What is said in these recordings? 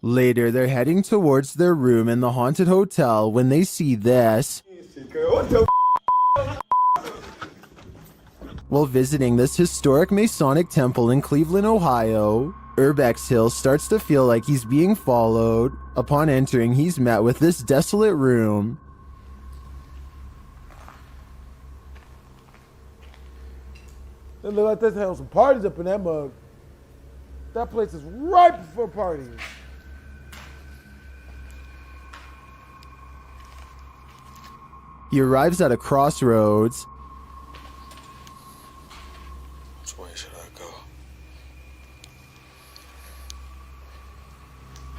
Later, they're heading towards their room in the haunted hotel when they see this. While visiting this historic Masonic temple in Cleveland, Ohio, Urbex Hill starts to feel like he's being followed. Upon entering, he's met with this desolate room. It look like there's having some parties up in that mug. That place is ripe for parties. He arrives at a crossroads. Which way should I go?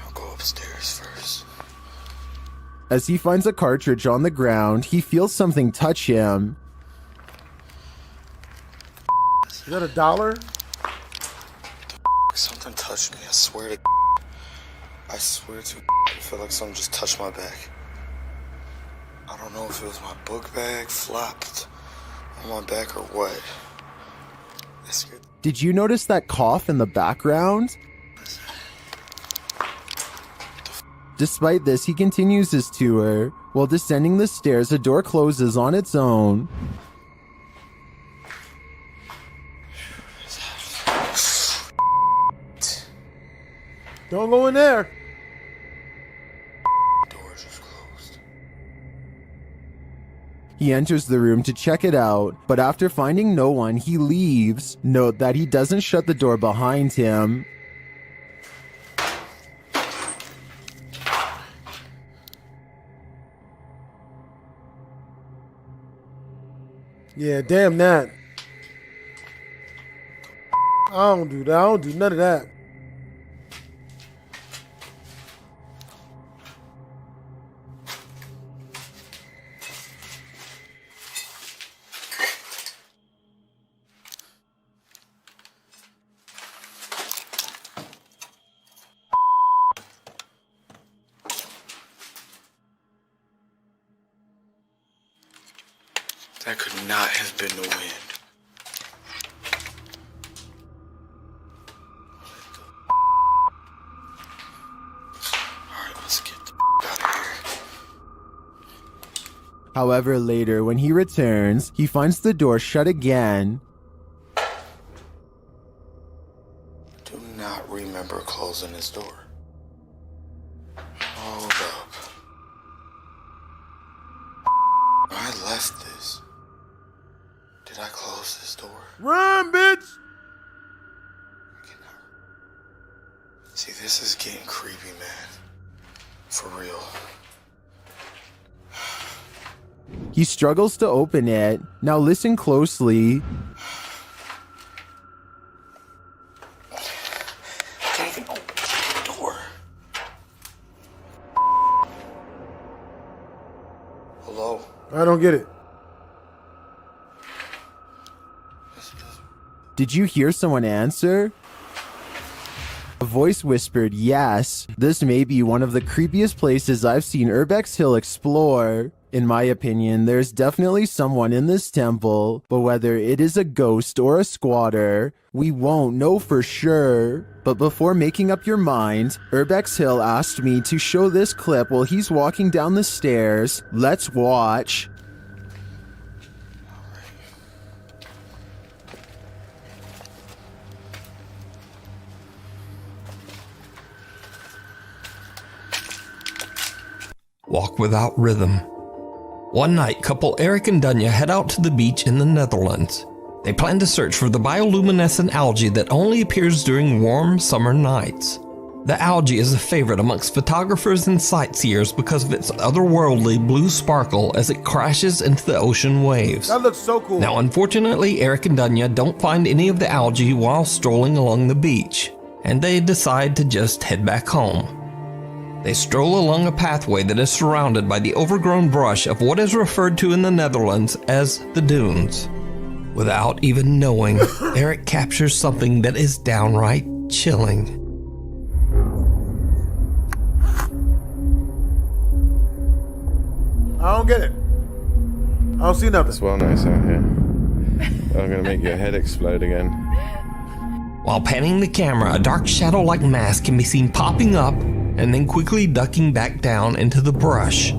I'll go upstairs first. As he finds a cartridge on the ground, he feels something touch him. Is that $1? Something touched me, I swear to I feel like something just touched my back. I don't know if it was my book bag flopped on my back or what. Did you notice that cough in the background? Despite this, he continues his tour. While descending the stairs, a door closes on its own. Don't go in there. Door just closed. He enters the room to check it out, but after finding no one, he leaves. Note that he doesn't shut the door behind him. Yeah, damn that. I don't do that. I don't do none of that. That could not have been the wind. Alright, let's get the out of here. However, later, when he returns, he finds the door shut again. Do not remember closing this door. Hold up. I left this. Did I close this door? Run, bitch! See, this is getting creepy, man. For real. He struggles to open it. Now listen closely. I can't even open the door. Hello? I don't get it. Did you hear someone answer? A voice whispered, yes. This may be one of the creepiest places I've seen Urbex Hill explore. In my opinion, there's definitely someone in this temple, but whether it is a ghost or a squatter, we won't know for sure. But before making up your mind, Urbex Hill asked me to show this clip while he's walking down the stairs. Let's watch. Walk without rhythm. One night, couple Eric and Dunya head out to the beach in the Netherlands. They plan to search for the bioluminescent algae that only appears during warm summer nights. The algae is a favorite amongst photographers and sightseers because of its otherworldly blue sparkle as it crashes into the ocean waves. That looks so cool. Now, unfortunately, Eric and Dunya don't find any of the algae while strolling along the beach, and they decide to just head back home. They stroll along a pathway that is surrounded by the overgrown brush of what is referred to in the Netherlands as the dunes. Without even knowing, Eric captures something that is downright chilling. I don't get it. I don't see nothing. It's well nice out here. I'm gonna make your head explode again. While panning the camera, a dark shadow-like mass can be seen popping up and then quickly ducking back down into the brush.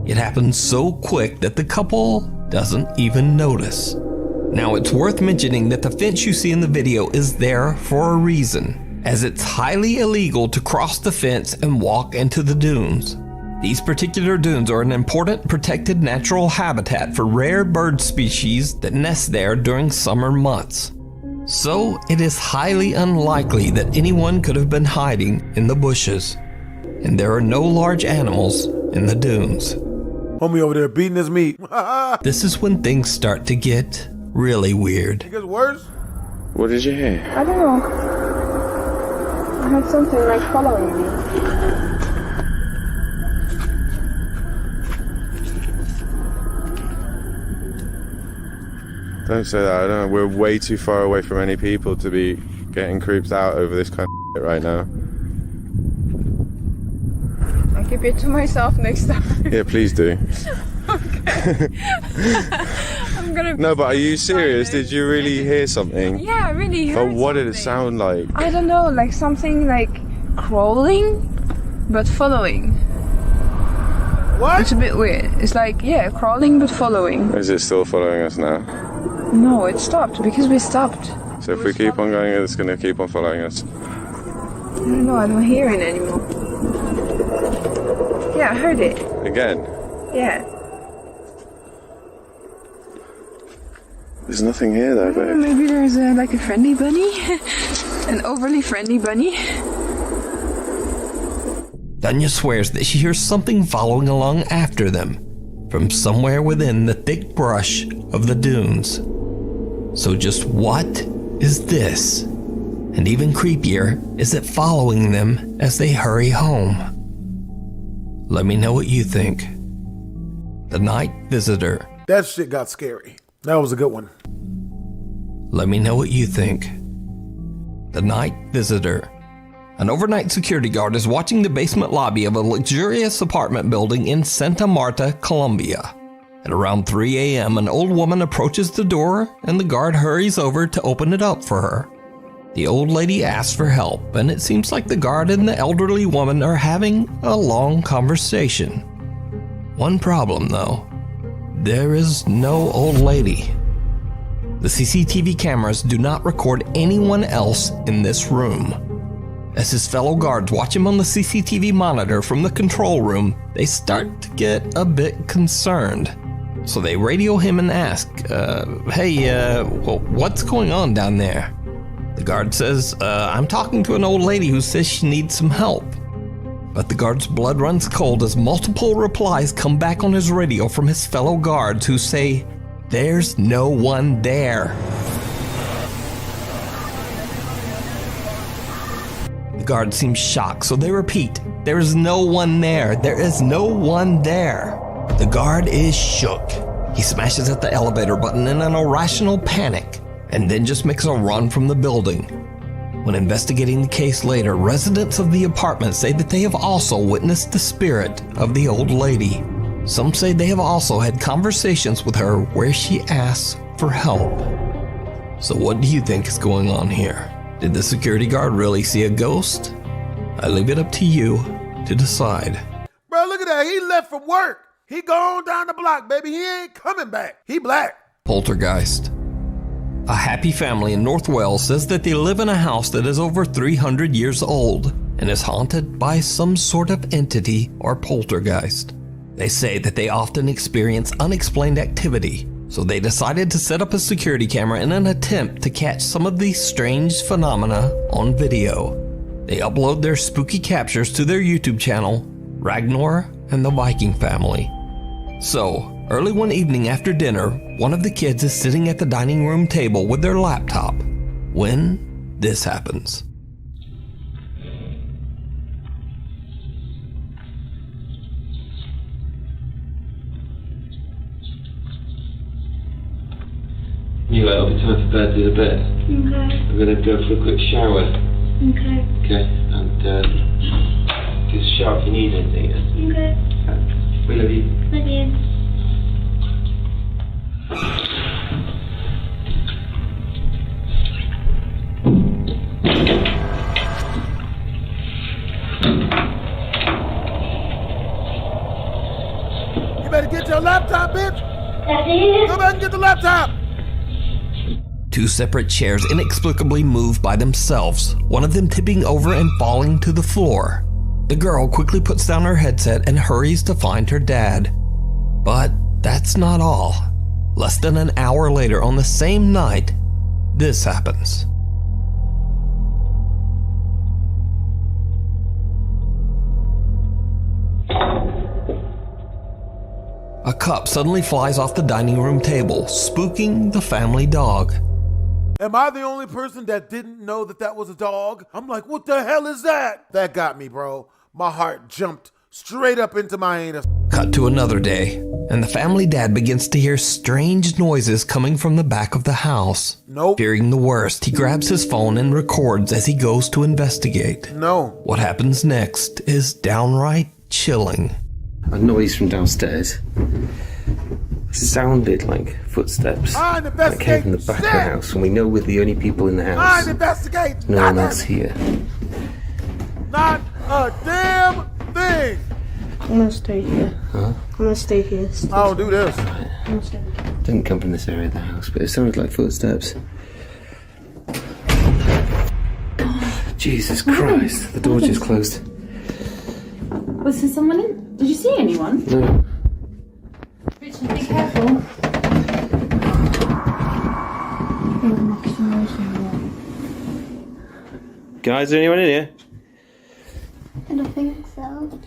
It happens so quick that the couple doesn't even notice. Now, it's worth mentioning that the fence you see in the video is there for a reason, as it's highly illegal to cross the fence and walk into the dunes. These particular dunes are an important protected natural habitat for rare bird species that nest there during summer months. So, it is highly unlikely that anyone could have been hiding in the bushes. And there are no large animals in the dunes. Homie over there beating his meat. This is when things start to get really weird. It gets worse? What did you hear? I don't know. I had something like following me. Don't say that. I don't know. We're way too far away from any people to be getting creeped out over this kind of shit right now. I'll keep it to myself next time. Yeah, please do. Okay. I'm gonna. No, but are you serious? Did you really hear something? Yeah, I really heard. But what did it something. sound like? I don't know, like something like crawling, but following. What? It's a bit weird. It's like, yeah, crawling but following. Is it still following us now? No, it stopped because we stopped. So if we keep on going, it's going to keep on following us. I don't know, I don't hear it anymore. Yeah, I heard it. Again? Yeah. There's nothing here though, babe. Maybe there's like a friendly bunny. An overly friendly bunny. Danya swears that she hears something following along after them, from somewhere within the thick brush of the dunes. So just what is this? And even creepier, is it following them as they hurry home? Let me know what you think. The Night Visitor. That shit got scary. That was a good one. Let me know what you think. The Night Visitor. An overnight security guard is watching the basement lobby of a luxurious apartment building in Santa Marta, Colombia. At around 3 a.m., an old woman approaches the door and the guard hurries over to open it up for her. The old lady asks for help, and it seems like the guard and the elderly woman are having a long conversation. One problem, though. There is no old lady. The CCTV cameras do not record anyone else in this room. As his fellow guards watch him on the CCTV monitor from the control room, they start to get a bit concerned. So they radio him and ask, hey, what's going on down there? The guard says, I'm talking to an old lady who says she needs some help. But the guard's blood runs cold as multiple replies come back on his radio from his fellow guards who say, there's no one there. The guard seems shocked, so they repeat, there is no one there. There is no one there. The guard is shook. He smashes at the elevator button in an irrational panic, and then just makes a run from the building. When investigating the case later, residents of the apartment say that they have also witnessed the spirit of the old lady. Some say they have also had conversations with her where she asks for help. So what do you think is going on here? Did the security guard really see a ghost? I leave it up to you to decide. Bro, look at that. He left from work. He gone down the block, baby. He ain't coming back. He black. Poltergeist. A happy family in North Wales says that they live in a house that is over 300 years old and is haunted by some sort of entity or poltergeist. They say that they often experience unexplained activity, so they decided to set up a security camera in an attempt to catch some of these strange phenomena on video. They upload their spooky captures to their YouTube channel, Ragnar and the Viking Family. So, early one evening after dinner, one of the kids is sitting at the dining room table with their laptop when this happens. Anyway, it'll be time for bed, do the bed. Okay. I'm gonna go for a quick shower. Okay. Okay, and just shout if you need anything. Yeah? Okay. We love you. Love you. better get your laptop, bitch. Daddy? Go back and get the laptop. Two separate chairs inexplicably move by themselves, one of them tipping over and falling to the floor. The girl quickly puts down her headset and hurries to find her dad. But that's not all. Less than an hour later on the same night, this happens. A cup suddenly flies off the dining room table, spooking the family dog. Am I the only person that didn't know that that was a dog? I'm like, what the hell is that? That got me, bro. My heart jumped straight up into my anus. Cut to another day, and the family dad begins to hear strange noises coming from the back of the house. Nope. Fearing the worst, he grabs his phone and records as he goes to investigate. No. What happens next is downright chilling. A noise from downstairs. Sounded like footsteps. I'd That investigate. came from the back of the house, and we know we're the only people in the house. I'd investigate. No one God else damn it. here. Not a damn thing. I'm gonna stay here. Huh? I'm gonna stay here. I don't do this. I'm gonna stay here. Didn't come from this area of the house, but it sounded like footsteps. Jesus Christ, the door just closed. Was there someone in? Did you see anyone? No. Richard, be careful. Guys, is there anyone in here? I don't think so.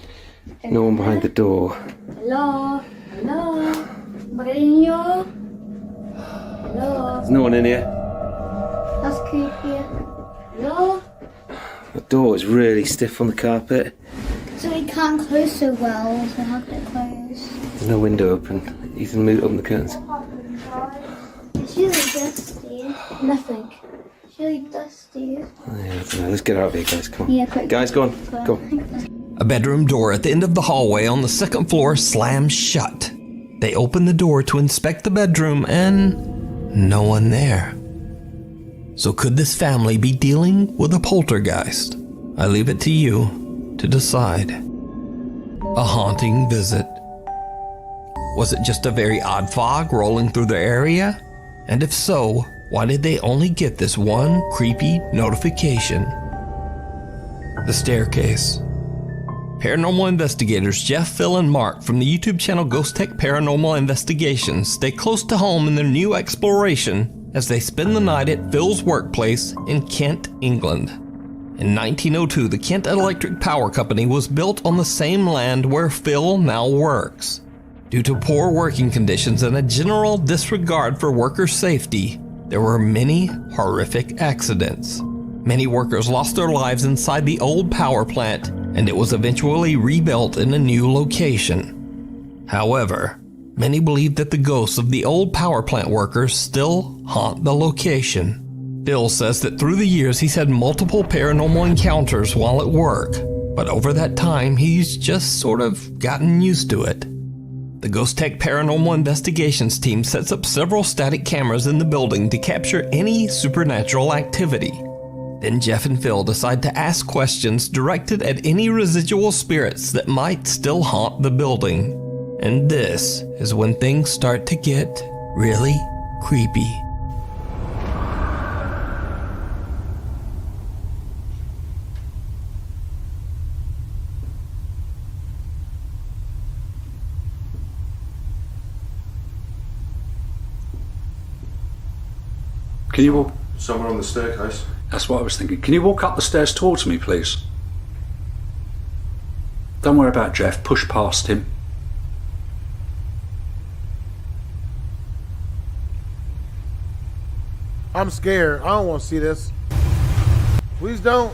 No one behind the door. Hello? Hello? Mourinho? Hello? There's no one in here. That's creepy. Hello? The door is really stiff on the carpet. So we can't close so well, so how can it close? There's no window open. You can open the curtains. It's really dusty. Nothing. It's really dusty. Yeah, I don't know. Let's get out of here, guys. Come on. Yeah, quick. Guys, go on. Go on. A bedroom door at the end of the hallway on the second floor slams shut. They open the door to inspect the bedroom and no one there. So could this family be dealing with a poltergeist? I leave it to you to decide. A haunting visit. Was it just a very odd fog rolling through the area? And if so, why did they only get this one creepy notification? The staircase. Paranormal investigators Jeff, Phil, and Mark from the YouTube channel Ghost Tech Paranormal Investigations stay close to home in their new exploration as they spend the night at Phil's workplace in Kent, England. In 1902, the Kent Electric Power Company was built on the same land where Phil now works. Due to poor working conditions and a general disregard for worker safety, there were many horrific accidents. Many workers lost their lives inside the old power plant, and it was eventually rebuilt in a new location. However, many believe that the ghosts of the old power plant workers still haunt the location. Bill says that through the years he's had multiple paranormal encounters while at work, but over that time he's just sort of gotten used to it. The Ghost Tech Paranormal Investigations team sets up several static cameras in the building to capture any supernatural activity. Then Jeff and Phil decide to ask questions directed at any residual spirits that might still haunt the building. And this is when things start to get really creepy. Can you walk? Someone on the staircase. That's what I was thinking. Can you walk up the stairs towards me, please? Don't worry about Jeff. Push past him. I'm scared. I don't want to see this. Please don't.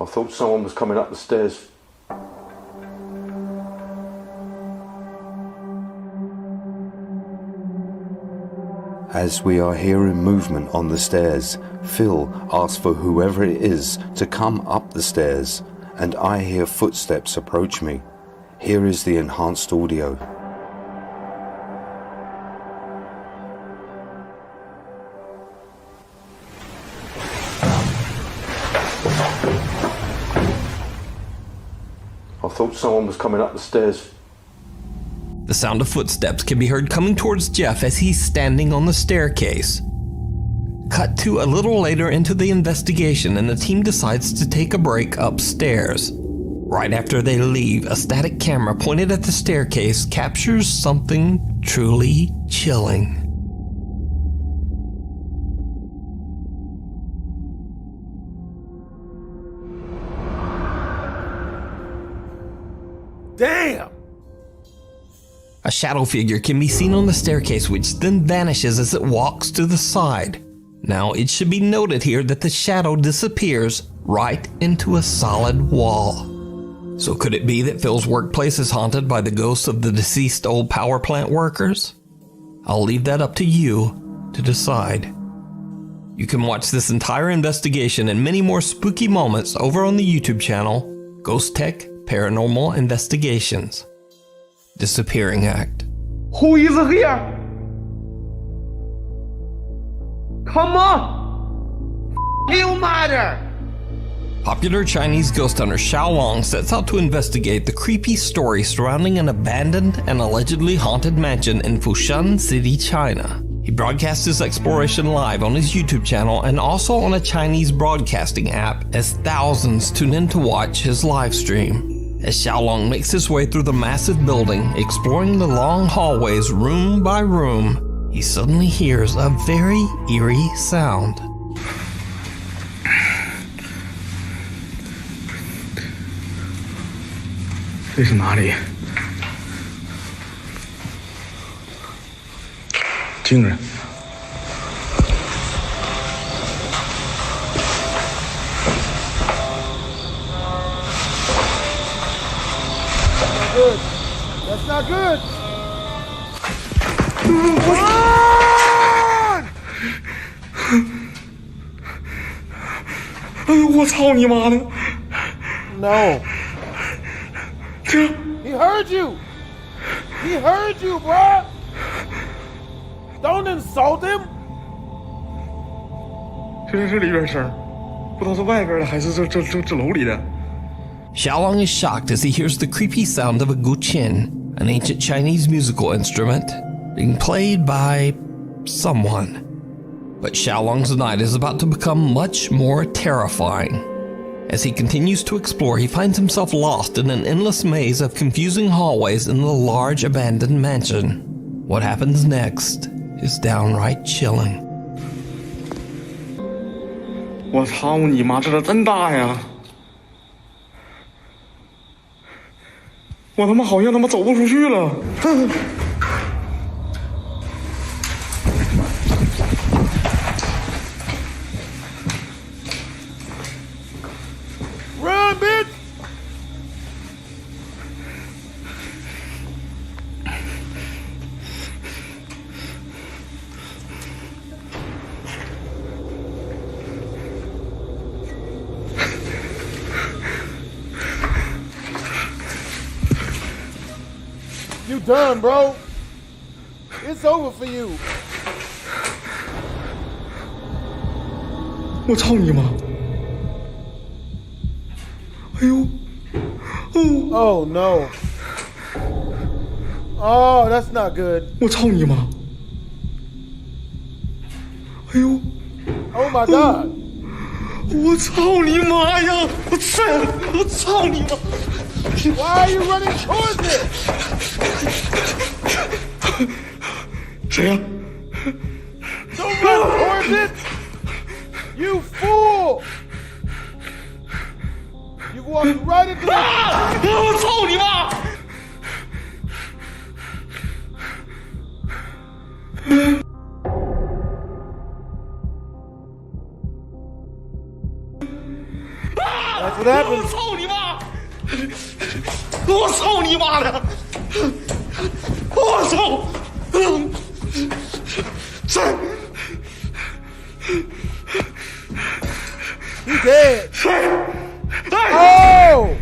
I thought someone was coming up the stairs. As we are hearing movement on the stairs, Phil asks for whoever it is to come up the stairs, and I hear footsteps approach me. Here is the enhanced audio. thought someone was coming up the stairs. The sound of footsteps can be heard coming towards Jeff as he's standing on the staircase. Cut to a little later into the investigation, and the team decides to take a break upstairs. Right after they leave, a static camera pointed at the staircase captures something truly chilling. Damn! A shadow figure can be seen on the staircase, which then vanishes as it walks to the side. Now, it should be noted here that the shadow disappears right into a solid wall. So could it be that Phil's workplace is haunted by the ghosts of the deceased old power plant workers? I'll leave that up to you to decide. You can watch this entire investigation and many more spooky moments over on the YouTube channel, Ghost Tech Paranormal Investigations. Disappearing Act. Who is here? Come on! You matter! Popular Chinese ghost hunter Xiao Long sets out to investigate the creepy story surrounding an abandoned and allegedly haunted mansion in Foshan City, China. He broadcasts his exploration live on his YouTube channel and also on a Chinese broadcasting app as thousands tune in to watch his live stream. As Xiao Long makes his way through the massive building, exploring the long hallways room by room, he suddenly hears a very eerie sound. This is哪里？惊人！ Good. That's not good. Run! No. He heard you. He heard you, bruh. Don't insult him. 这是里边声，不知道是外边的还是这楼里的。 Xiaolong is shocked as he hears the creepy sound of a guqin, an ancient Chinese musical instrument, being played by someone. But Xiaolong's night is about to become much more terrifying. As he continues to explore, he finds himself lost in an endless maze of confusing hallways in the large abandoned mansion. What happens next is downright chilling. 我操你妈，这真大呀！ 我他妈好像他妈走不出去了。Run, bitch! You done, bro. It's over for you. 我操你妈！哎呦！ Oh no. Oh, that's not good. 我操你妈！哎呦！ Oh my god. 我操你妈呀！我操你妈！ Why are you running towards it? 谁呀？ Don't run towards it! You fool! You walked right into the... 我操你妈！ That's what happens. 我操你妈！ 我操你妈的！我操！谁？ He dead. 谁？ Oh!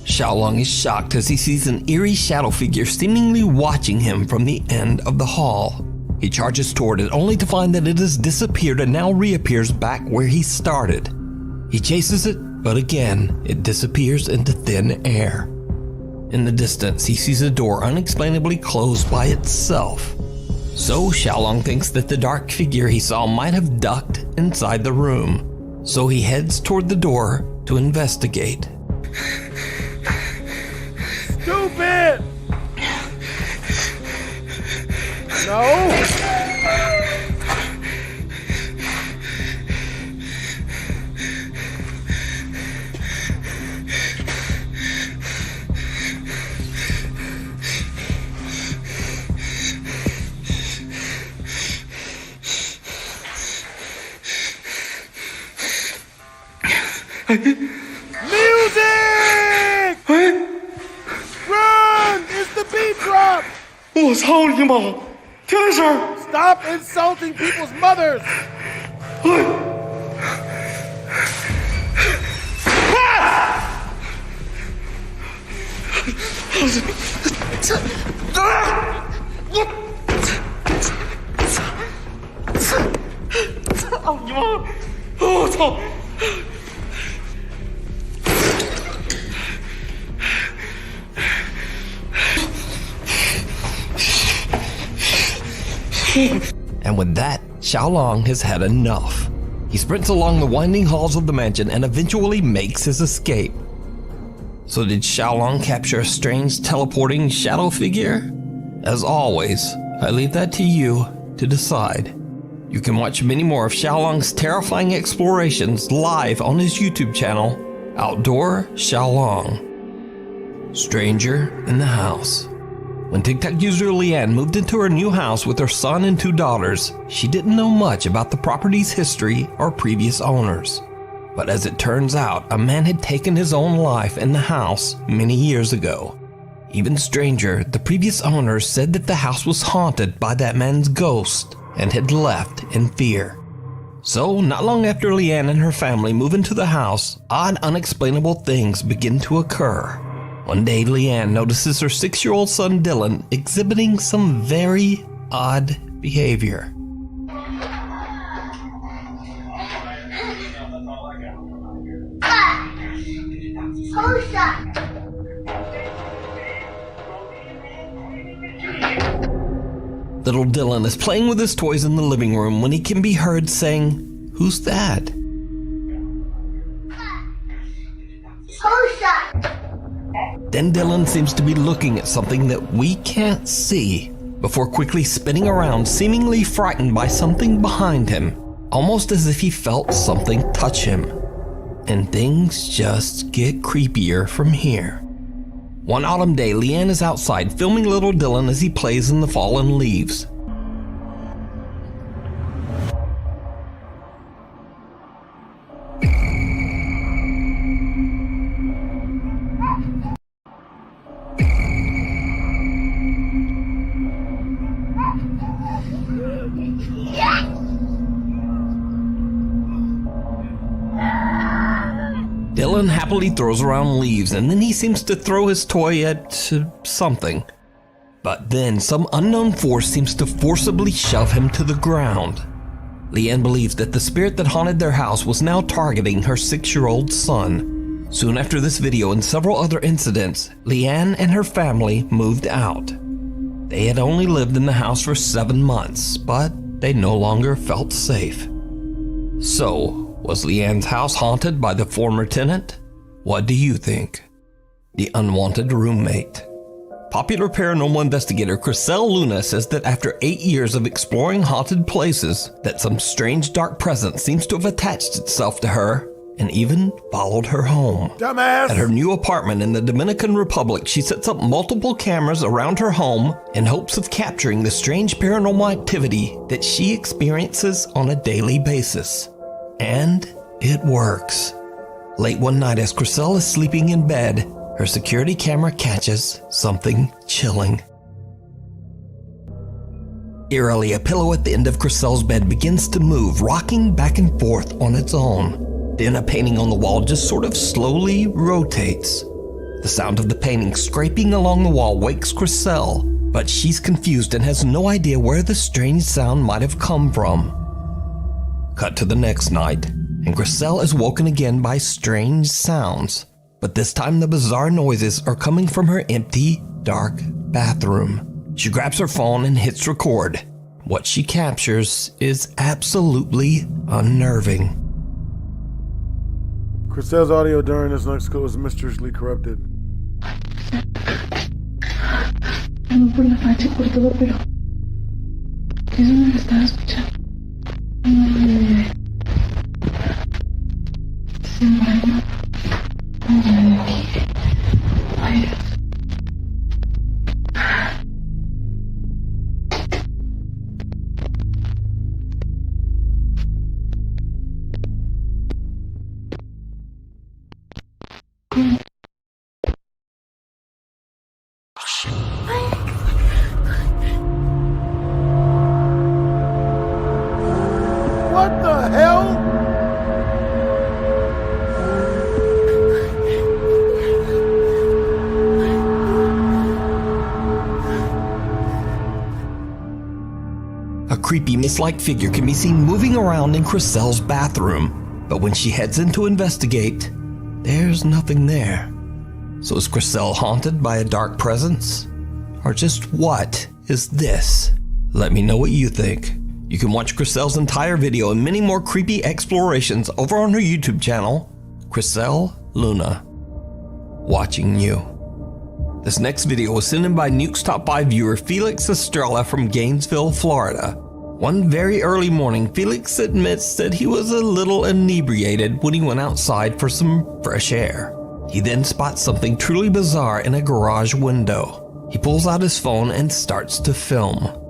Xiaolong is shocked as he sees an eerie shadow figure seemingly watching him from the end of the hall. He charges toward it only to find that it has disappeared and now reappears back where he started. He chases it but again, it disappears into thin air. In the distance, he sees a door unexplainably closed by itself. So Xiaolong thinks that the dark figure he saw might have ducked inside the room. So he heads toward the door to investigate. Stupid! No! Music! Run! It's the beat drop! 我操你妈！听这声！ Stop insulting people's mothers! And with that, Xiaolong has had enough. He sprints along the winding halls of the mansion and eventually makes his escape. So did Xiaolong capture a strange teleporting shadow figure? As always, I leave that to you to decide. You can watch many more of Xiaolong's terrifying explorations live on his YouTube channel, Outdoor Xiaolong. Stranger in the House. When TikTok user Leanne moved into her new house with her son and 2 daughters, she didn't know much about the property's history or previous owners. But as it turns out, a man had taken his own life in the house many years ago. Even stranger, the previous owners said that the house was haunted by that man's ghost and had left in fear. So, not long after Leanne and her family move into the house, odd, unexplainable things begin to occur. One day, Leanne notices her 6-year-old son Dylan exhibiting some very odd behavior. Little Dylan is playing with his toys in the living room when he can be heard saying, "Who's that?" Then Dylan seems to be looking at something that we can't see, before quickly spinning around, seemingly frightened by something behind him, almost as if he felt something touch him. And things just get creepier from here. One autumn day, Leanne is outside filming little Dylan as he plays in the fallen leaves. Dylan happily throws around leaves, and then he seems to throw his toy at something. But then some unknown force seems to forcibly shove him to the ground. Leanne believes that the spirit that haunted their house was now targeting her 6-year-old son. Soon after this video and several other incidents, Leanne and her family moved out. They had only lived in the house for 7 months, but they no longer felt safe. So, was Leanne's house haunted by the former tenant? What do you think? The unwanted roommate. Popular paranormal investigator Chriselle Luna says that after 8 years of exploring haunted places, that some strange dark presence seems to have attached itself to her and even followed her home. Dumbass! At her new apartment in the Dominican Republic, she sets up multiple cameras around her home in hopes of capturing the strange paranormal activity that she experiences on a daily basis. And it works. Late one night as Chriselle is sleeping in bed, her security camera catches something chilling. Eerily, a pillow at the end of Chriselle's bed begins to move, rocking back and forth on its own. Then a painting on the wall just sort of slowly rotates. The sound of the painting scraping along the wall wakes Chriselle, but she's confused and has no idea where the strange sound might have come from. Cut to the next night, and Griselle is woken again by strange sounds. But this time the bizarre noises are coming from her empty, dark bathroom. She grabs her phone and hits record. What she captures is absolutely unnerving. Griselle's audio during this next call was mysteriously corrupted. No por la facha por todo, pero eso no lo estaba escuchando. Se mueve. Ay, Dios. What the hell? A creepy mist-like figure can be seen moving around in Griselle's bathroom, but when she heads in to investigate, there's nothing there. So is Griselle haunted by a dark presence? Or just what is this? Let me know what you think. You can watch Griselle's entire video and many more creepy explorations over on her YouTube channel, Griselle Luna. Watching you. This next video was sent in by Nuke's Top 5 viewer Felix Estrella from Gainesville, Florida. One very early morning, Felix admits that he was a little inebriated when he went outside for some fresh air. He then spots something truly bizarre in a garage window. He pulls out his phone and starts to film.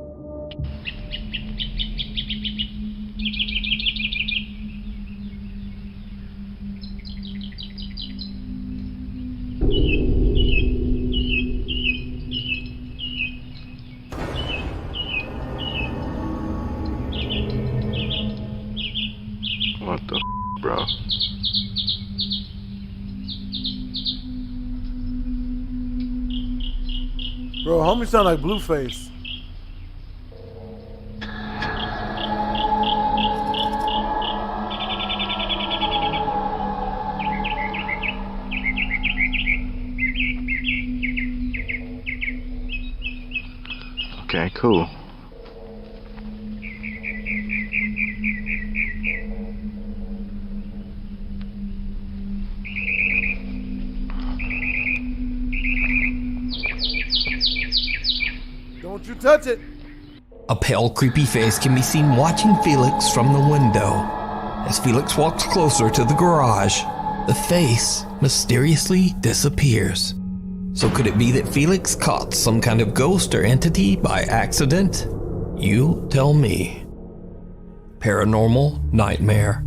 What the bro? Bro, homie sound like Blueface. Okay, cool. Don't you touch it. A pale, creepy face can be seen watching Felix from the window. As Felix walks closer to the garage, the face mysteriously disappears. So could it be that Felix caught some kind of ghost or entity by accident? You tell me. Paranormal Nightmare.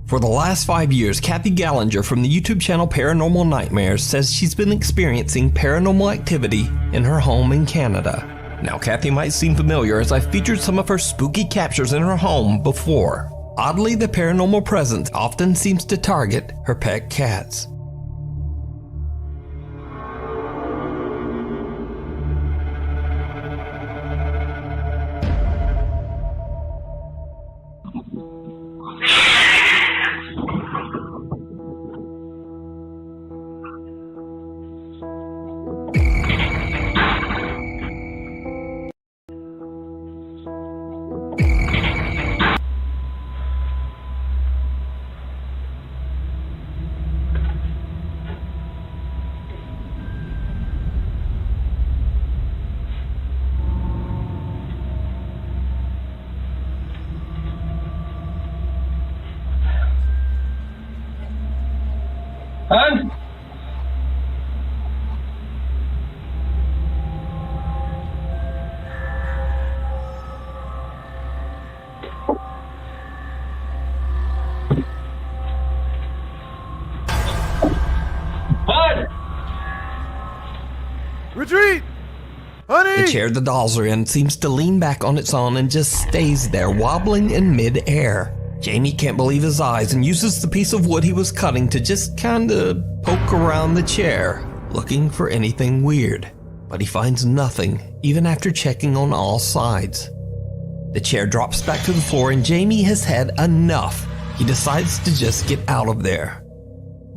For the last 5 years, Kathy Gallinger from the YouTube channel Paranormal Nightmares says she's been experiencing paranormal activity in her home in Canada. Now, Kathy might seem familiar as I've featured some of her spooky captures in her home before. Oddly, the paranormal presence often seems to target her pet cats. Hun? Hun? Retreat! Honey! The chair the dolls are in seems to lean back on its own and just stays there, wobbling in mid-air. Jamie can't believe his eyes and uses the piece of wood he was cutting to just kinda poke around the chair, looking for anything weird. But he finds nothing, even after checking on all sides. The chair drops back to the floor and Jamie has had enough he decides to just get out of there.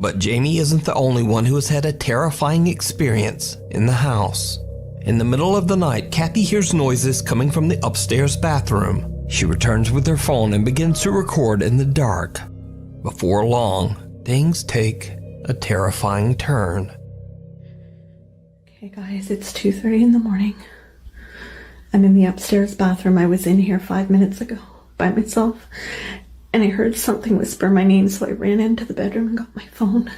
But Jamie isn't the only one who has had a terrifying experience in the house. In the middle of the night, Kathy hears noises coming from the upstairs bathroom. She returns with her phone and begins to record in the dark. Before long, things take a terrifying turn. Okay guys, it's 2:30 in the morning. I'm in the upstairs bathroom. I was in here 5 minutes ago by myself, and I heard something whisper my name, so I ran into the bedroom and got my phone.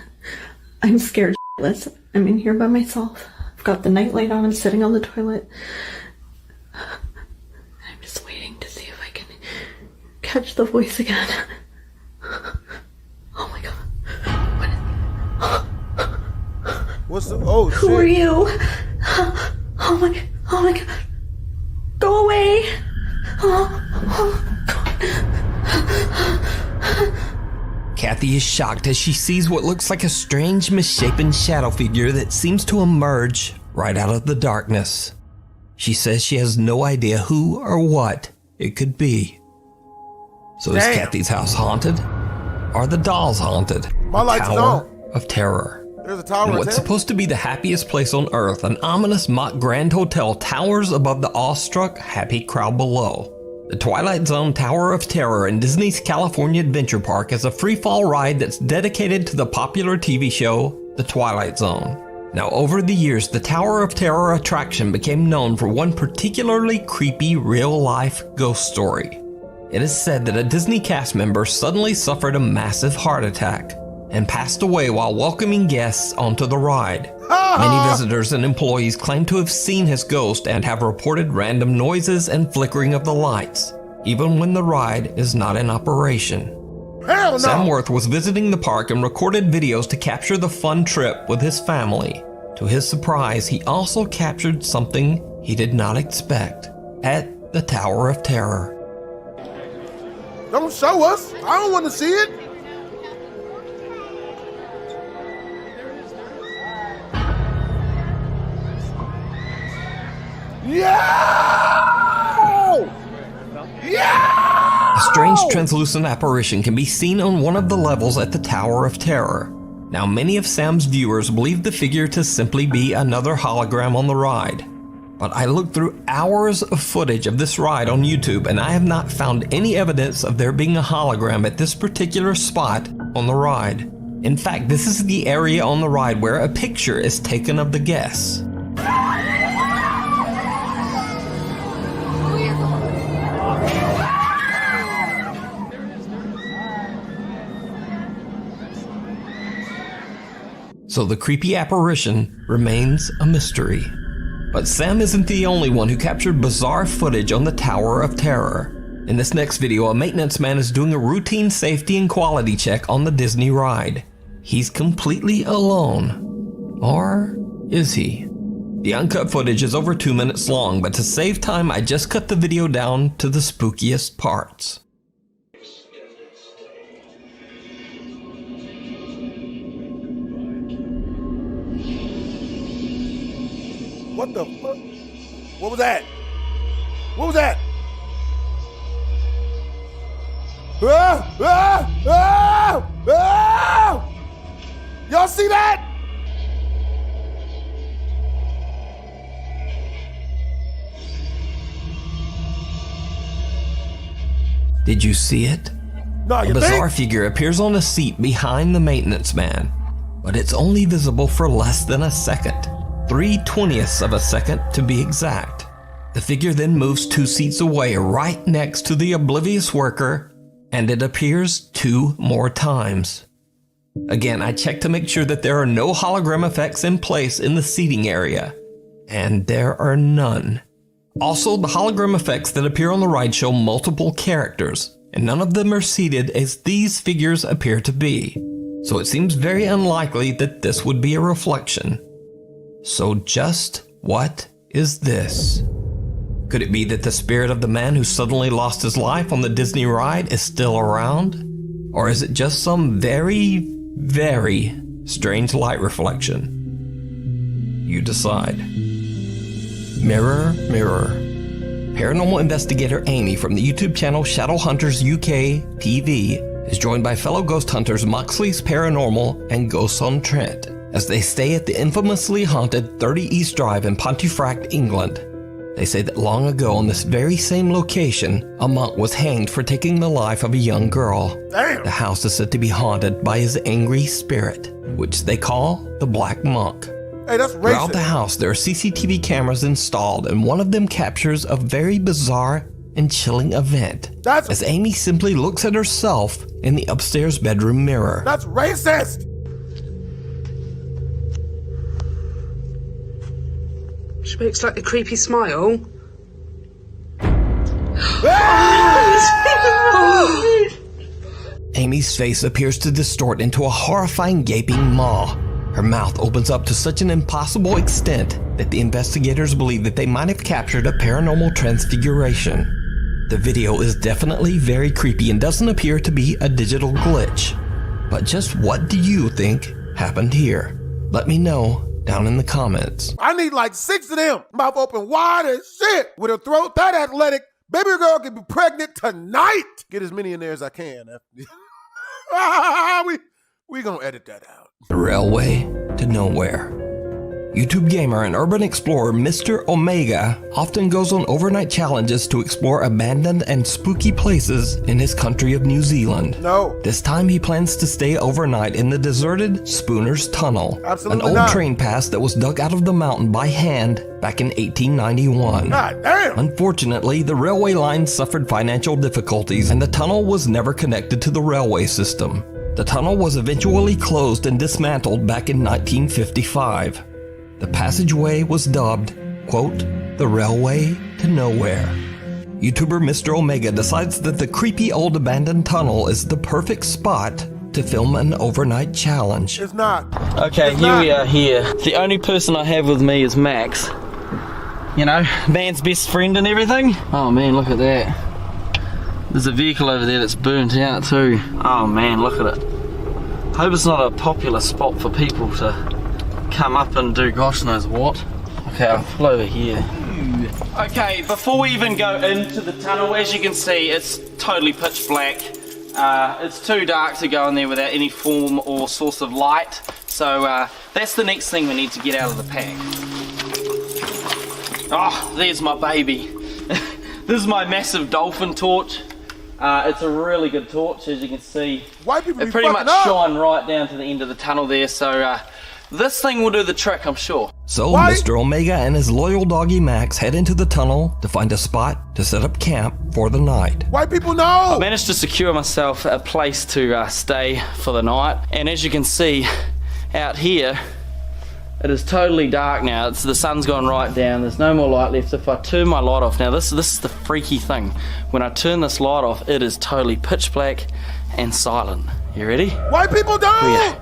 I'm scared shitless. I'm in here by myself. I've got the nightlight on. I'm sitting on the toilet. I'm just waiting to see if I can catch the voice again. Oh my god. What's the... Oh, shit. Who are you? Oh my god. Go away. Kathy is shocked as she sees what looks like a strange, misshapen shadow figure that seems to emerge right out of the darkness. She says she has no idea who or what it could be. So is Kathy's house haunted? Are the dolls haunted? My lights is on. Of Terror. There's a tower And of what's terror. supposed to be the happiest place on earth, an ominous mock grand hotel towers above the awestruck, happy crowd below. The Twilight Zone Tower of Terror in Disney's California Adventure Park is a free-fall ride that's dedicated to the popular TV show, The Twilight Zone. Now, over the years, the Tower of Terror attraction became known for one particularly creepy real-life ghost story. It is said that a Disney cast member suddenly suffered a massive heart attack and passed away while welcoming guests onto the ride. Many visitors and employees claim to have seen his ghost and have reported random noises and flickering of the lights, even when the ride is not in operation. Hell no. Sam Worth was visiting the park and recorded videos to capture the fun trip with his family. To his surprise, he also captured something he did not expect at the Tower of Terror. Don't show us. I don't want to see it. Yeah! Yeah! A strange translucent apparition can be seen on one of the levels at the Tower of Terror. Now, many of Sam's viewers believe the figure to simply be another hologram on the ride. But I looked through hours of footage of this ride on YouTube and I have not found any evidence of there being a hologram at this particular spot on the ride. In fact, this is the area on the ride where a picture is taken of the guests. So the creepy apparition remains a mystery. But Sam isn't the only one who captured bizarre footage on the Tower of Terror. In this next video, a maintenance man is doing a routine safety and quality check on the Disney ride. He's completely alone. Or is he? The uncut footage is over 2 minutes long, but to save time, I just cut the video down to the spookiest parts. What the fuck? What was that? What was that? Ah! Ah! Ah! Ah! Y'all see that? Did you see it? No, a bizarre figure appears on a seat behind the maintenance man, but it's only visible for less than a second. 3/20ths of a second to be exact. The figure then moves 2 seats away right next to the oblivious worker, and it appears 2 more times. Again, I checked to make sure that there are no hologram effects in place in the seating area, and there are none. Also, the hologram effects that appear on the ride show multiple characters, and none of them are seated as these figures appear to be. So it seems very unlikely that this would be a reflection. So just what is this? Could it be that the spirit of the man who suddenly lost his life on the Disney ride is still around? Or is it just some very, very strange light reflection? You decide. Mirror, mirror. Paranormal investigator Amy from the YouTube channel Shadowhunters UK TV is joined by fellow ghost hunters Moxley's Paranormal and Ghosts on Trent as they stay at the infamously haunted 30 East Drive in Pontefract, England. They say that long ago on this very same location, a monk was hanged for taking the life of a young girl. Damn. The house is said to be haunted by his angry spirit, which they call the Black Monk. Hey, that's racist. Throughout the house, there are CCTV cameras installed, and one of them captures a very bizarre and chilling event as Amy simply looks at herself in the upstairs bedroom mirror. That's racist! She makes like a creepy smile. Amy's face appears to distort into a horrifying gaping maw. Her mouth opens up to such an impossible extent that the investigators believe that they might have captured a paranormal transfiguration. The video is definitely very creepy and doesn't appear to be a digital glitch. But just what do you think happened here? Let me know down in the comments. I need like 6 of them. Mouth open wide as shit. With her throat that athletic, baby girl can be pregnant tonight. Get as many in there as I can. We gonna edit that out. The railway to nowhere. YouTube gamer and urban explorer Mr. Omega often goes on overnight challenges to explore abandoned and spooky places in his country of New Zealand. No. This time he plans to stay overnight in the deserted Spooner's Tunnel, Absolutely an old not. train pass that was dug out of the mountain by hand back in 1891. God damn. Unfortunately, the railway line suffered financial difficulties and the tunnel was never connected to the railway system. The tunnel was eventually closed and dismantled back in 1955. The passageway was dubbed, quote, the railway to nowhere. YouTuber Mr. Omega decides that the creepy old abandoned tunnel is the perfect spot to film an overnight challenge. It's not. Okay, we are here. The only person I have with me is Max. You know, man's best friend and everything. Oh man, look at that. There's a vehicle over there that's burnt out too. Oh man, look at it. Hope it's not a popular spot for people to come up and do gosh knows what. Okay, I'll pull over here. Okay, before we even go into the tunnel, as you can see, it's totally pitch black. It's too dark to go in there without any form or source of light. So that's the next thing we need to get out of the pack. Oh, there's my baby. This is my massive dolphin torch. It's a really good torch, as you can see. White people it pretty much shine right down to the end of the tunnel there, so this thing will do the trick, I'm sure. So Mr. Omega and his loyal doggy Max head into the tunnel to find a spot to set up camp for the night. White people know! I managed to secure myself a place to stay for the night, and as you can see out here, it is totally dark now. The sun's gone right down, there's no more light left. If I turn my light off, now this is the freaky thing. When I turn this light off, it is totally pitch black and silent. You ready? White people don't!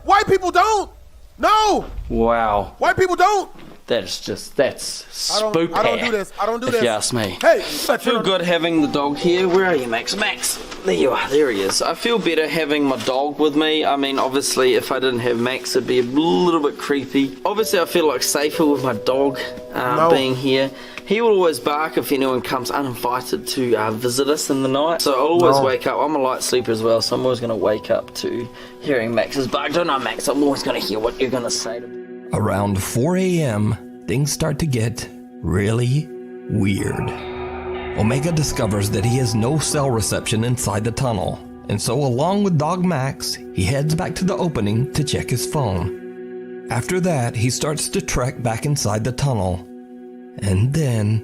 White people don't! No! Wow. White people don't! That's spooky. I don't do this. I don't do this. If you ask me. Hey, I feel good having the dog here. Where are you, Max? Max, there you are. There he is. I feel better having my dog with me. I mean, obviously, if I didn't have Max, it'd be a little bit creepy. Obviously, I feel like safer with my dog being here. He will always bark if anyone comes uninvited to visit us in the night. So I'll always wake up. I'm a light sleeper as well, so I'm always going to wake up to hearing Max's bark. Don't know, Max. I'm always going to hear what you're going to say to me. Around 4 a.m., things start to get really weird. Omega discovers that he has no cell reception inside the tunnel, and so along with Dog Max, he heads back to the opening to check his phone. After that, he starts to trek back inside the tunnel, and then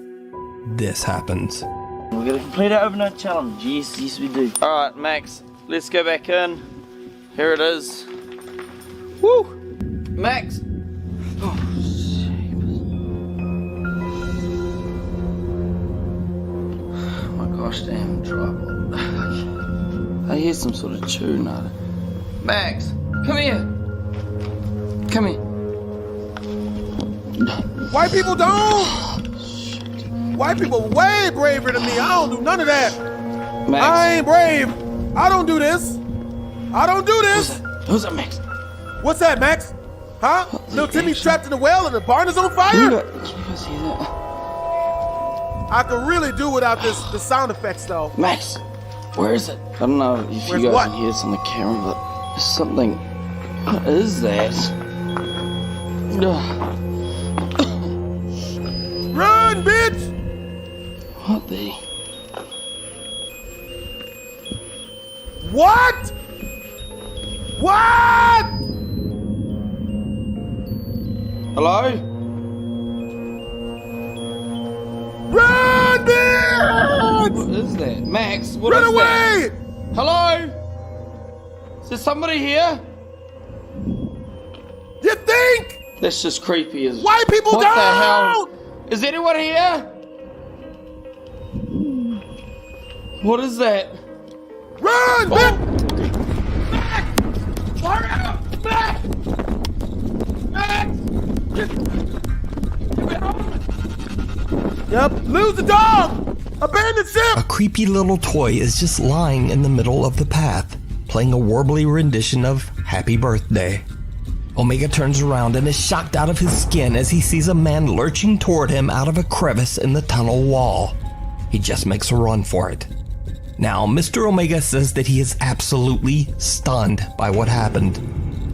this happens. We're going to complete our overnight challenge. Yes we do. Alright, Max, let's go back in. Here it is. Woo! Max! Oh, my gosh damn tripod. I hear some sort of tune out of it. Max, come here. Come here. White people don't! White people way braver than me. I don't do none of that. Max. I ain't brave. I don't do this. I don't do this. Who's that, Max? What's that, Max? Huh? Little Timmy's trapped in the well and the barn is on fire? You see that? I could really do without the sound effects though. Max, Where is it? I don't know if Where's you guys what? can hear this on the camera, but there's something. What is that? Ugh. Run, bitch! What the? What? What? Hello? Run, bitch! What is that? Max, what Run is away! that? Hello? Is there somebody here? You think? That's just creepy as... White people What don't! the hell? Is anyone here? What is that? Run, Oh. bitch! Hurry up! Max! Max! Yep, lose the dog! Abandoned ship! A creepy little toy is just lying in the middle of the path, playing a warbly rendition of Happy Birthday. Omega turns around and is shocked out of his skin as he sees a man lurching toward him out of a crevice in the tunnel wall. He just makes a run for it. Now, Mr. Omega says that he is absolutely stunned by what happened.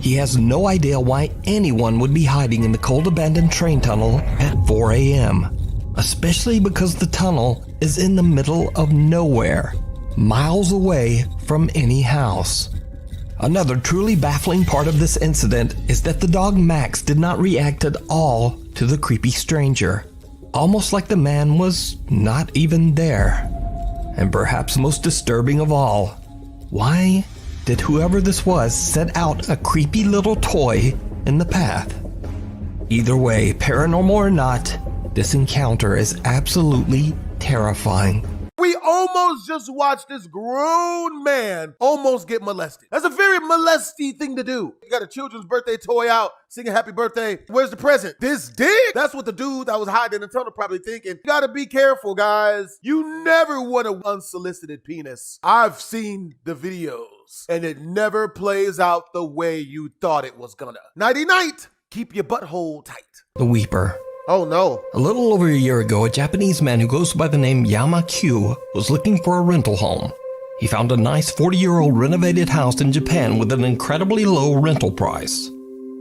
He has no idea why anyone would be hiding in the cold abandoned train tunnel at 4 a.m., especially because the tunnel is in the middle of nowhere, miles away from any house. Another truly baffling part of this incident is that the dog Max did not react at all to the creepy stranger, almost like the man was not even there. And perhaps most disturbing of all, why did whoever this was set out a creepy little toy in the path? Either way, paranormal or not, this encounter is absolutely terrifying. We almost just watched this grown man almost get molested. That's a very molesty thing to do. You got a children's birthday toy out, singing happy birthday. Where's the present? This dick? That's what the dude that was hiding in the tunnel probably thinking. You gotta be careful, guys. You never want an unsolicited penis. I've seen the videos, and it never plays out the way you thought it was gonna. Nighty-night. Keep your butthole tight. The Weeper. Oh no. A little over a year ago, a Japanese man who goes by the name Yama Q was looking for a rental home. He found a nice 40-year-old renovated house in Japan with an incredibly low rental price.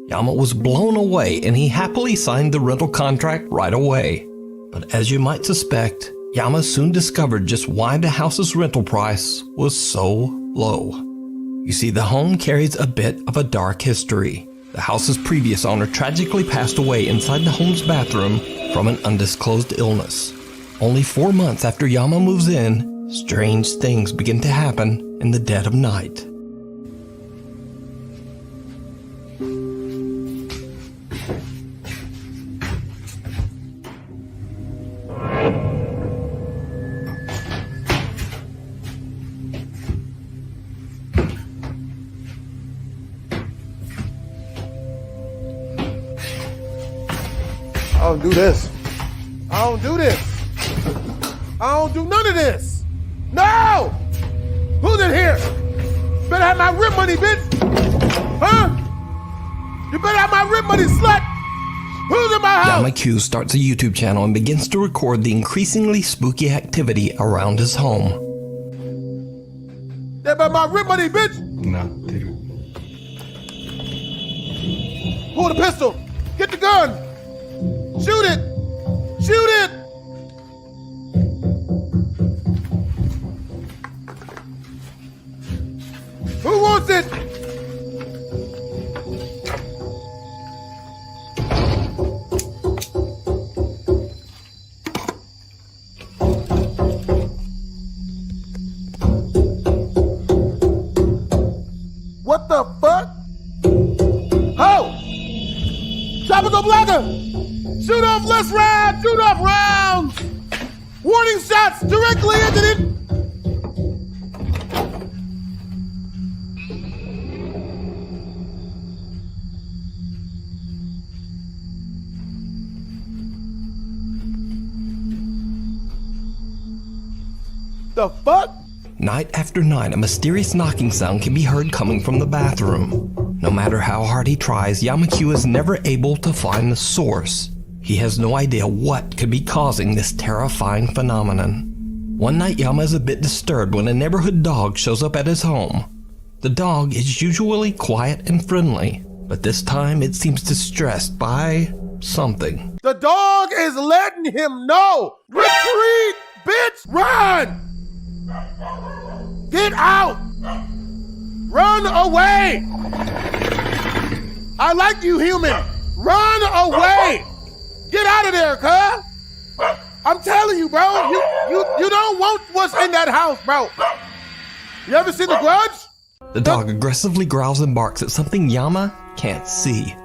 Yama was blown away and he happily signed the rental contract right away. But as you might suspect, Yama soon discovered just why the house's rental price was so low. You see, the home carries a bit of a dark history. The house's previous owner tragically passed away inside the home's bathroom from an undisclosed illness. Only 4 months after Yama moves in, strange things begin to happen in the dead of night. I don't do this. I don't do this. I don't do none of this. No! Who's in here? Better have my rent money, bitch. Huh? You better have my rent money, slut. Who's in my house? Yama Q starts a YouTube channel and begins to record the increasingly spooky activity around his home. That about my rent money, bitch. Pull the pistol. Get the gun. Shoot it! Shoot it! Who wants it? What the fuck? Ho! Tropical Blogger! Shoot off less rounds! Shoot off rounds! Warning shots directly into it! The fuck? Night after night, a mysterious knocking sound can be heard coming from the bathroom. No matter how hard he tries, Yama Q is never able to find the source. He has no idea what could be causing this terrifying phenomenon. One night, Yama is a bit disturbed when a neighborhood dog shows up at his home. The dog is usually quiet and friendly, but this time it seems distressed by something. The dog is letting him know. Retreat, bitch, run. Get out. Run away. I like you, human. Run away. Get out of there, cuz. I'm telling you, bro. You don't want what's in that house, bro. You ever seen The Grudge? The dog aggressively growls and barks at something Yama can't see.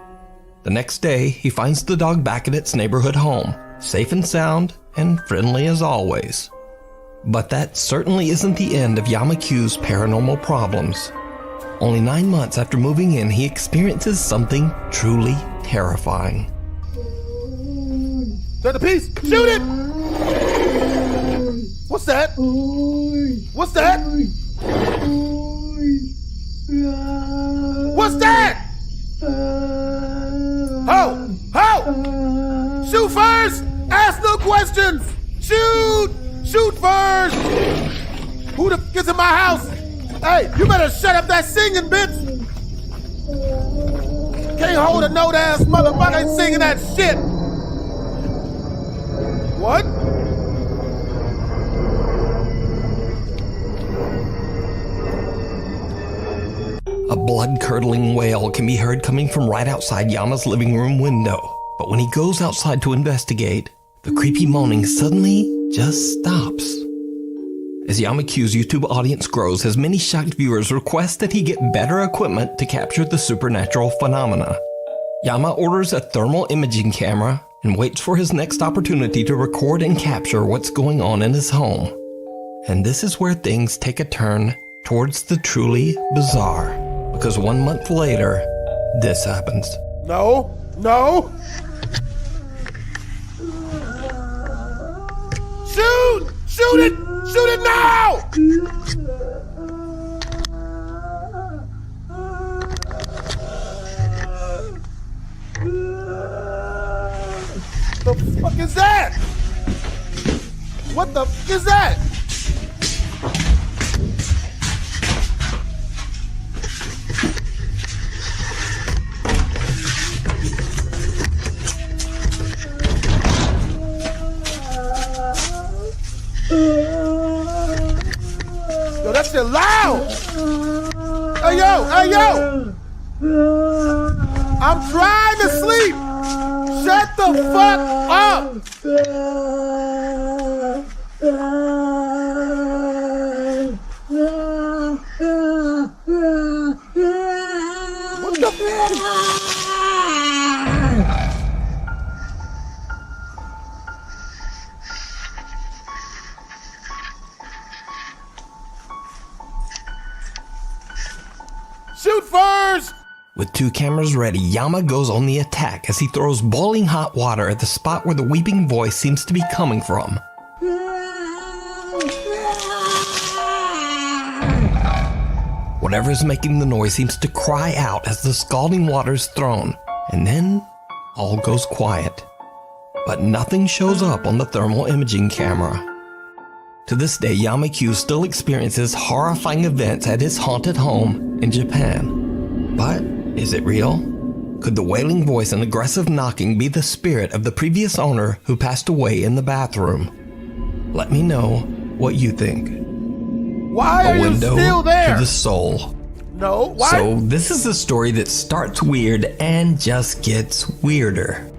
The next day, he finds the dog back at its neighborhood home, safe and sound and friendly as always. But that certainly isn't the end of Yama Q's paranormal problems. Only 9 months after moving in, he experiences something truly terrifying. Set the piece. Shoot it. What's that? What's that? What's that? Ho! Ho! Shoot first! Ask no questions! Shoot! Shoot first! Who the f is in my house? Hey, you better shut up that singing, bitch! Can't hold a note-ass motherfucker singing that shit! What? A blood-curdling wail can be heard coming from right outside Yama's living room window. But when he goes outside to investigate, the creepy moaning suddenly just stops. As Yama Q's YouTube audience grows, his many shocked viewers request that he get better equipment to capture the supernatural phenomena. Yama orders a thermal imaging camera and waits for his next opportunity to record and capture what's going on in his home. And this is where things take a turn towards the truly bizarre. Because 1 month later, this happens. No, no. Shoot! Shoot it! Shoot it now! The fuck is that? What the fuck is that? Yo, that shit loud! Hey yo, hey yo! I'm trying to sleep! Shut the fuck up! What the fuck? Shoot first! With 2 cameras ready, Yama goes on the attack as he throws boiling hot water at the spot where the weeping voice seems to be coming from. Whatever is making the noise seems to cry out as the scalding water is thrown, and then all goes quiet. But nothing shows up on the thermal imaging camera. To this day, Yama Q still experiences horrifying events at his haunted home in Japan. But is it real? Could the wailing voice and aggressive knocking be the spirit of the previous owner who passed away in the bathroom? Let me know what you think. Why are you still there? To the soul. No, why? So this is a story that starts weird and just gets weirder.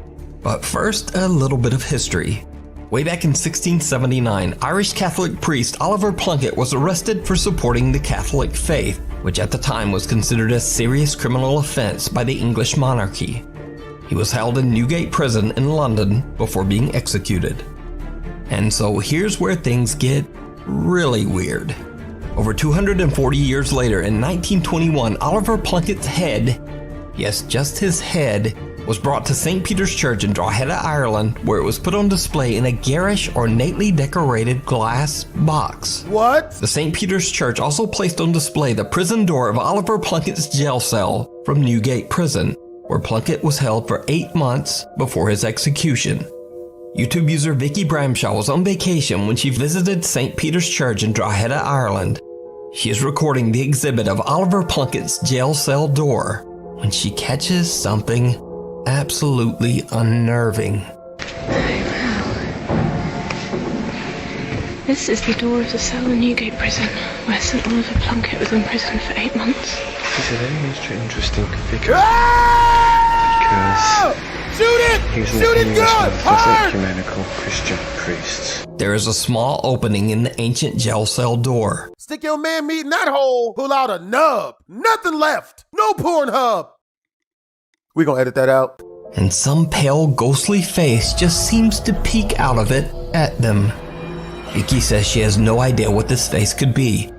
But first, a little bit of history. Way back in 1679, Irish Catholic priest Oliver Plunkett was arrested for supporting the Catholic faith, which at the time was considered a serious criminal offense by the English monarchy. He was held in Newgate Prison in London before being executed. And so here's where things get really weird. Over 240 years later, in 1921, Oliver Plunkett's head, yes, just his head, was brought to St. Peter's Church in Drogheda, Ireland, where it was put on display in a garish, ornately decorated glass box. What? The St. Peter's Church also placed on display the prison door of Oliver Plunkett's jail cell from Newgate Prison, where Plunkett was held for 8 months before his execution. YouTube user Vicky Bramshaw was on vacation when she visited St. Peter's Church in Drogheda, Ireland. She is recording the exhibit of Oliver Plunkett's jail cell door when she catches something absolutely unnerving. This is the door of the cell in Newgate Prison, where St. Oliver Plunkett was imprisoned for 8 months. This is a very most interesting figure. Ah! Shoot it! He was Shoot it good! Hard! Ecumenical Christian priests. There is a small opening in the ancient jail cell door. Stick your man meat in that hole, pull out a nub. Nothing left. No Pornhub. We gonna edit that out. And some pale, ghostly face just seems to peek out of it at them. Vicky says she has no idea what this face could be.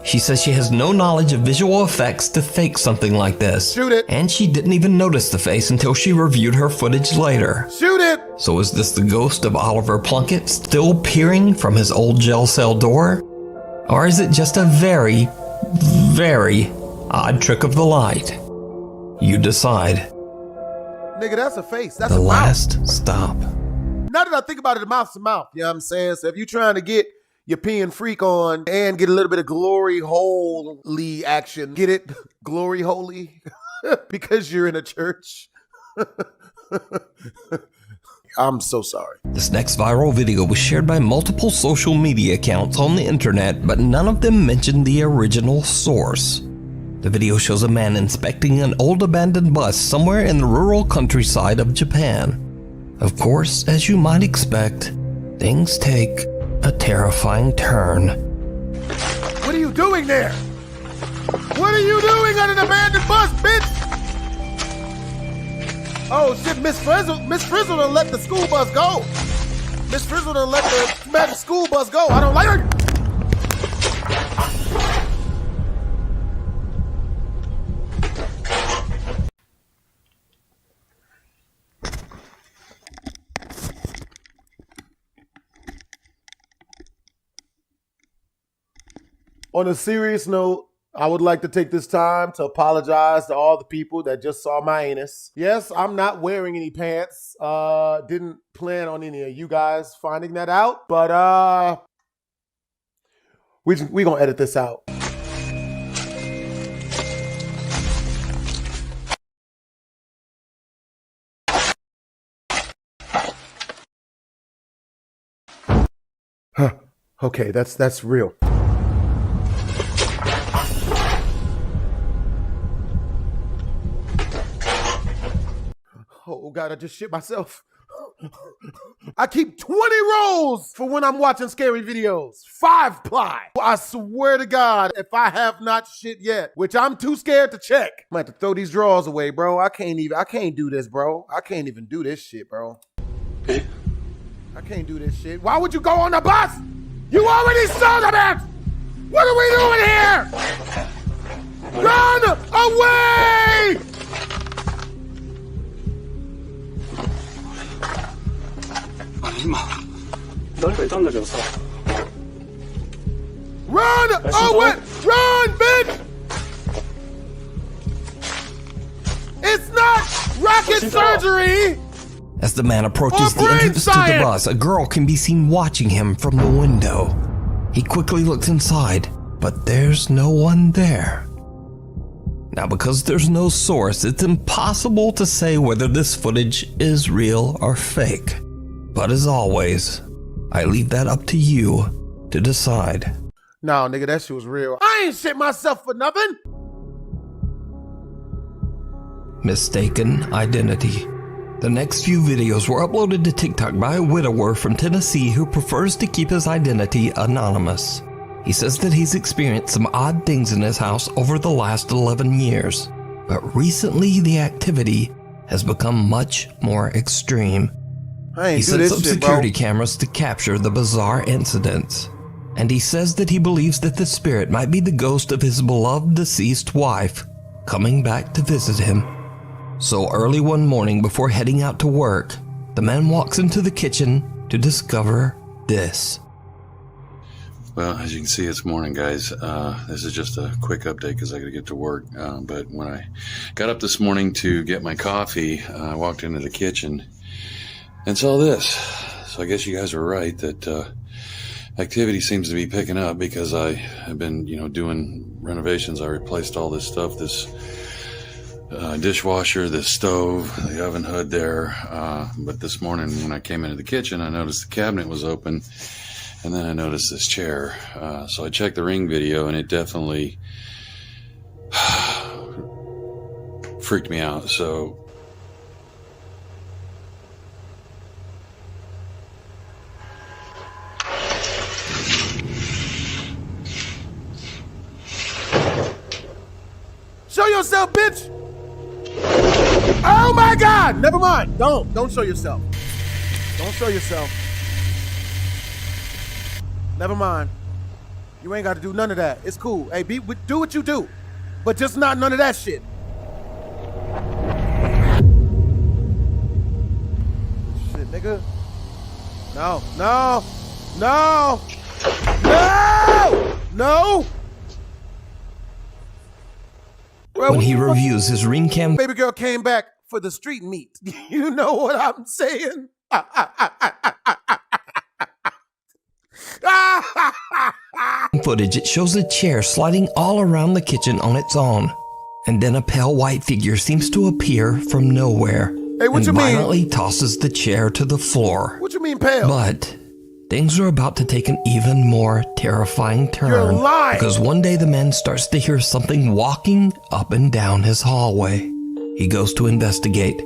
She says she has no knowledge of visual effects to fake something like this. Shoot it. And she didn't even notice the face until she reviewed her footage later. Shoot it. So is this the ghost of Oliver Plunkett still peering from his old jail cell door? Or is it just a very, very odd trick of the light? You decide. Nigga, that's a face. That's The a last mouth. stop. Now that I think about it, mouth's a mouth. You know what I'm saying? So if you're trying to get your peeing freak on and get a little bit of glory holy action, get it? Glory holy? Because you're in a church? I'm so sorry. This next viral video was shared by multiple social media accounts on the internet, but none of them mentioned the original source. The video shows a man inspecting an old abandoned bus somewhere in the rural countryside of Japan. Of course, as you might expect, things take a terrifying turn. What are you doing there? What are you doing on an abandoned bus, bitch? Oh shit, Miss Frizzle done let the school bus go. Miss Frizzle done let the magic school bus go. I don't like her. On a serious note, I would like to take this time to apologize to all the people that just saw my anus. Yes, I'm not wearing any pants. Didn't plan on any of you guys finding that out, but we gonna edit this out. Huh. Okay, that's real. Oh God, I just shit myself. I keep 20 rolls for when I'm watching scary videos. 5 ply. I swear to God, if I have not shit yet, which I'm too scared to check, I'm gonna have to throw these drawers away, bro. I can't do this, bro. I can't even do this shit, bro. I can't do this shit. Why would you go on the bus? You already saw the bus! What are we doing here? Run away! Run! Oh, what? Run, bitch! It's not rocket surgery! As the man approaches the entrance to the bus, a girl can be seen watching him from the window. He quickly looks inside, but there's no one there. Now, because there's no source, it's impossible to say whether this footage is real or fake. But as always, I leave that up to you to decide. No, nigga, that shit was real. I ain't shit myself for nothing. Mistaken identity. The next few videos were uploaded to TikTok by a widower from Tennessee who prefers to keep his identity anonymous. He says that he's experienced some odd things in his house over the last 11 years, but recently the activity has become much more extreme. He sets up security cameras to capture the bizarre incidents, and he says that he believes that the spirit might be the ghost of his beloved deceased wife coming back to visit him. So early one morning before heading out to work, the man walks into the kitchen to discover this. Well, as you can see, it's morning, guys. This is just a quick update because I got to get to work. But when I got up this morning to get my coffee, I walked into the kitchen and saw this. So I guess you guys are right that activity seems to be picking up because I have been, doing renovations. I replaced all this stuff, this dishwasher, this stove, the oven hood there. But this morning when I came into the kitchen, I noticed the cabinet was open, and then I noticed this chair. So I checked the Ring video, and it definitely freaked me out. So show yourself, bitch! Oh my God! Never mind. Don't show yourself. Don't show yourself. Never mind. You ain't got to do none of that. It's cool. Hey, do what you do, but just not none of that shit. Shit, nigga. No. Bro, When he reviews his ring cam, baby girl came back for the street meat. You know what I'm saying? footage, it shows a chair sliding all around the kitchen on its own. And then a pale white figure seems to appear from nowhere and violently tosses the chair to the floor. What you mean pale? But things are about to take an even more terrifying turn. You're lying. Because one day the man starts to hear something walking up and down his hallway. He goes to investigate,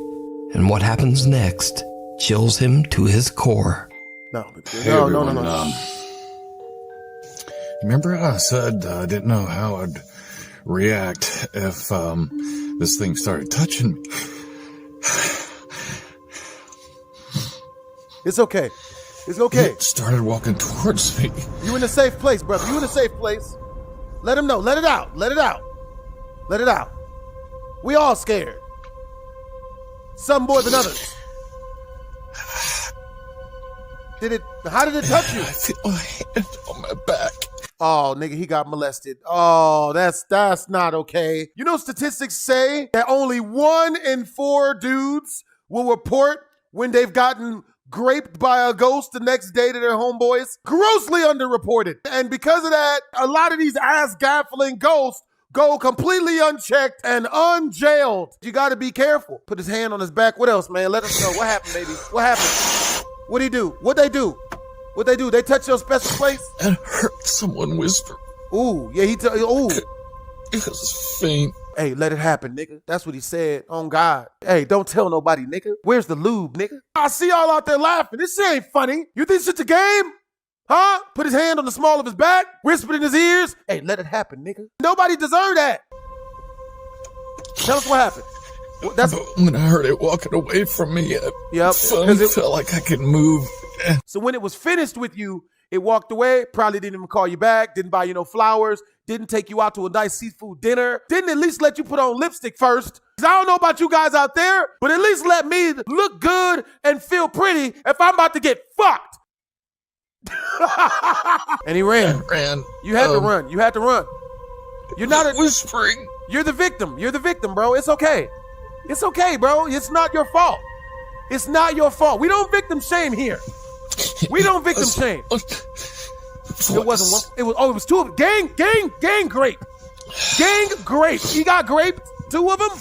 and what happens next chills him to his core. No. Remember I said I didn't know how I'd react if this thing started touching me? It's okay. It's okay. It started walking towards me. You in a safe place, brother. You in a safe place. Let him know. Let it out. Let it out. Let it out. We all scared. Some more than others. How did it touch you? I feel a hand on my back. Oh, nigga, he got molested. Oh, that's not okay. You know, statistics say that only 1 in 4 dudes will report when they've gotten graped by a ghost the next day to their homeboys. Grossly underreported. And because of that, a lot of these ass-gaffling ghosts go completely unchecked and unjailed. You gotta be careful. Put his hand on his back. What else, man? Let us know. What happened, baby? What happened? What'd he do? What'd they do? What'd they do? They touch your special place? I heard someone whisper. Ooh, yeah, ooh. It was faint. Hey, let it happen, nigga. That's what he said. On God. Hey, don't tell nobody, nigga. Where's the lube, nigga? I see y'all out there laughing. This shit ain't funny. You think this shit's a game? Huh? Put his hand on the small of his back, whispered in his ears. Hey, let it happen, nigga. Nobody deserved that. Tell us what happened. But when I heard it walking away from me, I felt like I could move. So when it was finished with you, it walked away, probably didn't even call you back, didn't buy you no flowers, didn't take you out to a nice seafood dinner, didn't at least let you put on lipstick first. Because I don't know about you guys out there, but at least let me look good and feel pretty if I'm about to get fucked. And he ran. You had to run. You had to run. You're not whispering. You're the victim. You're the victim, bro. It's okay. It's okay, bro. It's not your fault. It's not your fault. We don't victim shame here. We don't victim shame. It wasn't one. It was 2 of them. Gang grape. Gang grape. He got graped. 2 of them?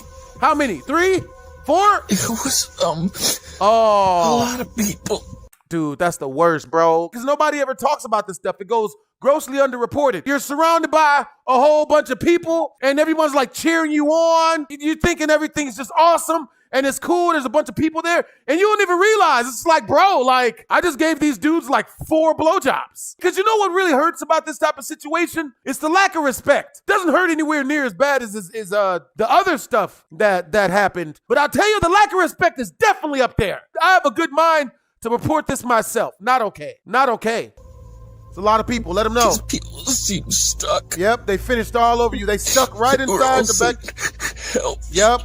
How many? 3? 4? It was a lot of people. Dude, that's the worst, bro. Because nobody ever talks about this stuff. It goes grossly underreported. You're surrounded by a whole bunch of people and everyone's like cheering you on. You're thinking everything's just awesome and it's cool. There's a bunch of people there and you don't even realize. It's like, bro, like I just gave these dudes like 4 blowjobs. Because you know what really hurts about this type of situation? It's the lack of respect. Doesn't hurt anywhere near as bad as the other stuff that happened. But I'll tell you, the lack of respect is definitely up there. I have a good mind to report this myself. Not okay. Not okay. It's a lot of people. Let them know. People seem stuck. Yep, they finished all over you. They stuck right inside the back. Help. Yep.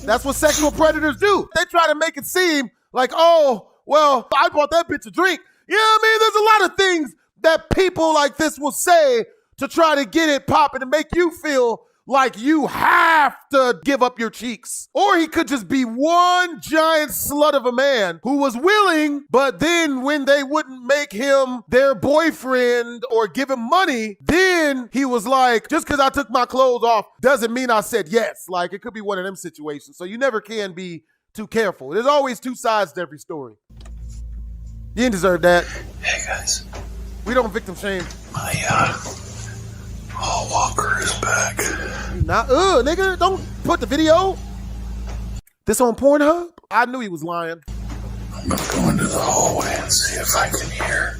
That's what sexual predators do. They try to make it seem like, oh, well, I bought that bitch a drink. You know what I mean? There's a lot of things that people like this will say to try to get it popping and make you feel Like you have to give up your cheeks. Or he could just be one giant slut of a man who was willing, but then when they wouldn't make him their boyfriend or give him money, then he was like, just because I took my clothes off doesn't mean I said yes. Like it could be one of them situations. So you never can be too careful. There's always two sides to every story. You didn't deserve that. Hey guys. We don't victim shame. My hall walker is back. Nah, nigga, don't put the video. This on Pornhub? I knew he was lying. I'm gonna go into the hallway and see if I can hear.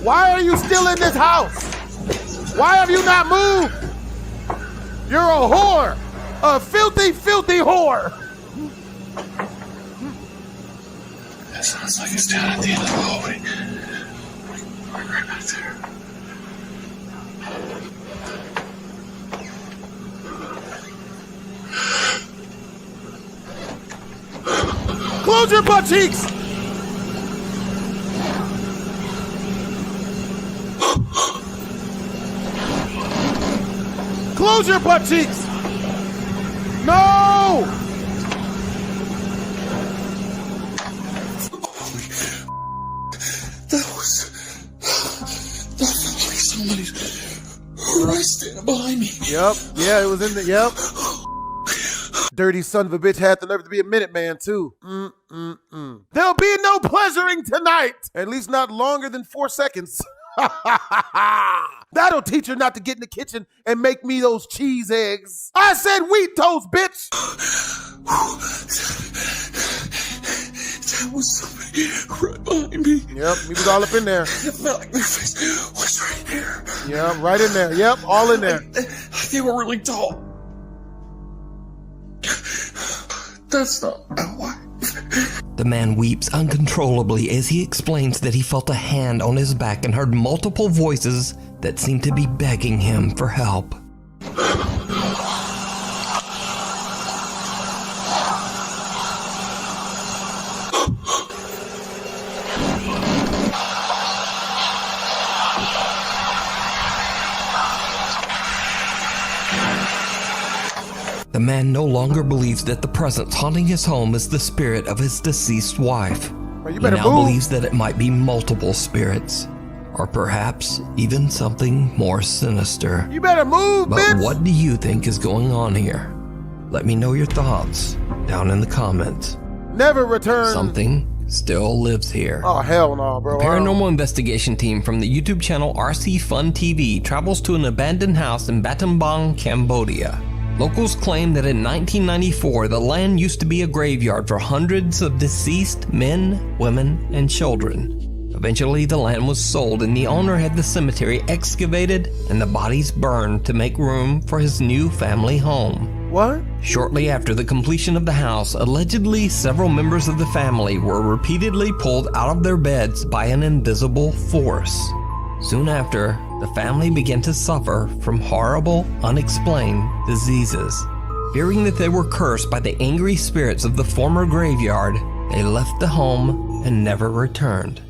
Why are you still in this house? Why have you not moved? You're a whore. A filthy, filthy whore. That sounds like it's down at the end of the hallway. Right back there. Close your butt cheeks! Close your butt cheeks! No! That was definitely somebody's right standing behind me. Yep, yeah, it was in the, yep. Dirty son of a bitch had the nerve to be a Minuteman too. There'll be no pleasuring tonight. At least not longer than 4 seconds. That'll teach her not to get in the kitchen and make me those cheese eggs. I said wheat toast, bitch. That was somebody right behind me. Yep, he was all up in there. It felt like their face was right here. Yep, right in there. Yep, all in there. They were really tall. That's not my wife. The man weeps uncontrollably as he explains that he felt a hand on his back and heard multiple voices that seemed to be begging him for help. The man no longer believes that the presence haunting his home is the spirit of his deceased wife. He now believes that it might be multiple spirits, or perhaps even something more sinister. You better move, But bitch. what do you think is going on here? Let me know your thoughts down in the comments. Never return. Something still lives here. Oh, hell no, bro. A paranormal investigation team from the YouTube channel RC Fun TV travels to an abandoned house in Battambang, Cambodia. Locals claim that in 1994, the land used to be a graveyard for hundreds of deceased men, women, and children. Eventually, the land was sold and the owner had the cemetery excavated and the bodies burned to make room for his new family home. What? Shortly after the completion of the house, allegedly several members of the family were repeatedly pulled out of their beds by an invisible force. Soon after, the family began to suffer from horrible, unexplained diseases. Fearing that they were cursed by the angry spirits of the former graveyard, they left the home and never returned.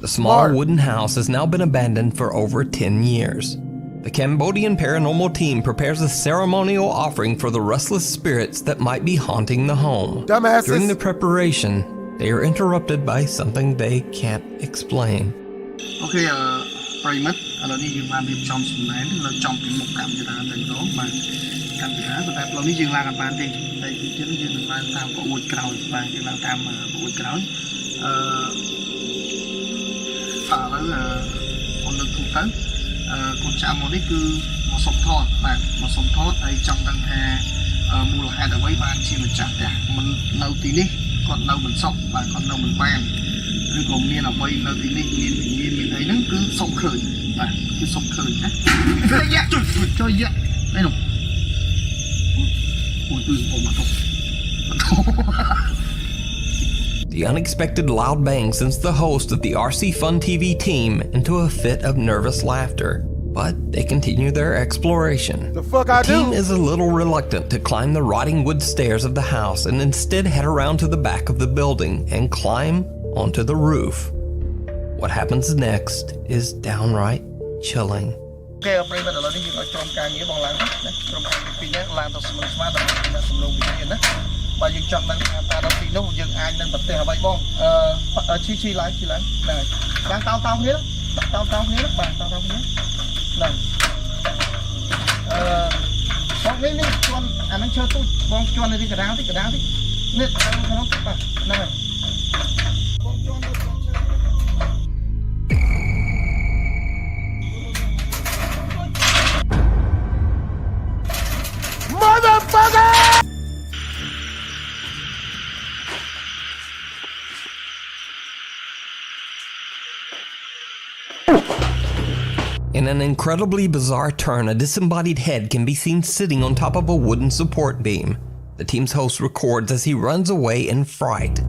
The small wooden house has now been abandoned for over 10 years. The Cambodian paranormal team prepares a ceremonial offering for the restless spirits that might be haunting the home. Dumbasses. During the preparation, they are interrupted by something they can't explain. Okay, ប្រិមិត្តឥឡូវនេះយើងបានរៀបចំសម្ដែងនៅចំពីមុខកម្មវិធីតែម្ដងបាទកម្មវិធីតែផ្លូវនេះយើងឡើងអត់បានទេតែទីទៀតយើងនឹងឡើងតាមប្រួយក្រោយបាទយើងឡើងតាមប្រួយក្រោយឥឡូវអូនលើកទូទៅកូនចៅមកនេះគឺមកសុំថតបាទមកសុំថតហើយចង់ដឹងថាមូលហេតុអ្វីបានជាម្ចាស់ផ្ទះមិននៅទីនេះគាត់នៅមិនសុខបាទគាត់នៅមិនបានឬក៏មានអ្វីនៅទីនេះមានអីហ្នឹងគឺសុំឃើញបាទគឺសុំឃើញណាចូលយ៉ានេះនោះអូគឺសុំមកទៅ The unexpected loud bang sends the host of the RC Fun TV team into a fit of nervous laughter, but they continue their exploration. The fuck I do? The team is a little reluctant to climb the rotting wood stairs of the house and instead head around to the back of the building and climb onto the roof. What happens next is downright chilling. គេប្រិមត្តឥឡូវនេះយើងឲ្យក្រុមការងារបងឡើងណាក្រុមការងារពីរនាក់ឡើងទៅស្មើស្មើដើម្បីអ្នកសំឡេងវិញ្ញាណណាបើយើងចង់ដឹងថាតើដល់ទីនោះយើងអាចនឹងប្រទេសអ្វីបងឈីឡើងហ្នឹងហើយបានតោគ្នាតោគ្នាបានតោគ្នាហ្នឹងបងនេះជន់អាហ្នឹងឈើទូចបងជន់នេះកដាលតិចនេះក្នុងបាទហ្នឹងហើយ In an incredibly bizarre turn, a disembodied head can be seen sitting on top of a wooden support beam. The team's host records as he runs away in fright.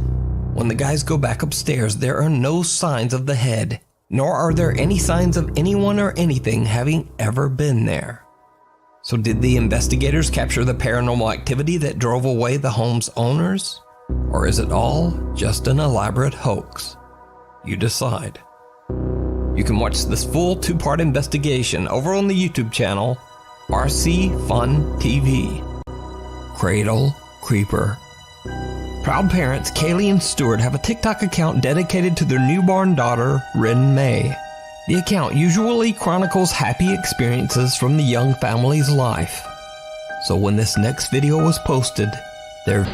When the guys go back upstairs, there are no signs of the head, nor are there any signs of anyone or anything having ever been there. So did the investigators capture the paranormal activity that drove away the home's owners? Or is it all just an elaborate hoax? You decide. You can watch this full 2-part investigation over on the YouTube channel, RC Fun TV. Cradle Creeper. Proud parents Kaylee and Stuart have a TikTok account dedicated to their newborn daughter, Rin May. The account usually chronicles happy experiences from the young family's life. So when this next video was posted, their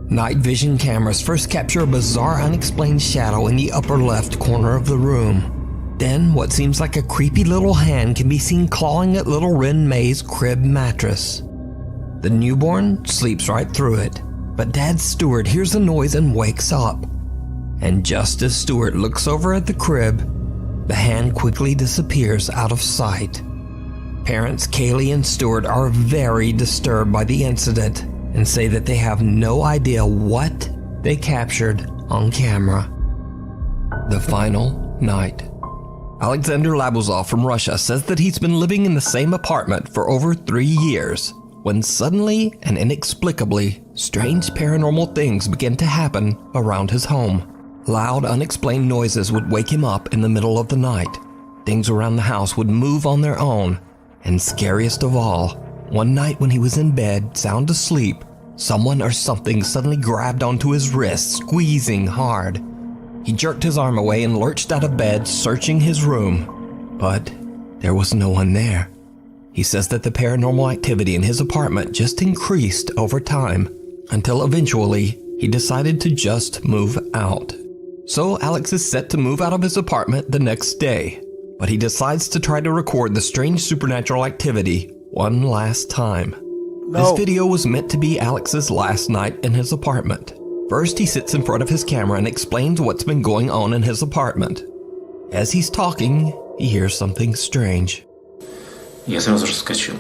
night vision cameras first capture a bizarre unexplained shadow in the upper left corner of the room. Then what seems like a creepy little hand can be seen clawing at little Rin May's crib mattress. The newborn sleeps right through it, but Dad Stuart hears a noise and wakes up. And just as Stuart looks over at the crib, the hand quickly disappears out of sight. Parents Kaylee and Stuart are very disturbed by the incident and say that they have no idea what they captured on camera. The final night. Alexander Labuzov from Russia says that he's been living in the same apartment for over 3 years, when suddenly and inexplicably, strange paranormal things began to happen around his home. Loud, unexplained noises would wake him up in the middle of the night. Things around the house would move on their own, and scariest of all, one night when he was in bed, sound asleep, someone or something suddenly grabbed onto his wrist, squeezing hard. He jerked his arm away and lurched out of bed, searching his room. But there was no one there. He says that the paranormal activity in his apartment just increased over time, until eventually he decided to just move out. So Alex is set to move out of his apartment the next day, but he decides to try to record the strange supernatural activity one last time. This video was meant to be Alex's last night in his apartment. First, he sits in front of his camera and explains what's been going on in his apartment. As he's talking, he hears something strange. Я сразу же вскочил,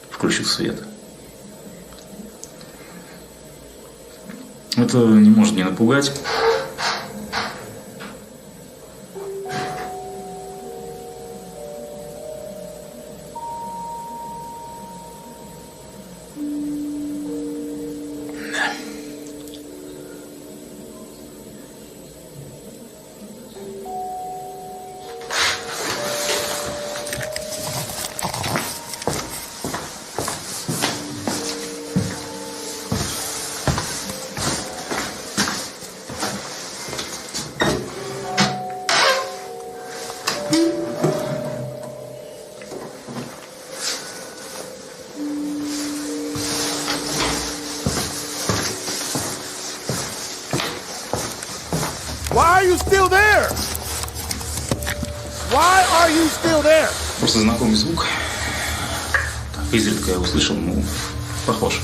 включил свет. Это не может не напугать. Why are you still there? Why are you still there? Просто знакомый звук. Изредка я услышал, похож.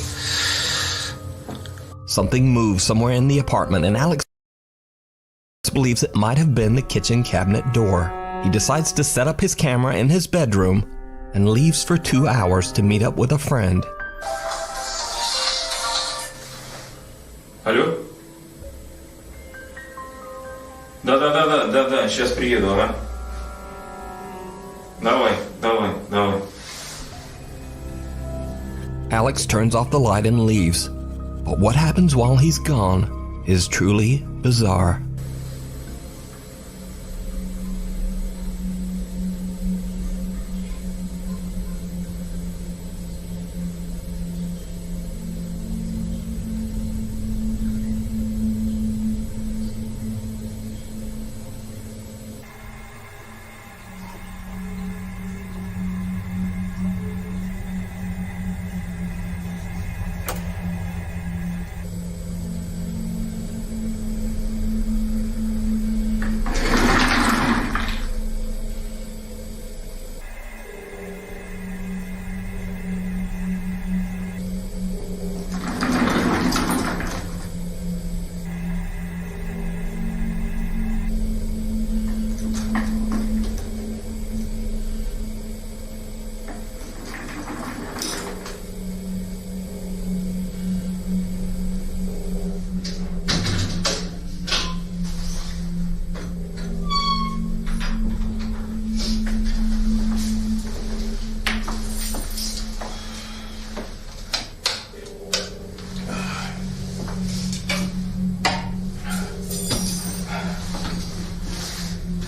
Something moves somewhere in the apartment, and Alex believes it might have been the kitchen cabinet door. he decides to set up his camera in his bedroom and leaves for 2 hours to meet up with a friend. Алло? Да, сейчас приеду, ага. Давай. Alex turns off the light and leaves, but what happens while he's gone is truly bizarre.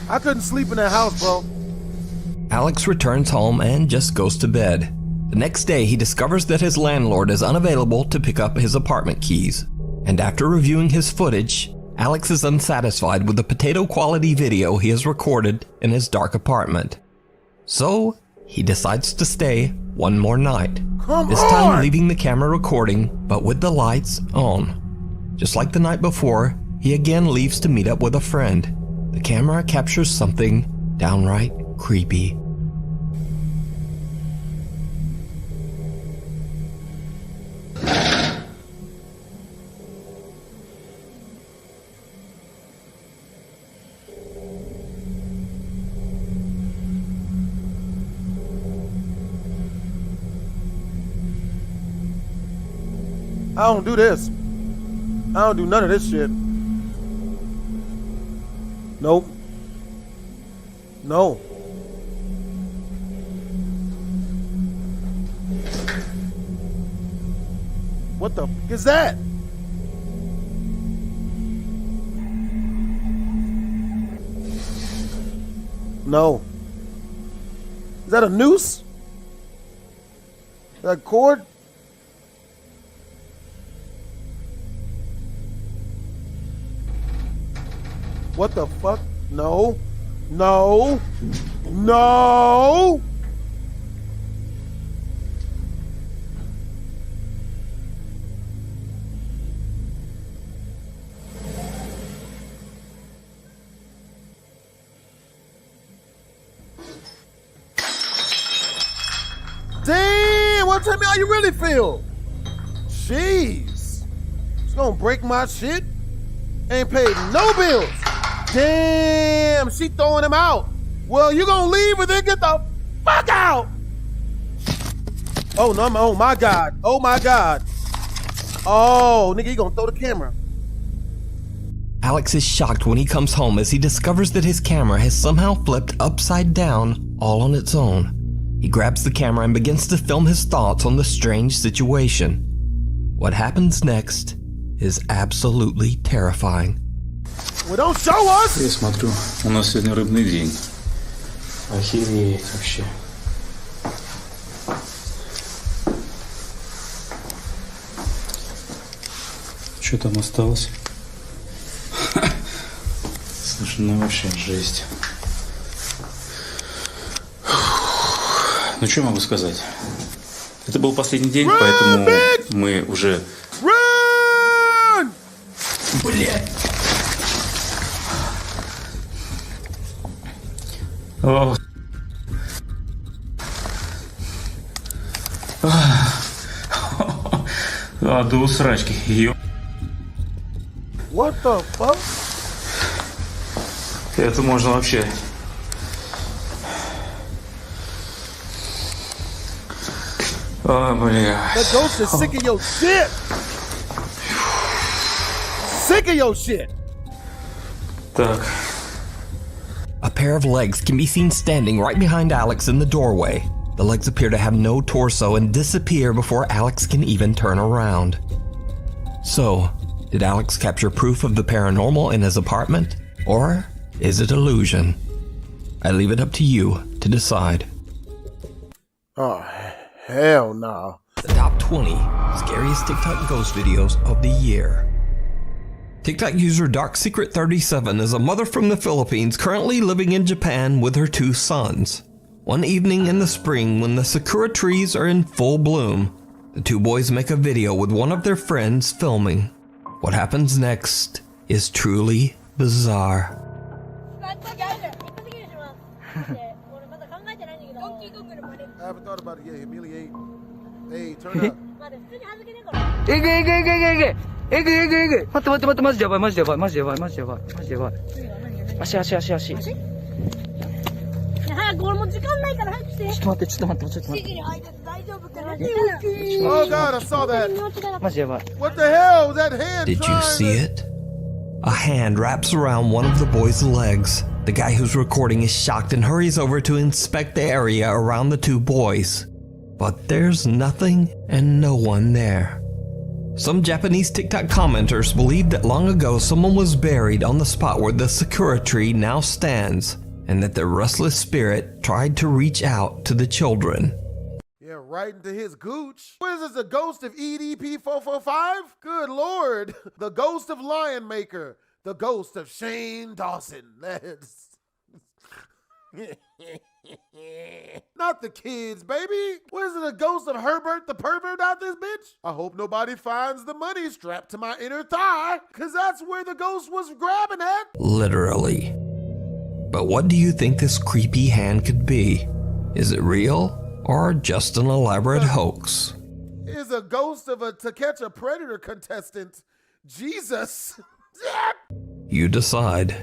I couldn't sleep in that house, bro. Alex returns home and just goes to bed. The next day, he discovers that his landlord is unavailable to pick up his apartment keys. And after reviewing his footage, Alex is unsatisfied with the potato-quality video he has recorded in his dark apartment. So, he decides to stay one more night. This time leaving the camera recording, but with the lights on. Just like the night before, he again leaves to meet up with a friend. The camera captures something downright creepy. I don't do this. I don't do none of this shit. Nope. No. What the f is that? No. Is that a noose? Is that a cord? What the fuck? No. No. No. Damn, well, tell me how you really feel. Jeez. It's gonna break my shit. Ain't paid no bills. Damn, she throwing him out. Well, you gonna leave and then get the fuck out. Oh, no, oh my God. Oh my God. Oh, nigga, you gonna throw the camera. Alex is shocked when he comes home as he discovers that his camera has somehow flipped upside down all on its own. He grabs the camera and begins to film his thoughts on the strange situation. What happens next is absolutely terrifying. Well, don't show us! Я смотрю, у нас сегодня рыбный день. Охереть вообще. Что там осталось? Слушай, ну вообще жесть. Ну что могу сказать? Это был последний день, поэтому мы уже... Блядь! О. До усрачки. What the fuck? Это можно вообще Oh my God. The ghost is sick of your shit. Sick of your shit. A pair of legs can be seen standing right behind Alex in the doorway. The legs appear to have no torso and disappear before Alex can even turn around. So, did Alex capture proof of the paranormal in his apartment? Or is it illusion? I leave it up to you to decide. Oh, hell no. The top 20 scariest TikTok ghost videos of the year. TikTok user DarkSecret37 is a mother from the Philippines currently living in Japan with her 2 sons. One evening in the spring when the sakura trees are in full bloom, the 2 boys make a video with one of their friends filming. What happens next is truly bizarre. I haven't thought about it yet. Humiliate. Hey, turn up. Oh God, I saw that. What the hell? That hand. Did you see it? A hand wraps around one of the boys' legs. The guy who's recording is shocked and hurries over to inspect the area around the 2 boys. But there's nothing and no one there. Some Japanese TikTok commenters believe that long ago someone was buried on the spot where the sakura tree now stands, and that the restless spirit tried to reach out to the children. Yeah, right into his gooch. What is this, the ghost of EDP445? Good Lord. The ghost of Lion Maker. The ghost of Shane Dawson. That's... Not the kids, baby. What is it, a ghost of Herbert the pervert out this bitch? I hope nobody finds the money strapped to my inner thigh, because that's where the ghost was grabbing at. Literally. But what do you think this creepy hand could be? Is it real or just an elaborate hoax? Is a ghost of a To Catch a Predator contestant. Jesus. You decide.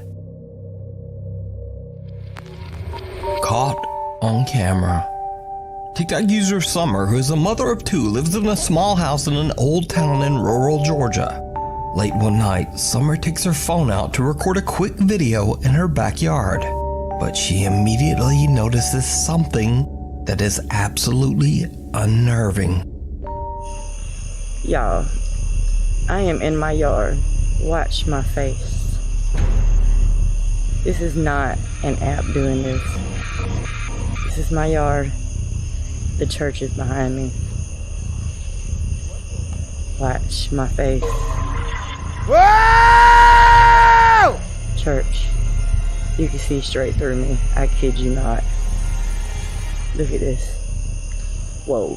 Caught on camera. TikTok user Summer, who is a mother of 2, lives in a small house in an old town in rural Georgia. Late one night, Summer takes her phone out to record a quick video in her backyard. But she immediately notices something that is absolutely unnerving. Y'all, I am in my yard. Watch my face. This is not an app doing this. This is my yard. The church is behind me. Watch my face. Whoa! Church, you can see straight through me. I kid you not. Look at this. Whoa.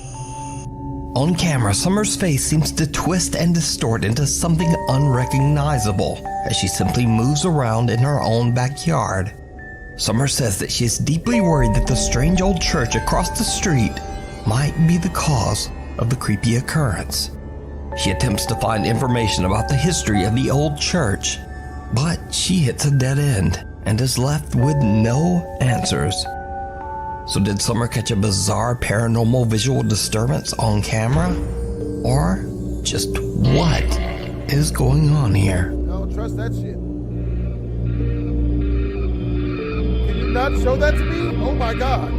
On camera, Summer's face seems to twist and distort into something unrecognizable as she simply moves around in her own backyard. Summer says that she is deeply worried that the strange old church across the street might be the cause of the creepy occurrence. She attempts to find information about the history of the old church, but she hits a dead end and is left with no answers. So did Summer catch a bizarre paranormal visual disturbance on camera? Or just what is going on here? I don't trust that shit. Can you not show that to me? Oh my God.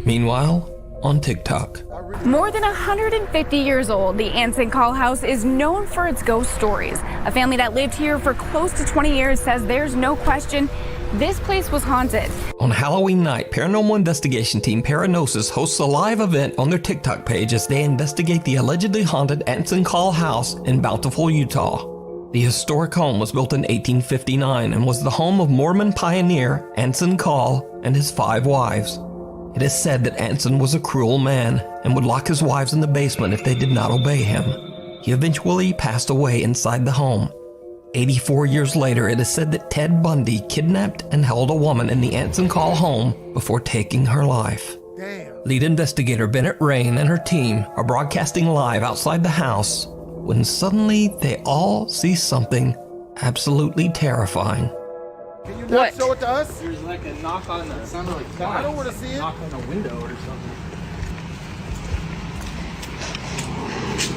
Meanwhile, on TikTok. More than 150 years old, the Anson Call House is known for its ghost stories. A family that lived here for close to 20 years says there's no question this place was haunted. On Halloween night, paranormal investigation team Paranosis hosts a live event on their TikTok page as they investigate the allegedly haunted Anson Call House in Bountiful, Utah. The historic home was built in 1859 and was the home of Mormon pioneer Anson Call and his 5 wives. It is said that Anson was a cruel man and would lock his wives in the basement if they did not obey him. He eventually passed away inside the home. 84 years later, it is said that Ted Bundy kidnapped and held a woman in the Anson Call home before taking her life. Damn. Lead investigator Bennett Rain and her team are broadcasting live outside the house when suddenly they all see something absolutely terrifying. Can you not show it to us? There's like a knock on the sound like that. I don't want to see it. Knock on a window or something.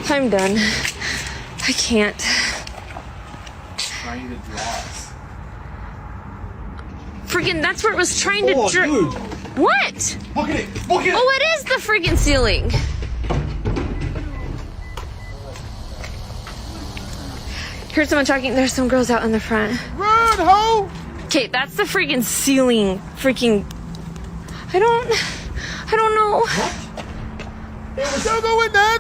I'm done. I can't. Trying to draw us. Freaking, that's where it was trying to Dude. What? Look at it! Look at it! Oh, it is the freaking ceiling. Here's someone talking. There's some girls out in the front. Run, ho! Okay, that's the freaking ceiling. Freaking. I don't know. What? Don't go in that!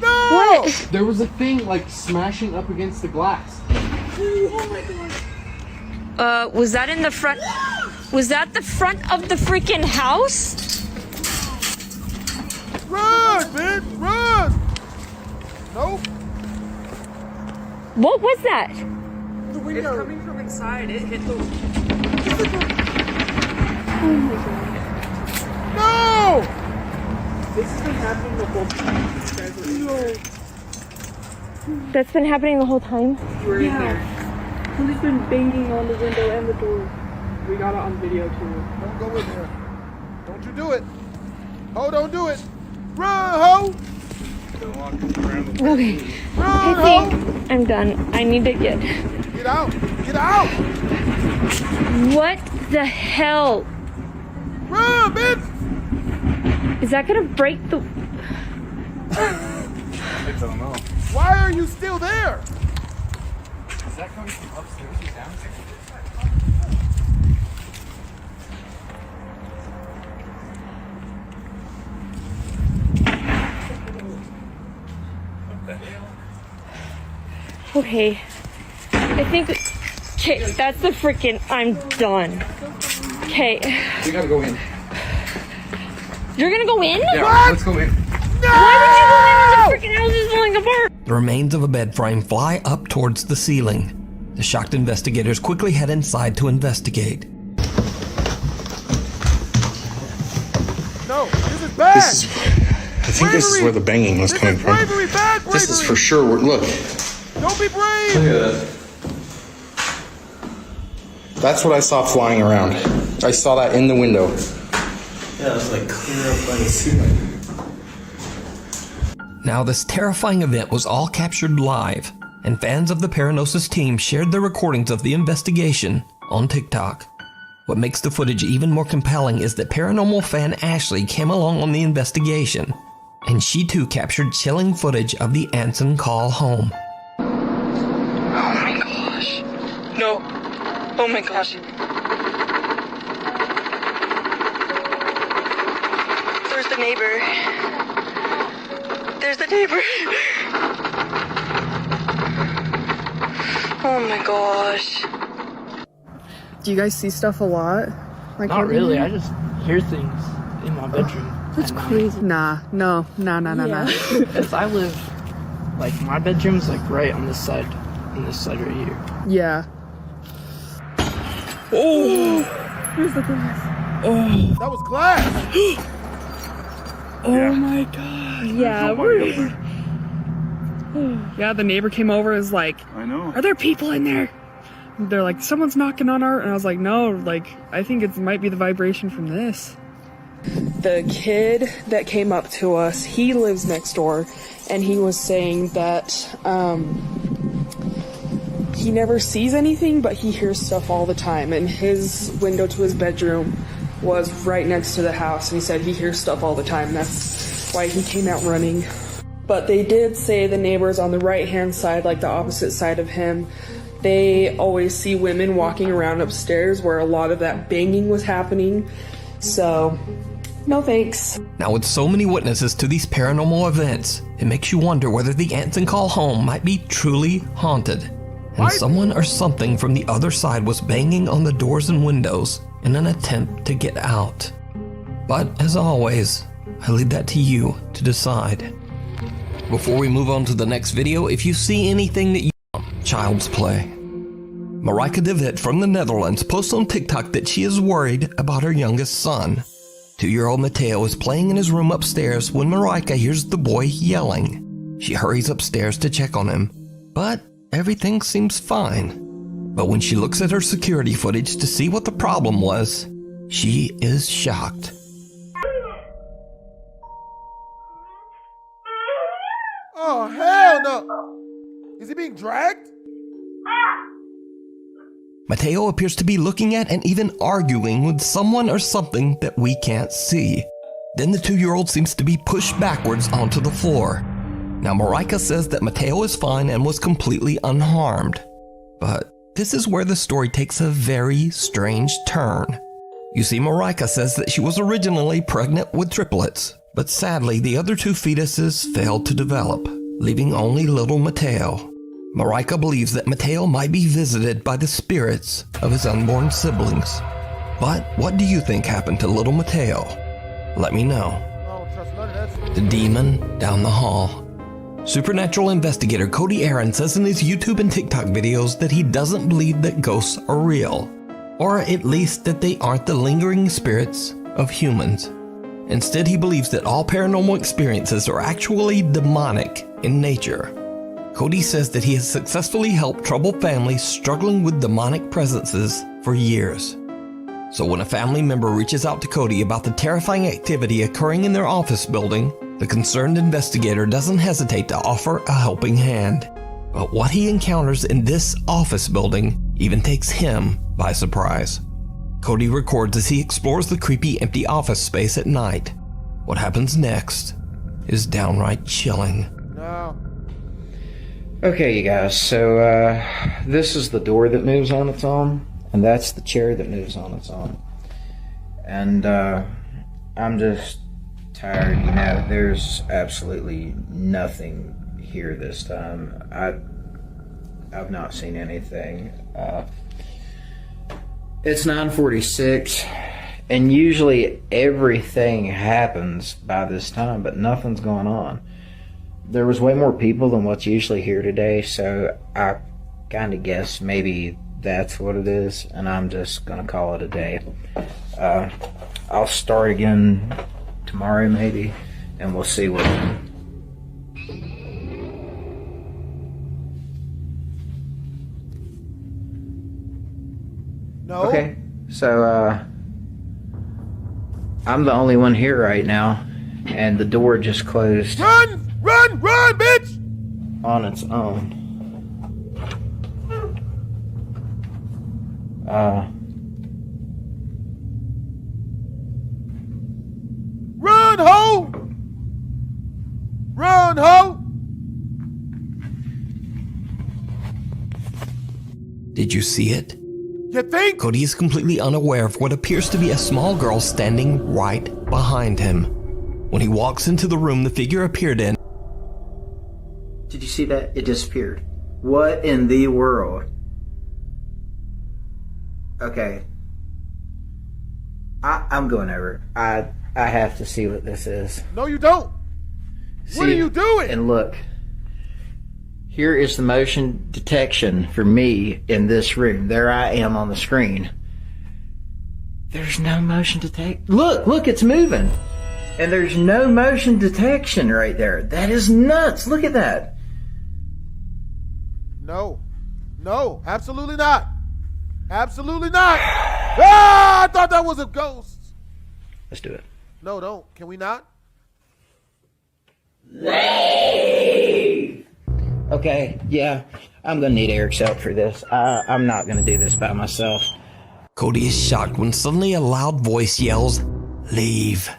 No! What? There was a thing like smashing up against the glass. Oh my god. Was that in the front? Was that the front of the freaking house? Run, bitch! Run! Nope. What was that? The window. It's coming from inside. It hit the. Oh my god. No! This has been happening the whole time. That's been happening the whole time? You were in there. Somebody's been banging on the window and the door. We got it on video too. Don't go in there. Don't you do it. Ho, don't do it. Run, ho! Okay. Run, I ho! think I'm done. I need to get. Get out! Get out! What the hell? Run, bitch! Is that gonna break the. I don't know. Why are you still there? Is that coming from upstairs or downstairs? What the hell? Okay. I think. Okay, that's the freaking. I'm done. Okay. We gotta go in. You're gonna go in? Yeah, What? let's go in. Why would you go in when the freaking house is falling apart? The remains of a bed frame fly up towards the ceiling. The shocked investigators quickly head inside to investigate. No, this is bad! I think this is where the banging was coming from. Bravery, bad bravery! This is for sure. Look. Don't be brave! Look at that. That's what I saw flying around. I saw that in the window. Yeah, it was like clear up by the ceiling. Now, this terrifying event was all captured live, and fans of the Paranosis team shared their recordings of the investigation on TikTok. What makes the footage even more compelling is that paranormal fan Ashley came along on the investigation, and she too captured chilling footage of the Anson call home. Oh my gosh. No. Oh my gosh. There's the neighbor. There's the neighbor. Oh my gosh. Do you guys see stuff a lot? Like Not really. I just hear things in my bedroom. That's crazy. Nah. If I live, like, my bedroom's like right on this side right here. Yeah. Oh! Where's the glass? Oh. That was glass! Oh my god. Yeah, yeah, the neighbor came over and was like, I know. Are there people in there? They're like, someone's knocking on our, and I was like, no, like, I think it might be the vibration from this. The kid that came up to us, he lives next door, and he was saying that he never sees anything, but he hears stuff all the time, and his window to his bedroom was right next to the house, and he said he hears stuff all the time. That's why he came out running. But they did say the neighbors on the right-hand side, like the opposite side of him, they always see women walking around upstairs where a lot of that banging was happening. So, no thanks. Now, with so many witnesses to these paranormal events, it makes you wonder whether the Anson call home might be truly haunted, and someone or something from the other side was banging on the doors and windows in an attempt to get out. But as always, I leave that to you to decide. Before we move on to the next video, if you see anything that you child's play. Marika de Wit from the Netherlands posts on TikTok that she is worried about her youngest son. 2-year-old Mateo is playing in his room upstairs when Marika hears the boy yelling. She hurries upstairs to check on him, but everything seems fine. But when she looks at her security footage to see what the problem was, she is shocked. Oh, Oh, hell no. Is he being dragged? Mateo appears to be looking at and even arguing with someone or something that we can't see. Then the 2-year-old seems to be pushed backwards onto the floor. Now Marika says that Mateo is fine and was completely unharmed. But this is where the story takes a very strange turn. You see, Marika says that she was originally pregnant with triplets, but sadly the other 2 fetuses failed to develop, leaving only little Mateo. Marika believes that Mateo might be visited by the spirits of his unborn siblings. But what do you think happened to little Mateo? Let me know. The demon down the hall. Supernatural investigator Cody Aaron says in his YouTube and TikTok videos that he doesn't believe that ghosts are real, or at least that they aren't the lingering spirits of humans. Instead, he believes that all paranormal experiences are actually demonic in nature. Cody says that he has successfully helped troubled families struggling with demonic presences for years. So when a family member reaches out to Cody about the terrifying activity occurring in their office building, the concerned investigator doesn't hesitate to offer a helping hand. But what he encounters in this office building even takes him by surprise. Cody records as he explores the creepy empty office space at night. What happens next is downright chilling. No. Okay, you guys, so this is the door that moves on its own, and that's the chair that moves on its own. And I'm just tired, you know, there's absolutely nothing here this time. I've not seen anything. It's 9:46, and usually everything happens by this time, but nothing's going on. There was way more people than what's usually here today, so I kind of guess maybe that's what it is, and I'm just gonna call it a day. I'll start again tomorrow maybe, and we'll see what. No. Okay, so I'm the only one here right now, and the door just closed. Run! Run! Run, bitch! On its own. Run, ho! Run, ho! Did you see it? You think? Cody is completely unaware of what appears to be a small girl standing right behind him. When he walks into the room the figure appeared in. Did you see that? It disappeared. What in the world? Okay. I'm going over. I have to see what this is. No, you don't. See, what are you doing? And look. Here is the motion detection for me in this room. There I am on the screen. There's no motion detect. Look, it's moving. And there's no motion detection right there. That is nuts. Look at that. No. No, absolutely not. Absolutely not. Ah, I thought that was a ghost. Let's do it. No, don't. Can we not? Okay, yeah. I'm gonna need Eric's help for this. I'm not gonna do this by myself. Cody is shocked when suddenly a loud voice yells, "Leave."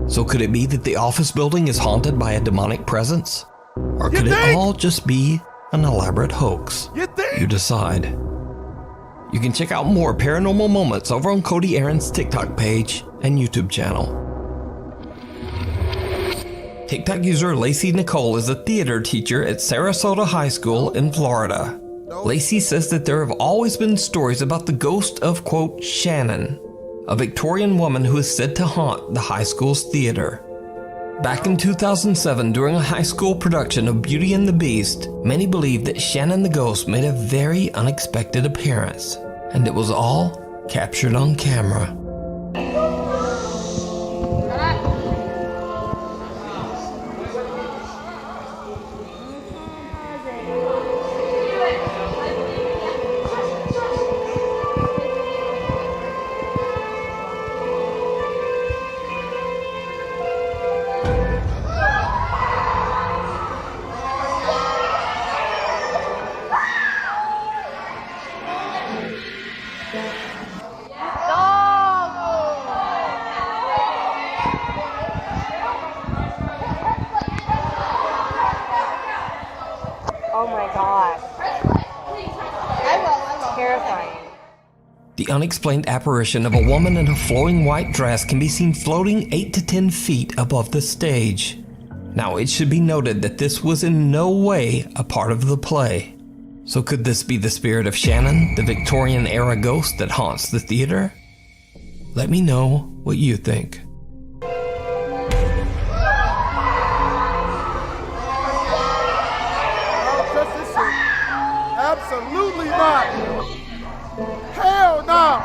So could it be that the office building is haunted by a demonic presence? Or could it all just be an elaborate hoax? You decide. You can check out more paranormal moments over on Cody Aaron's TikTok page and YouTube channel. TikTok user Lacey Nicole is a theater teacher at Sarasota High School in Florida. Lacey says that there have always been stories about the ghost of, quote, Shannon, a Victorian woman who is said to haunt the high school's theater. Back in 2007, during a high school production of Beauty and the Beast, many believed that Shannon the ghost made a very unexpected appearance, and it was all captured on camera. The unexplained apparition of a woman in a flowing white dress can be seen floating 8 to 10 feet above the stage. Now, it should be noted that this was in no way a part of the play. So could this be the spirit of Shannon, the Victorian-era ghost that haunts the theater? Let me know what you think. Absolutely not. Hell no.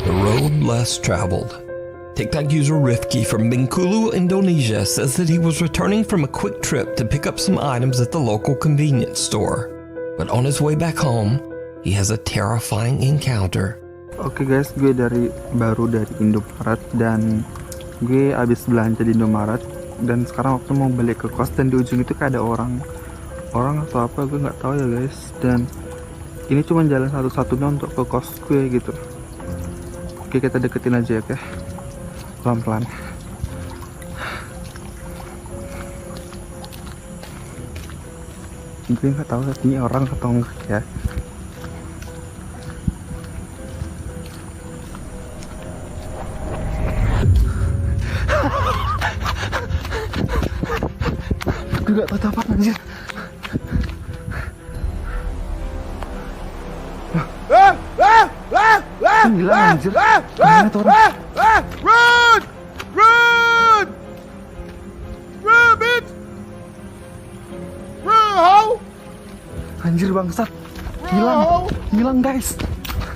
The road less traveled. TikTok user Rifki from Bengkulu, Indonesia says that he was returning from a quick trip to pick up some items at the local convenience store. But on his way back home, he has a terrifying encounter. Oke guys, gue baru dari Indomaret dan gue abis belanja di Indomaret dan sekarang waktu mau balik ke kos dan di ujung itu kayak ada orang atau apa gue nggak tahu ya guys, dan ini cuma jalan satu-satunya untuk ke kos gue gitu. Oke, kita deketin aja ya, oke? Pelan-pelan. Gue nggak tahu ini orang atau enggak ya. Gue gak tau apa anjir. Gila anjir. Gimana tuh orang? Run! Run! Run, bitch! Run, ho! Anjir bangsat. Hilang guys.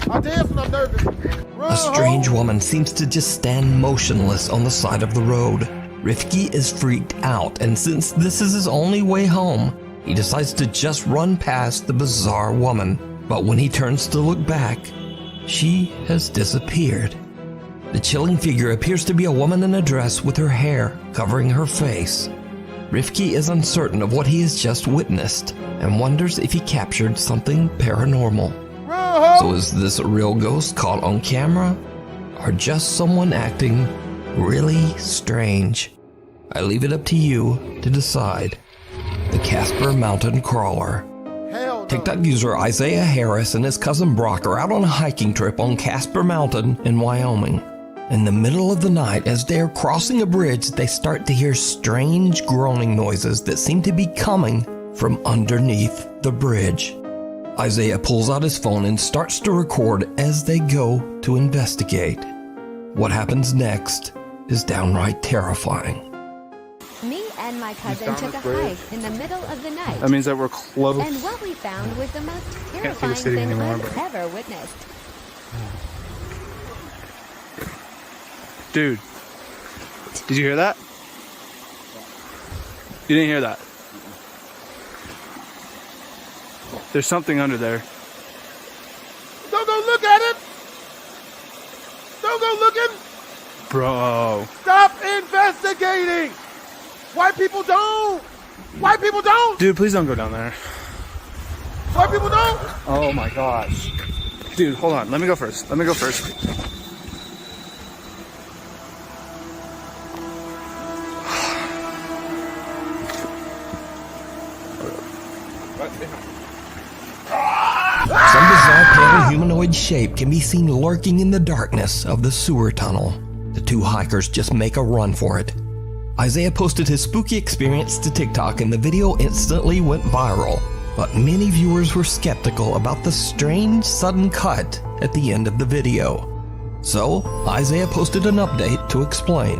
I dance when I'm nervous. A strange woman seems to just stand motionless on the side of the road. Rifki is freaked out, and since this is his only way home, he decides to just run past the bizarre woman. But when he turns to look back, she has disappeared. The chilling figure appears to be a woman in a dress with her hair covering her face. Rifki is uncertain of what he has just witnessed and wonders if he captured something paranormal. So is this a real ghost caught on camera, or just someone acting really strange? I leave it up to you to decide. The Casper Mountain Crawler. TikTok user Isaiah Harris and his cousin Brock are out on a hiking trip on Casper Mountain in Wyoming. In the middle of the night, as they are crossing a bridge, they start to hear strange groaning noises that seem to be coming from underneath the bridge. Isaiah pulls out his phone and starts to record as they go to investigate. What happens next is downright terrifying. Me and my cousin took a hike in the middle of the night. That means that we're close. And what we found was the most Can't see the terrifying city thing anymore, I've but- ever witnessed. Dude, did you hear that? You didn't hear that? There's something under there. Don't go look at it! Don't go looking! Bro. Stop investigating! White people don't! White people don't! Dude, please don't go down there. White people don't! Oh my gosh. Dude, hold on. Let me go first. Some bizarre pale humanoid shape can be seen lurking in the darkness of the sewer tunnel. The two hikers just make a run for it. Isaiah posted his spooky experience to TikTok and the video instantly went viral. But many viewers were skeptical about the strange sudden cut at the end of the video. So, Isaiah posted an update to explain.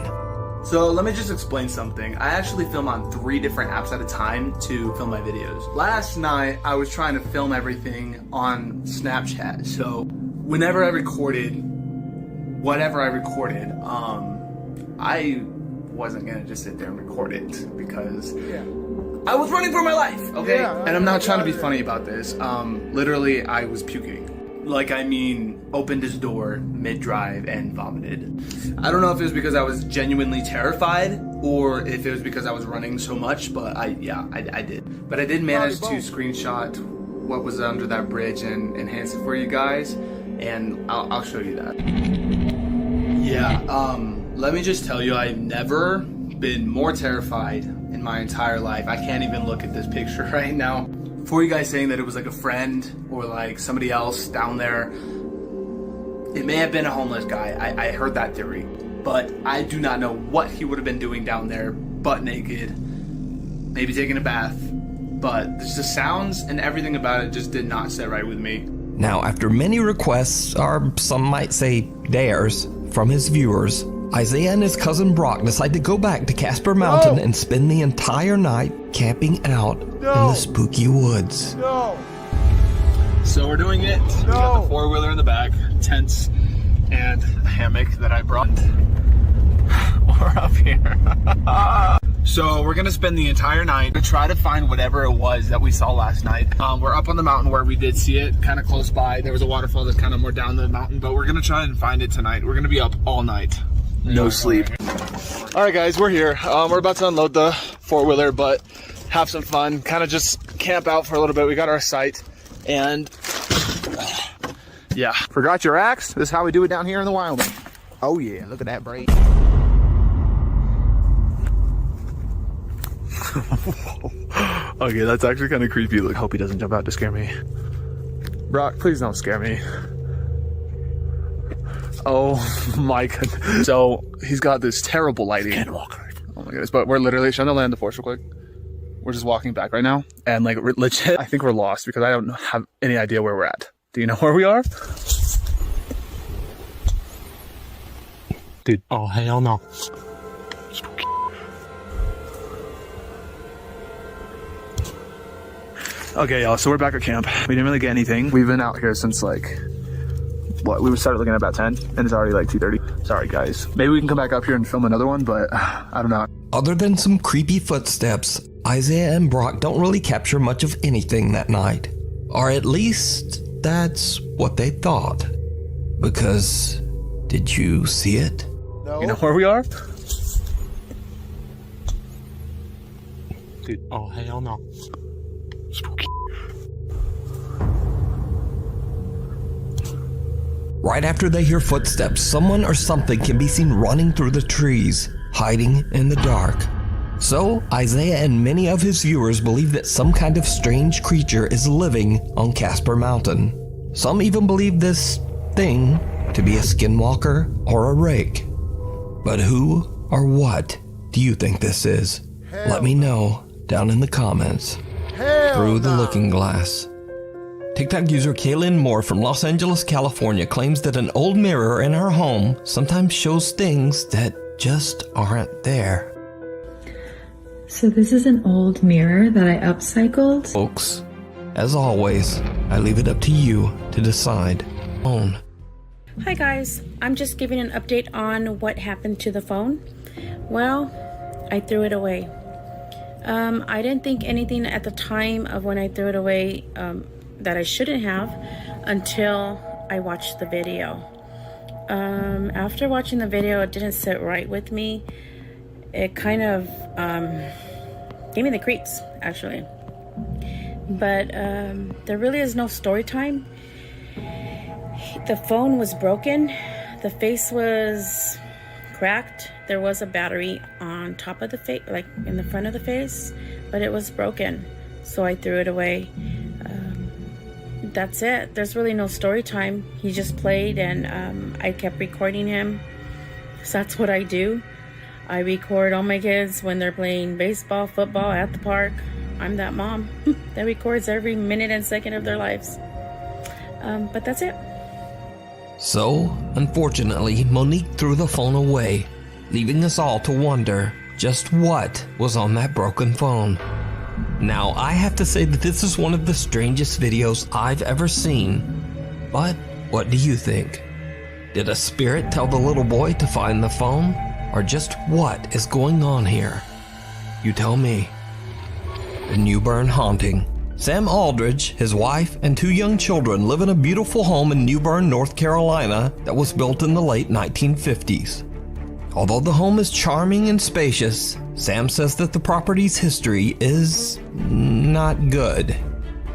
So let me just explain something. I actually film on 3 different apps at a time to film my videos. Last night, I was trying to film everything on Snapchat. So whenever I recorded, whatever I recorded, I wasn't gonna just sit there and record it because I was running for my life, okay? And I'm not trying to be funny about this. Literally, I was puking. Like, I mean, opened his door mid-drive and vomited. I don't know if it was because I was genuinely terrified or if it was because I was running so much, but I did. But I did manage to screenshot what was under that bridge and enhance it for you guys, and I'll show you that. Yeah, let me just tell you, I've never been more terrified in my entire life. I can't even look at this picture right now. For you guys saying that it was like a friend or like somebody else down there, it may have been a homeless guy. I heard that theory, but I do not know what he would have been doing down there, butt naked, maybe taking a bath. But the sounds and everything about it just did not sit right with me. Now, after many requests, or some might say dares, from his viewers, Isaiah and his cousin Brock decide to go back to Casper Mountain and spend the entire night camping out in the spooky woods. So we're doing it. We got the four-wheeler in the back, tents, and a hammock that I brought. We're up here. So we're gonna spend the entire night to try to find whatever it was that we saw last night. We're up on the mountain where we did see it, kind of close by. There was a waterfall that's kind of more down the mountain, but we're gonna try and find it tonight. We're gonna be up all night. No sleep. All right, guys, we're here. We're about to unload the four-wheeler, but have some fun. Kind of just camp out for a little bit. We got our site, and yeah. Forgot your axe? This is how we do it down here in the wild. Oh yeah, look at that braid. Okay, that's actually kind of creepy. Look, hope he doesn't jump out to scare me. Brock, please don't scare me. Oh my goodness. So he's got this terrible lighting. Can't walk. Oh my goodness. But we're literally trying to land the force real quick. We're just walking back right now. And like legit, I think we're lost because I don't have any idea where we're at. Do you know where we are? Dude. Oh, hell no. Spooky. Okay, y'all, so we're back at camp. We didn't really get anything. We've been out here since like, what, we started looking at about 10 and it's already like 2:30. Sorry guys. Maybe we can come back up here and film another one, but I don't know. Other than some creepy footsteps, Isaiah and Brock don't really capture much of anything that night. Or at least, that's what they thought. Because, did you see it? No. You know where we are? Dude, oh hell no. Spooky. Right after they hear footsteps, someone or something can be seen running through the trees, hiding in the dark. So, Isaiah and many of his viewers believe that some kind of strange creature is living on Casper Mountain. Some even believe this thing to be a skinwalker or a rake. But who or what do you think this is? Let me know down in the comments. Through the looking glass. TikTok user Kaylin Moore from Los Angeles, California claims that an old mirror in her home sometimes shows things that just aren't there. So this is an old mirror that I upcycled? Folks, as always, I leave it up to you to decide. Hi guys, I'm just giving an update on what happened to the phone. Well, I threw it away. I didn't think anything at the time of when I threw it away that I shouldn't have until I watched the video. After watching the video, it didn't sit right with me. It kind of gave me the creeps, actually. But there really is no story time. The phone was broken. The face was cracked. There was a battery on top of the face, like in the front of the face, but it was broken. So I threw it away. That's it. There's really no story time. He just played and I kept recording him. So that's what I do. I record all my kids when they're playing baseball, football at the park. I'm that mom that records every minute and second of their lives. But that's it. So, unfortunately, Monique threw the phone away, leaving us all to wonder just what was on that broken phone. Now, I have to say that this is one of the strangest videos I've ever seen. But what do you think? Did a spirit tell the little boy to find the phone? Or just what is going on here? You tell me. The Newbern haunting. Sam Aldridge, his wife, and 2 young children live in a beautiful home in Newbern, North Carolina that was built in the late 1950s. Although the home is charming and spacious, Sam says that the property's history is not good.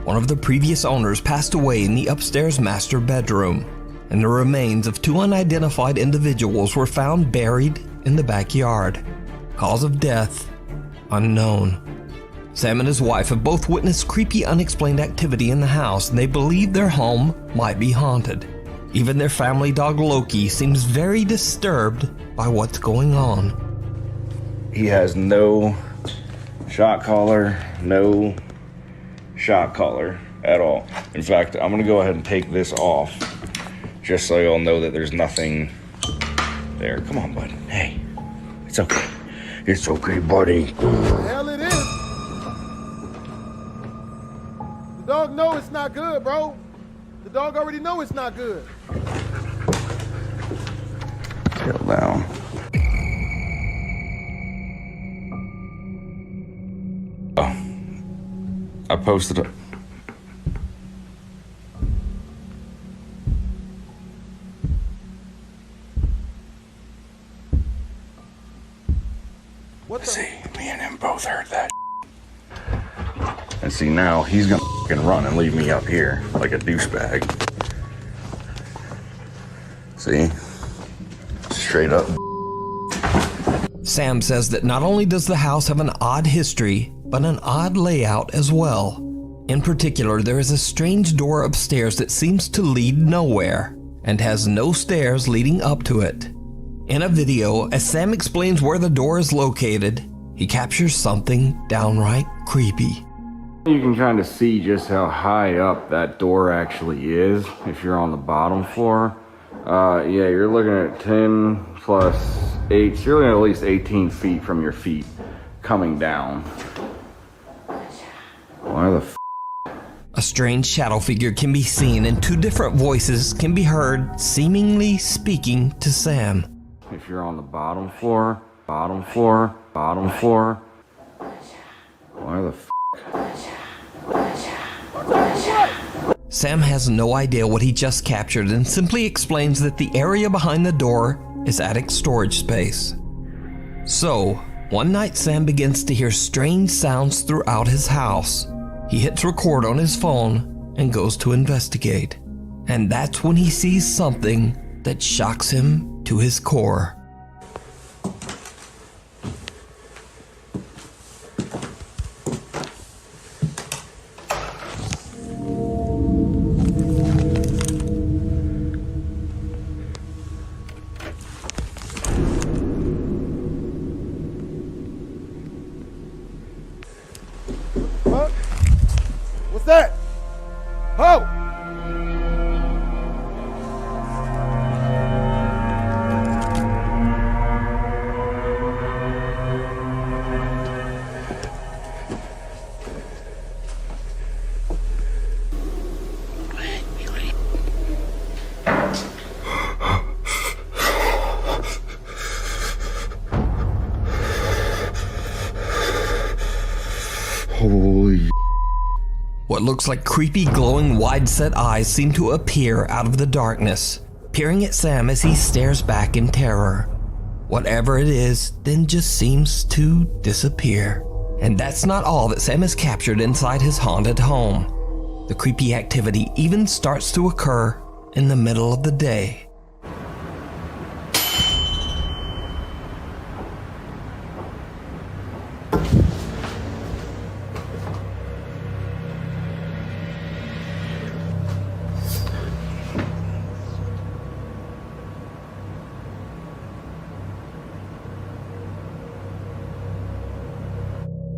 One of the previous owners passed away in the upstairs master bedroom, and the remains of 2 unidentified individuals were found buried in the backyard. Cause of death, unknown. Sam and his wife have both witnessed creepy, unexplained activity in the house, and they believe their home might be haunted. Even their family dog Loki seems very disturbed by what's going on. He has no shock collar, no shock collar at all. In fact, I'm gonna go ahead and take this off just so y'all know that there's nothing there. Come on, bud. Hey, it's okay. It's okay, buddy. Hell it is. The dog know it's not good, bro. The dog already know it's not good. Chill down. Oh, I posted it. See, me and him both heard that. And see, now he's gonna fucking run and leave me up here like a douchebag. See? Straight up. Sam says that not only does the house have an odd history, but an odd layout as well. In particular, there is a strange door upstairs that seems to lead nowhere, and has no stairs leading up to it. In a video, as Sam explains where the door is located, he captures something downright creepy. You can kind of see just how high up that door actually is if you're on the bottom floor. Yeah, you're looking at 10 plus 8, so you're looking at least 18 feet from your feet coming down. Why the f? A strange shadow figure can be seen, and two different voices can be heard seemingly speaking to Sam. If you're on the bottom floor, bottom floor, bottom floor. Why the f? Sam has no idea what he just captured and simply explains that the area behind the door is attic storage space. So, one night Sam begins to hear strange sounds throughout his house. He hits record on his phone and goes to investigate. And that's when he sees something that shocks him to his core. What's that? Ho! Holy. What looks like creepy, glowing, wide-set eyes seem to appear out of the darkness, peering at Sam as he stares back in terror. Whatever it is then just seems to disappear. And that's not all that Sam has captured inside his haunted home. The creepy activity even starts to occur in the middle of the day.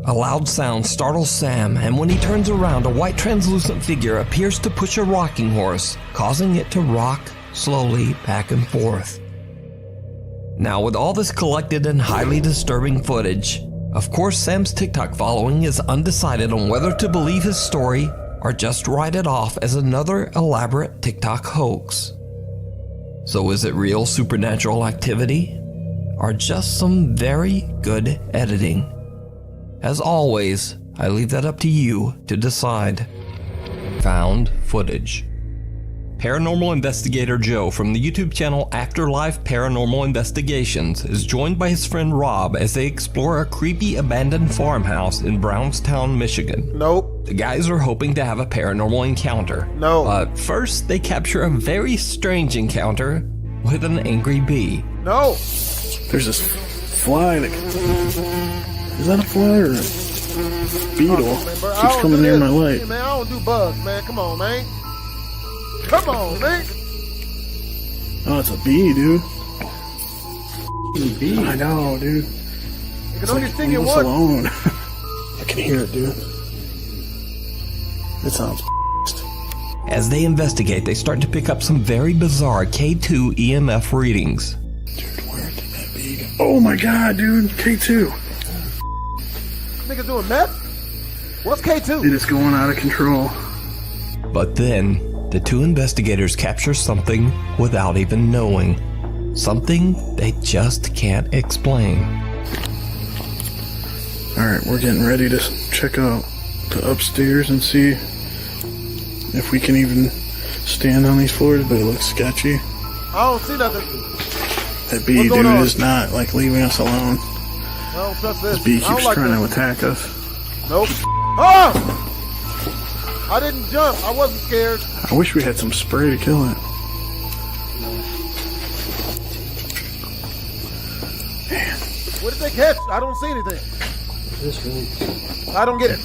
A loud sound startles Sam, and when he turns around, a white translucent figure appears to push a rocking horse, causing it to rock slowly back and forth. Now, with all this collected and highly disturbing footage, of course Sam's TikTok following is undecided on whether to believe his story or just write it off as another elaborate TikTok hoax. So is it real supernatural activity, or just some very good editing? As always, I leave that up to you to decide. Found footage. Paranormal investigator Joe from the YouTube channel Afterlife Paranormal Investigations is joined by his friend Rob as they explore a creepy abandoned farmhouse in Brownstown, Michigan. Nope. The guys are hoping to have a paranormal encounter. No. But first, they capture a very strange encounter with an angry bee. No. There's this fly that... Is that a fly or... beetle keeps coming near my light. Hey, man, I don't do bugs, man. Come on, man. Come on, man. Oh, it's a bee, dude. Bee. I know, dude. You can It's only like, sing leave it us once. alone. I can hear it, dude. It sounds As they investigate, they start to pick up some very bizarre K2 EMF readings. Oh my god, dude. K2. Niggas doing meth? What's K2? It is going out of control. But then, the two investigators capture something without even knowing. Something they just can't explain. Alright, we're getting ready to check out the upstairs and see if we can even stand on these floors, but it looks sketchy. I don't see nothing. That bee, dude, is not, like, leaving us alone. I don't trust this. This bee I don't keeps like trying this. to attack us. Nope. Oh! I didn't jump. I wasn't scared. I wish we had some spray to kill it. What did they catch? I don't see anything. I don't get it.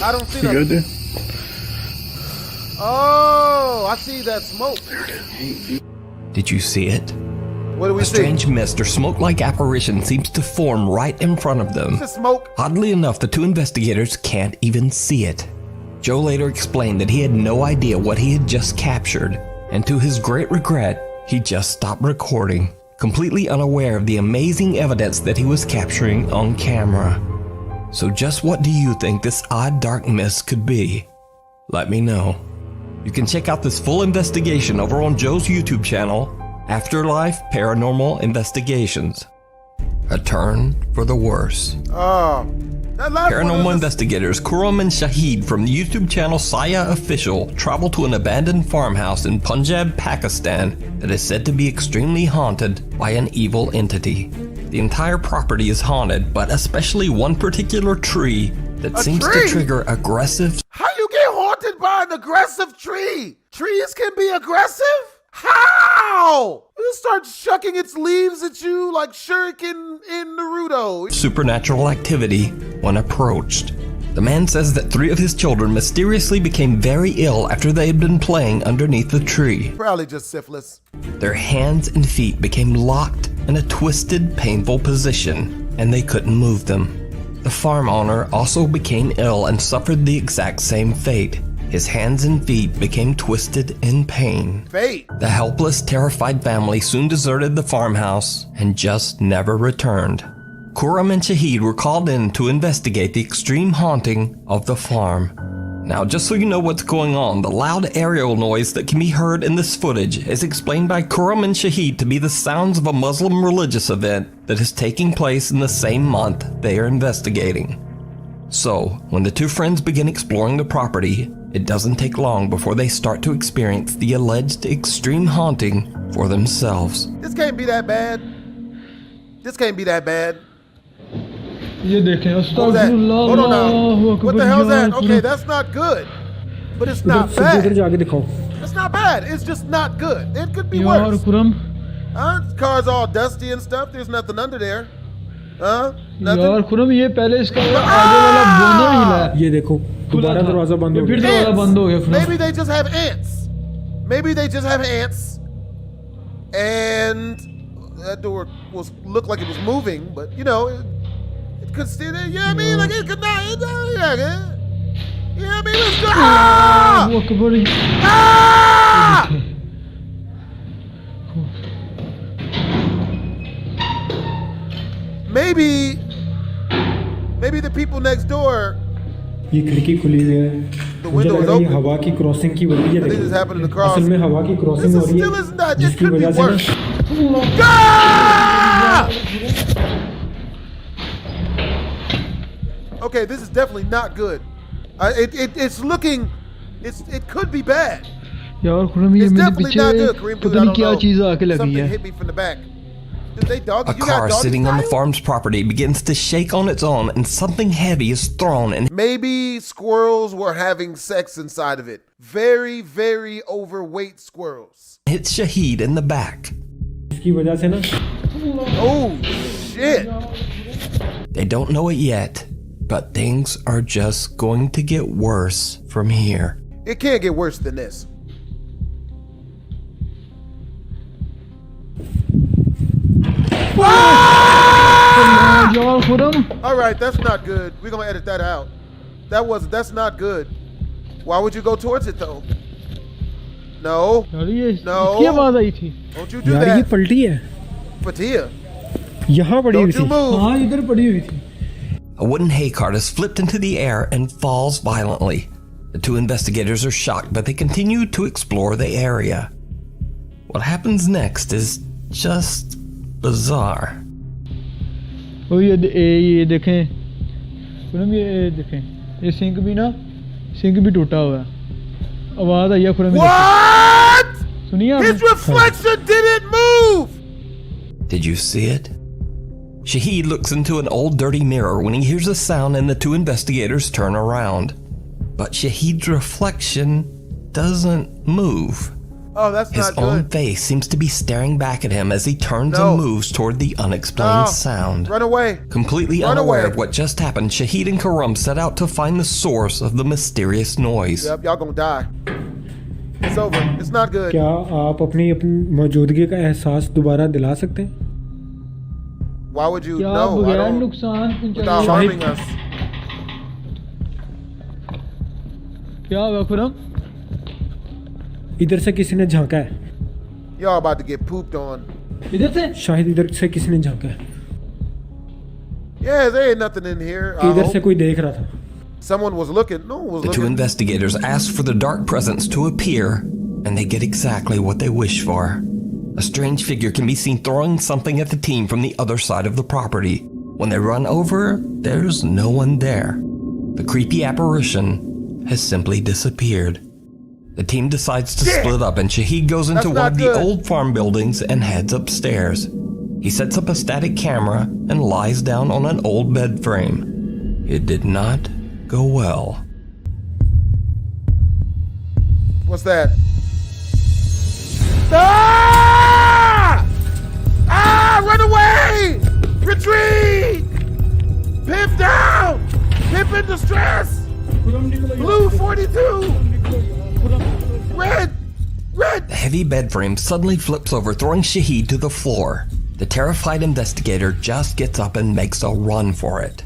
I don't see You nothing. good, dude? Oh, I see that smoke. Did you see it? What do we A see? strange mist or smoke-like apparition seems to form right in front of them. Is it smoke? Oddly enough, the two investigators can't even see it. Joe later explained that he had no idea what he had just captured, and to his great regret, he just stopped recording, completely unaware of the amazing evidence that he was capturing on camera. So just what do you think this odd dark mist could be? Let me know. You can check out this full investigation over on Joe's YouTube channel, Afterlife Paranormal Investigations. A turn for the worse. That last Paranormal one investigators Khurram and Shahid from the YouTube channel Saya Official travel to an abandoned farmhouse in Punjab, Pakistan that is said to be extremely haunted by an evil entity. The entire property is haunted, but especially one particular tree that seems to trigger aggressive. How you get haunted by an aggressive tree? Trees can be aggressive? How? It starts shucking its leaves at you like Shuriken in Naruto. Supernatural activity when approached. The man says that 3 of his children mysteriously became very ill after they had been playing underneath the tree. Probably just syphilis. Their hands and feet became locked in a twisted, painful position, and they couldn't move them. The farm owner also became ill and suffered the exact same fate. His hands and feet became twisted in pain. Fate. The helpless, terrified family soon deserted the farmhouse and just never returned. Khurram and Shahid were called in to investigate the extreme haunting of the farm. Now, just so you know what's going on, the loud aerial noise that can be heard in this footage is explained by Khurram and Shahid to be the sounds of a Muslim religious event that is taking place in the same month they are investigating. So, when the two friends begin exploring the property, it doesn't take long before they start to experience the alleged extreme haunting for themselves. This can't be that bad. This can't be that bad. ये देखें What was that? Hold on now. What the hell is that? Okay, that's not good. But it's not bad. It's not bad. It's just not good. It could be worse. This car's all dusty and stuff. There's nothing under there. Huh? Nothing? यार खुरम ये पहले इसका आगे वाला बोनर हिला है ये देखो दोबारा दरवाजा बंद हो गया फिर दरवाजा बंद हो गया Khurram Maybe they just have ants. Maybe they just have ants. And that door looked like it was moving, but you know, it could still, you know what I mean? Like it could not, you know what I mean? Let's go. Ah! Ah! Maybe the people next door. ये खिड़की खुली हुई है मुझे लग रहा है ये हवा की क्रॉसिंग की वजह है असल में हवा की क्रॉसिंग हो रही है जिसकी वजह से Okay, this is definitely not good. It's looking, it could be bad. यार खुरम ये मेरे पीछे पता नहीं क्या चीज आके लगी Something है hit me from the back. A car sitting on the farm's property begins to shake on its own and something heavy is thrown and maybe squirrels were having sex inside of it. Very, very overweight squirrels. hits Shahid in the back. इसकी वजह से ना Oh shit. They don't know it yet, but things are just going to get worse from here. It can't get worse than this. All right, that's not good. We're gonna edit that out. That's not good. Why would you go towards it though? No. No. Don't you do that. यार ये पलटी है. Patia. यहाँ पड़ी हुई थी. हाँ इधर पड़ी हुई थी. A wooden hay cart is flipped into the air and falls violently. The two investigators are shocked, but they continue to explore the area. What happens next is just bizarre. ओ ये देखें. खुरम ये देखें. ये सिंक भी टूटा हुआ है. आवाज आई है Khurram. What? His reflection didn't move. Did you see it? Shahid looks into an old dirty mirror when he hears a sound and the two investigators turn around. But Shahid's reflection doesn't move. Oh, that's His not good. own face seems to be staring back at him as he turns and moves toward the unexplained sound. Run away. Completely unaware of what just happened, Shahid and Karam set out to find the source of the mysterious noise. Yep, y'all gonna die. It's over. It's not good. क्या आप अपनी मौजूदगी का एहसास दोबारा दिला सकते हैं? Why would you know? Without harming us. क्या हुआ खुरम? इधर से किसी ने झांका है. Y'all about to get pooped on. इधर से? शायद इधर से किसी ने झांका है. Yeah, there ain't nothing in here. इधर से कोई देख रहा था. Someone was looking. No one was looking. The two investigators ask for the dark presence to appear, and they get exactly what they wish for. A strange figure can be seen throwing something at the team from the other side of the property. When they run over, there's no one there. The creepy apparition has simply disappeared. The team decides to split up, and Shahid goes into one of the old farm buildings and heads upstairs. He sets up a static camera and lies down on an old bed frame. It did not go well. What's that? Ah! Ah! Run away! Retreat! Pimp down! Pimp in distress! Blue 42! Red! The heavy bed frame suddenly flips over, throwing Shahid to the floor. The terrified investigator just gets up and makes a run for it.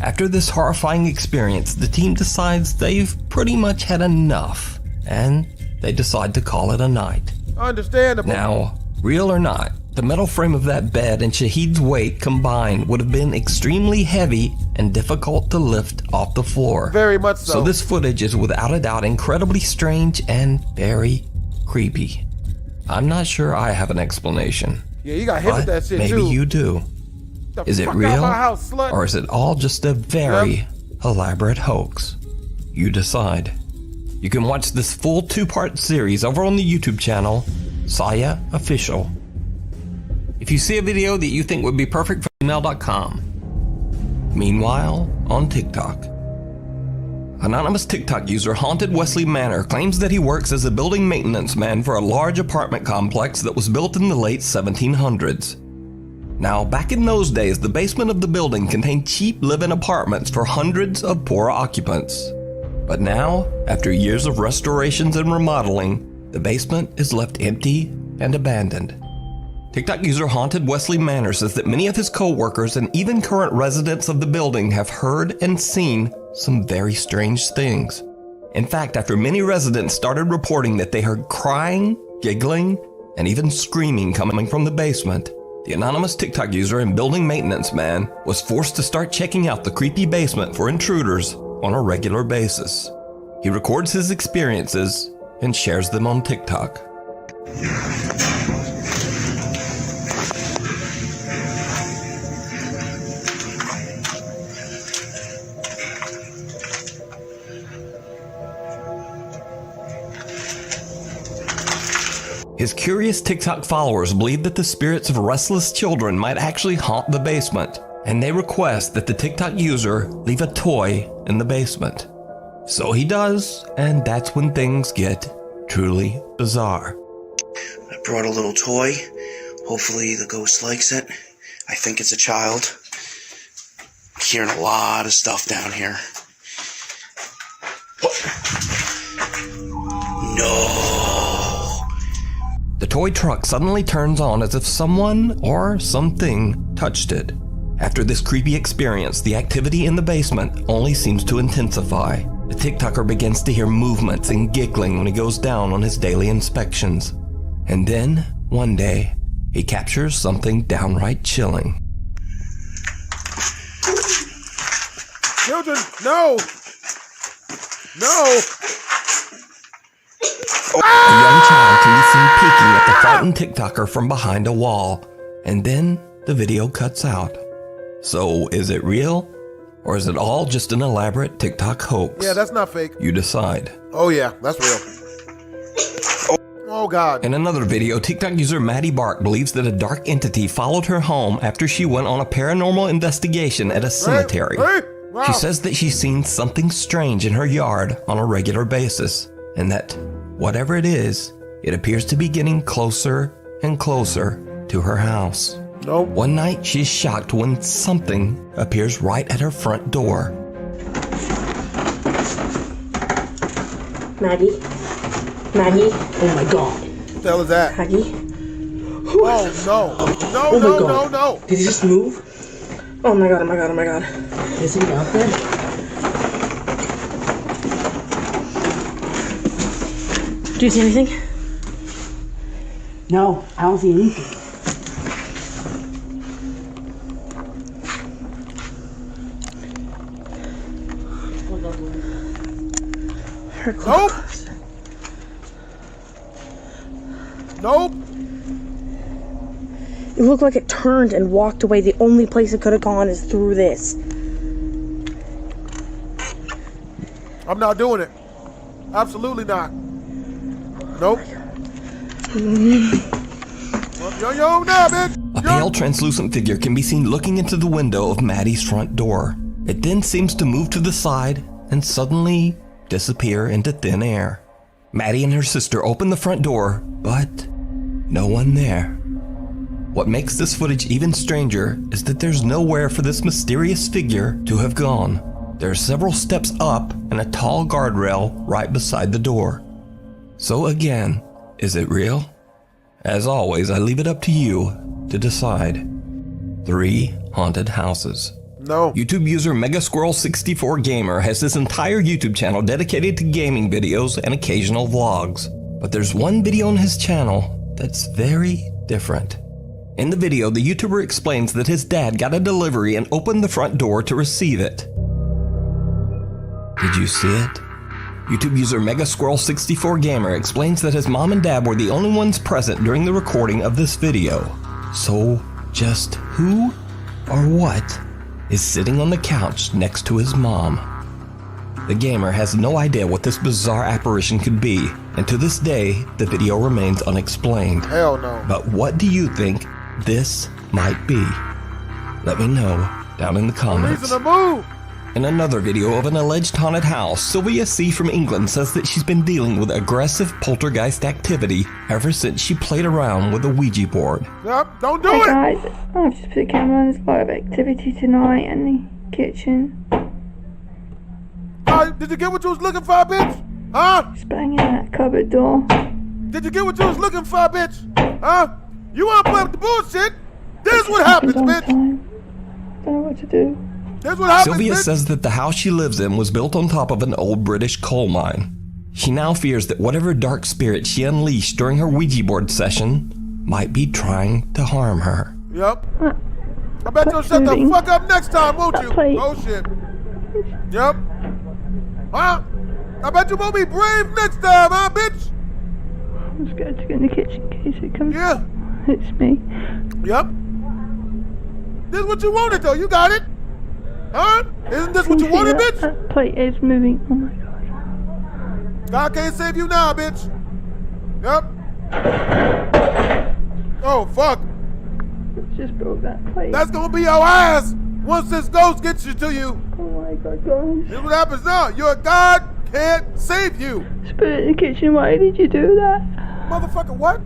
After this horrifying experience, the team decides they've pretty much had enough, and they decide to call it a night. Understandable. Now, real or not, the metal frame of that bed and Shahid's weight combined would have been extremely heavy and difficult to lift off the floor. Very much so. So this footage is without a doubt incredibly strange and very creepy. I'm not sure I have an explanation. Yeah, you got hit with that shit maybe too. Maybe you do. Is it real, house, or is it all just a very elaborate hoax? You decide. You can watch this full 2-part series over on the YouTube channel, Saya Official. If you see a video that you think would be perfect for email.com. Meanwhile, on TikTok. Anonymous TikTok user Haunted Wesley Manor claims that he works as a building maintenance man for a large apartment complex that was built in the late 1700s. Now, back in those days, the basement of the building contained cheap live-in apartments for hundreds of poor occupants. But now, after years of restorations and remodeling, the basement is left empty and abandoned. TikTok user Haunted Wesley Manor says that many of his co-workers and even current residents of the building have heard and seen some very strange things. In fact, after many residents started reporting that they heard crying, giggling, and even screaming coming from the basement, the anonymous TikTok user and building maintenance man was forced to start checking out the creepy basement for intruders on a regular basis. He records his experiences and shares them on TikTok. His curious TikTok followers believe that the spirits of restless children might actually haunt the basement, and they request that the TikTok user leave a toy in the basement. So he does, and that's when things get truly bizarre. I brought a little toy. Hopefully the ghost likes it. I think it's a child. hearing a lot of stuff down here. What? No. The toy truck suddenly turns on as if someone or something touched it. After this creepy experience, the activity in the basement only seems to intensify. The TikToker begins to hear movements and giggling when he goes down on his daily inspections. And then, one day, he captures something downright chilling. Children, no! No! A young child can be seen peeking at the frightened TikToker from behind a wall, and then the video cuts out. So, is it real? Or is it all just an elaborate TikTok hoax? Yeah, that's not fake. You decide. Oh yeah, that's real. Oh God. In another video, TikTok user Maddie Bark believes that a dark entity followed her home after she went on a paranormal investigation at a cemetery. Wow. She says that she's seen something strange in her yard on a regular basis, and that whatever it is, it appears to be getting closer and closer to her house. Nope. One night, she's shocked when something appears right at her front door. Maggie? Maggie? Oh my god. What the hell is that? Maggie? Oh no. No, Oh my no, god. no, no. Did he just move? Oh my god, oh my god, oh my god. Is he out there? Do you see anything? No, I don't see anything. Nope. Nope. It looked like it turned and walked away. The only place it could have gone is through this. I'm not doing it. Absolutely not. Nope. Yo, now, bitch. A pale, translucent figure can be seen looking into the window of Maddie's front door. It then seems to move to the side and suddenly disappear into thin air. Maddie and her sister open the front door, but no one there. What makes this footage even stranger is that there's nowhere for this mysterious figure to have gone. There are several steps up and a tall guardrail right beside the door. So again, is it real? As always, I leave it up to you to decide. 3 haunted houses. No. YouTube user MegaSquirrel64Gamer has this entire YouTube channel dedicated to gaming videos and occasional vlogs. But there's one video on his channel that's very different. In the video, the YouTuber explains that his dad got a delivery and opened the front door to receive it. Did you see it? YouTube user MegaSquirrel64Gamer explains that his mom and dad were the only ones present during the recording of this video. So, just who or what is sitting on the couch next to his mom? The gamer has no idea what this bizarre apparition could be, and to this day, the video remains unexplained. Hell no. But what do you think this might be? Let me know down in the comments. Reason to move. In another video of an alleged haunted house, Sylvia C. from England says that she's been dealing with aggressive poltergeist activity ever since she played around with a Ouija board. Yep, don't do Hey it. guys, I've just put a camera on. There's a lot of activity tonight in the kitchen. Did you get what you was looking for, bitch? Huh? Just banging that cupboard door. Did you get what you was looking for, bitch? Huh? You wanna play with the bullshit? This is what happens, bitch. Don't know what to do. This is what happens, Sylvia bitch. says that the house she lives in was built on top of an old British coal mine. She now fears that whatever dark spirit she unleashed during her Ouija board session might be trying to harm her. Yep. I bet you'll shut the fuck up next time, won't you? Oh shit. Yep. Huh? I bet you won't be brave next time, huh, bitch? I'm scared to go in the kitchen in case it comes. Yeah. It's me. Yep. This is what you wanted, though. You got it. Huh? Isn't this what you wanted, bitch? That plate is moving. Oh my god. God can't save you now, bitch. Yep. Oh, fuck. Just broke that plate. That's gonna be your ass once this ghost gets you to you. Oh my god, guys. This is what happens now. Your God can't save you. Just put it in the kitchen. Why did you do that? Motherfucker, what?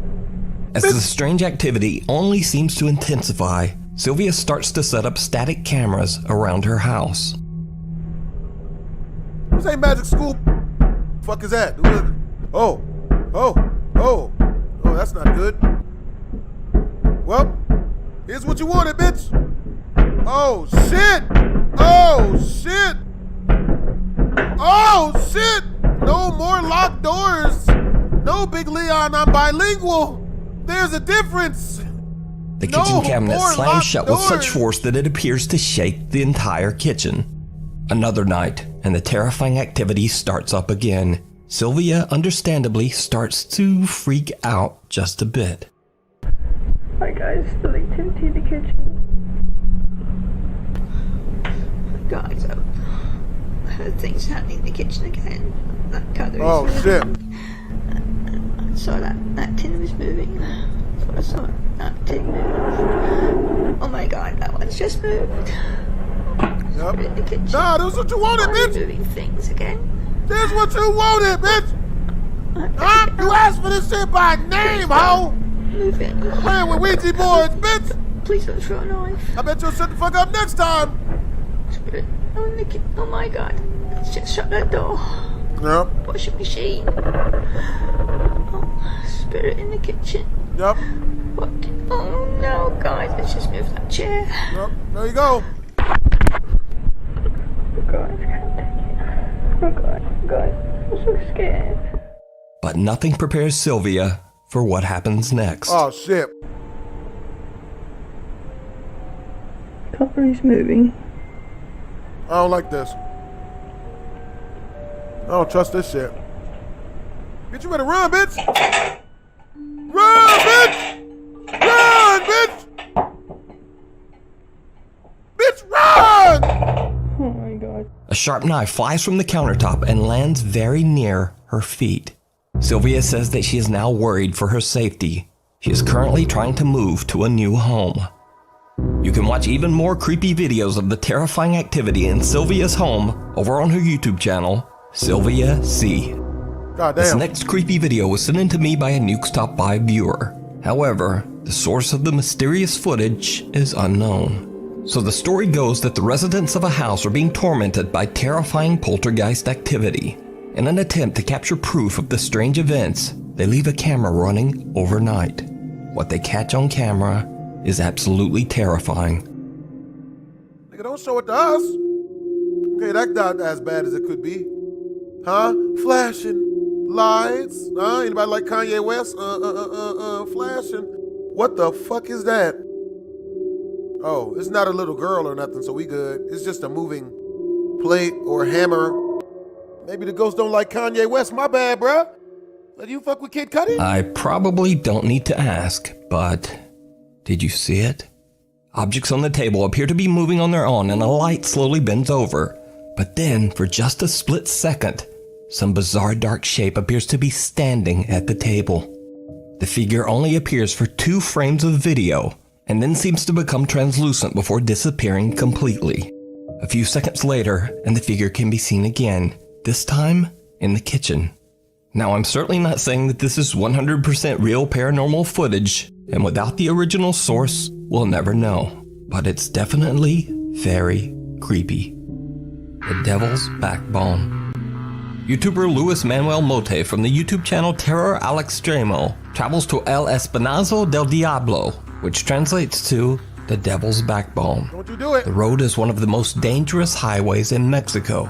As the strange activity only seems to intensify, Sylvia starts to set up static cameras around her house. This ain't magic school. Fuck is that? Oh, that's not good. Well, here's what you wanted, bitch. Oh shit! No more locked doors. No, Big Leon, I'm bilingual. There's a difference. The kitchen cabinet slams shut with such force that it appears to shake the entire kitchen. Another night, and the terrifying activity starts up again. Sylvia, understandably, starts to freak out just a bit. Hi guys, still activity in the kitchen. Guys, I heard things happening in the kitchen again. That cutlery is moving. I saw that tin was moving. I saw that tin move. Oh my god, that one's just moved. Yep. In the kitchen. Nah, that's what you wanted, bitch. Moving things again. That's what you wanted, bitch. Huh? You asked for this shit by name, ho. Moving. Playing with Ouija boards, bitch. Please don't throw a knife. I bet you'll shut the fuck up next time. Spirit. Oh my god. Let's just shut that door. Yep. Washing machine. Oh, spirit in the kitchen. Yep. What? Oh no, guys, let's just move that chair. Yep. There you go. Oh god, I'm so scared. But nothing prepares Sylvia for what happens next. Oh shit. Cutlery's moving. I don't like this. I don't trust this shit. Bitch, you better run, bitch! Run, bitch! Run, bitch! Bitch, run! Oh my god. A sharp knife flies from the countertop and lands very near her feet. Sylvia says that she is now worried for her safety. She is currently trying to move to a new home. You can watch even more creepy videos of the terrifying activity in Sylvia's home over on her YouTube channel, Sylvia C. God damn. This next creepy video was sent in to me by a Nukes Top 5 viewer. However, the source of the mysterious footage is unknown. So the story goes that the residents of a house are being tormented by terrifying poltergeist activity. In an attempt to capture proof of the strange events, they leave a camera running overnight. What they catch on camera is absolutely terrifying. Nigga, don't show it to us. Okay, that's not as bad as it could be. Huh? Flashing lights. Huh? Anybody like Kanye West? Flashing. What the fuck is that? Oh, it's not a little girl or nothing, so we good. It's just a moving plate or hammer. Maybe the ghosts don't like Kanye West. My bad, bruh. Do you fuck with Kid Cudi? I probably don't need to ask, but did you see it? Objects on the table appear to be moving on their own and a light slowly bends over. But then, for just a split second, some bizarre dark shape appears to be standing at the table. The figure only appears for 2 frames of video and then seems to become translucent before disappearing completely. A few seconds later, and the figure can be seen again, this time in the kitchen. Now, I'm certainly not saying that this is 100% real paranormal footage, and without the original source, we'll never know. But it's definitely very creepy. The Devil's Backbone. YouTuber Luis Manuel Mote from the YouTube channel Terror al Extremo travels to El Espinazo del Diablo, which translates to the Devil's Backbone. Don't you do it. The road is one of the most dangerous highways in Mexico.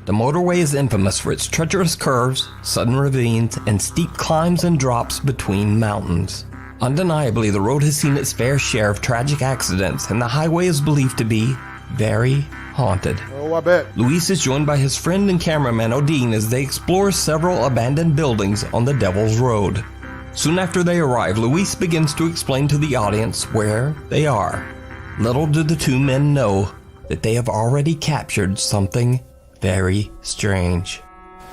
The motorway is infamous for its treacherous curves, sudden ravines, and steep climbs and drops between mountains. Undeniably, the road has seen its fair share of tragic accidents, and the highway is believed to be very haunted. Oh, I bet. Luis is joined by his friend and cameraman Odin as they explore several abandoned buildings on the Devil's Road. Soon after they arrive, Luis begins to explain to the audience where they are. Little do the 2 men know that they have already captured something very strange.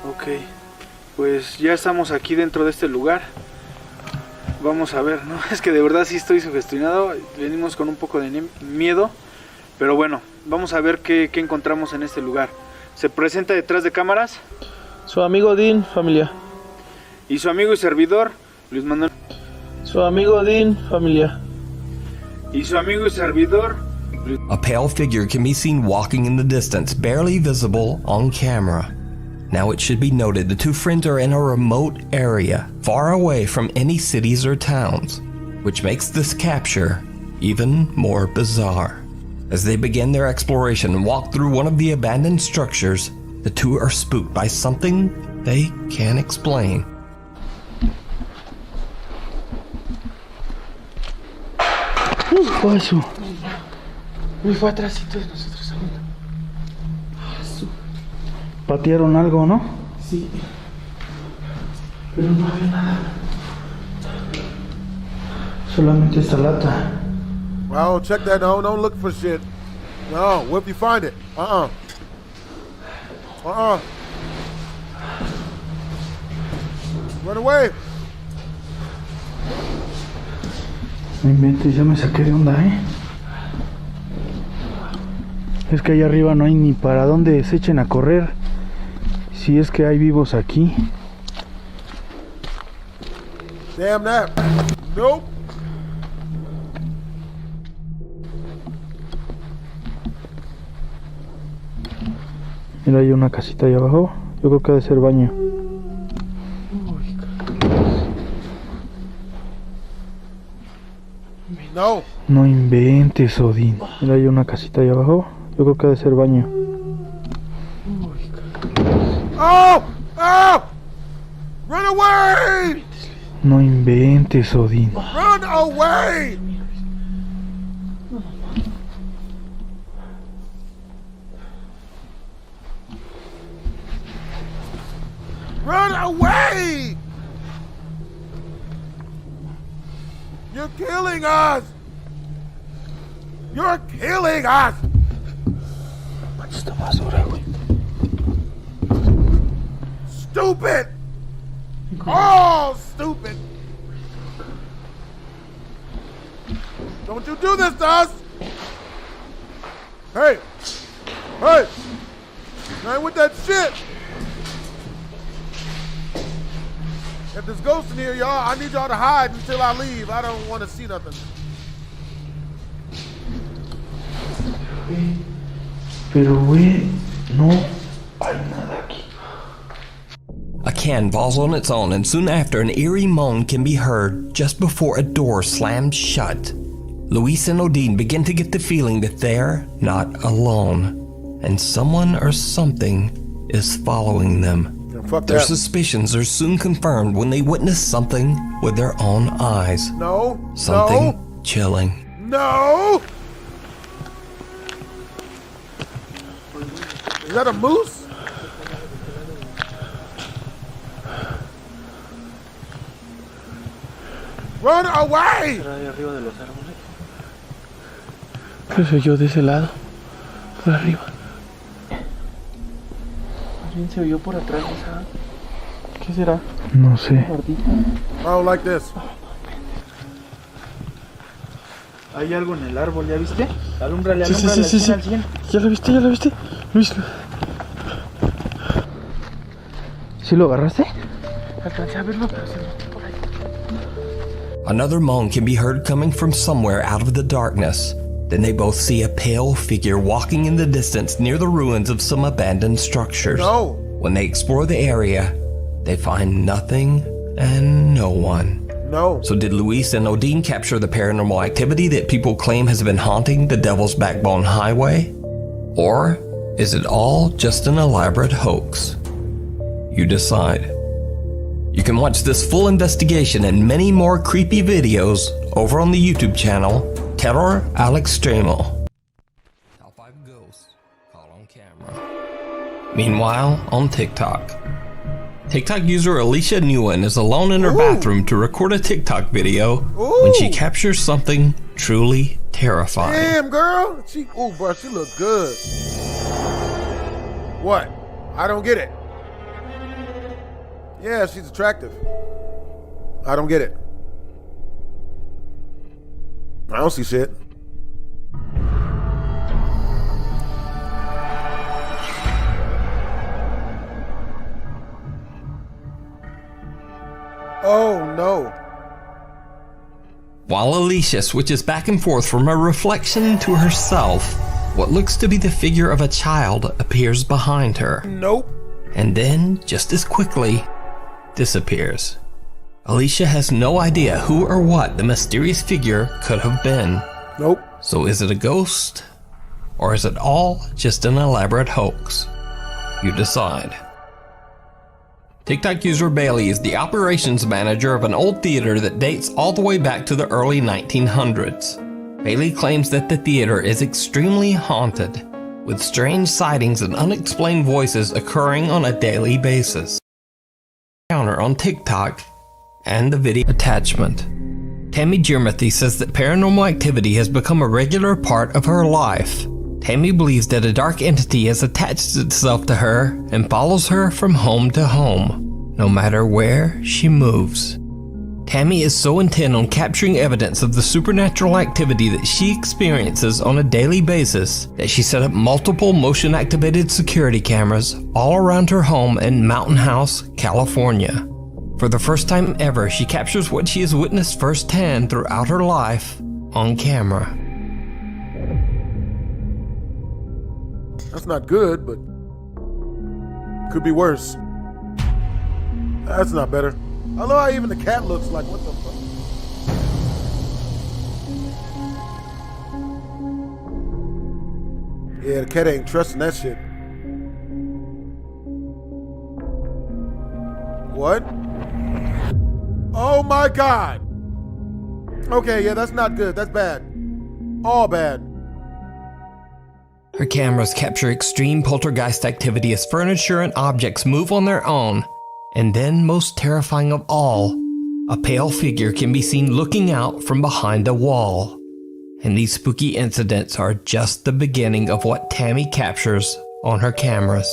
Ok, pues ya estamos aquí dentro de este lugar. Vamos a ver, ¿no? Es que de verdad sí estoy sugestionado. Venimos con un poco de miedo. Pero bueno, vamos a ver qué encontramos en este lugar. Se presenta detrás de cámaras su amigo Dean, familia. Y su amigo y servidor, Luis Manuel. Su amigo Dean, familia. Y su amigo y servidor. A pale figure can be seen walking in the distance, barely visible on camera. Now it should be noted the two friends are in a remote area, far away from any cities or towns, which makes this capture even more bizarre. As they begin their exploration and walk through one of the abandoned structures, the two are spooked by something they can't explain. Paso. Uy, fue atrásito de nosotros saliendo. Patearon algo, ¿no? Sí. Pero no había nada. Solamente esta lata. Well, check that. No, don't look for shit. No, what if you find it? Run away. No inventes, ya me saqué de onda, Es que allá arriba no hay ni para dónde se echen a correr. Si es que hay vivos aquí. Damn that. Nope. Mira, hay una casita ahí abajo. Yo creo que ha de ser baño. No. No inventes, Odín. Mira, hay una casita ahí abajo. Yo creo que ha de ser baño. Oh! Oh! Run away! No inventes, Odín. Run away! Run away! You're killing us! You're killing us! Está más dura, güey. Stupid! Oh, stupid! Don't you do this to us! Hey! Hey! I ain't with that shit! If there's ghosts in here, y'all, I need y'all to hide until I leave. I don't want to see nothing. Pero, güey, no hay nada aquí. A can falls on its own, and soon after, an eerie moan can be heard just before a door slams shut. Luis and Odin begin to get the feeling that they're not alone, and someone or something is following them. Their suspicions are soon confirmed when they witness something with their own eyes. No. Something chilling. No! Is that a moose? Run away! ¿Qué soy yo de ese lado? Por arriba. ¿Alguien se oyó por atrás de esa? ¿Qué será? No sé. I don't like this. Hay algo en el árbol, ¿ya viste? Alúmbrale, Sí. ¿Ya lo viste? Luis. ¿Sí lo agarraste? Alcancé a verlo, pero se metió por ahí. Another moan can be heard coming from somewhere out of the darkness. Then they both see a pale figure walking in the distance near the ruins of some abandoned structures. No. When they explore the area, they find nothing and no one. No. So did Luis and Odin capture the paranormal activity that people claim has been haunting the Devil's Backbone Highway? Or is it all just an elaborate hoax? You decide. You can watch this full investigation and many more creepy videos over on the YouTube channel Terror al Extremo. Top 5 ghosts caught on camera. Meanwhile, on TikTok user Alicia Nguyen is alone in her bathroom to record a TikTok video when she captures something truly terrifying. Damn, girl. She look good. What? I don't get it. Yeah, she's attractive. I don't get it. I don't see shit. Oh no. While Alicia switches back and forth from a reflection to herself, what looks to be the figure of a child appears behind her. Nope. And then, just as quickly, disappears. Alicia has no idea who or what the mysterious figure could have been. Nope. So is it a ghost? Or is it all just an elaborate hoax? You decide. TikTok user Bailey is the operations manager of an old theater that dates all the way back to the early 1900s. Bailey claims that the theater is extremely haunted, with strange sightings and unexplained voices occurring on a daily basis. Counter on TikTok and the video attachment. Tammy Jermathy says that paranormal activity has become a regular part of her life. Tammy believes that a dark entity has attached itself to her and follows her from home to home, no matter where she moves. Tammy is so intent on capturing evidence of the supernatural activity that she experiences on a daily basis that she set up multiple motion-activated security cameras all around her home in Mountain House, California. For the first time ever, she captures what she has witnessed firsthand throughout her life on camera. That's not good, but could be worse. That's not better. I love how even the cat looks like, what the fuck? Yeah, the cat ain't trusting that shit. What? Oh my God. Okay, yeah, that's not good. That's bad. All bad. Her cameras capture extreme poltergeist activity as furniture and objects move on their own. And then, most terrifying of all, a pale figure can be seen looking out from behind a wall. And these spooky incidents are just the beginning of what Tammy captures on her cameras.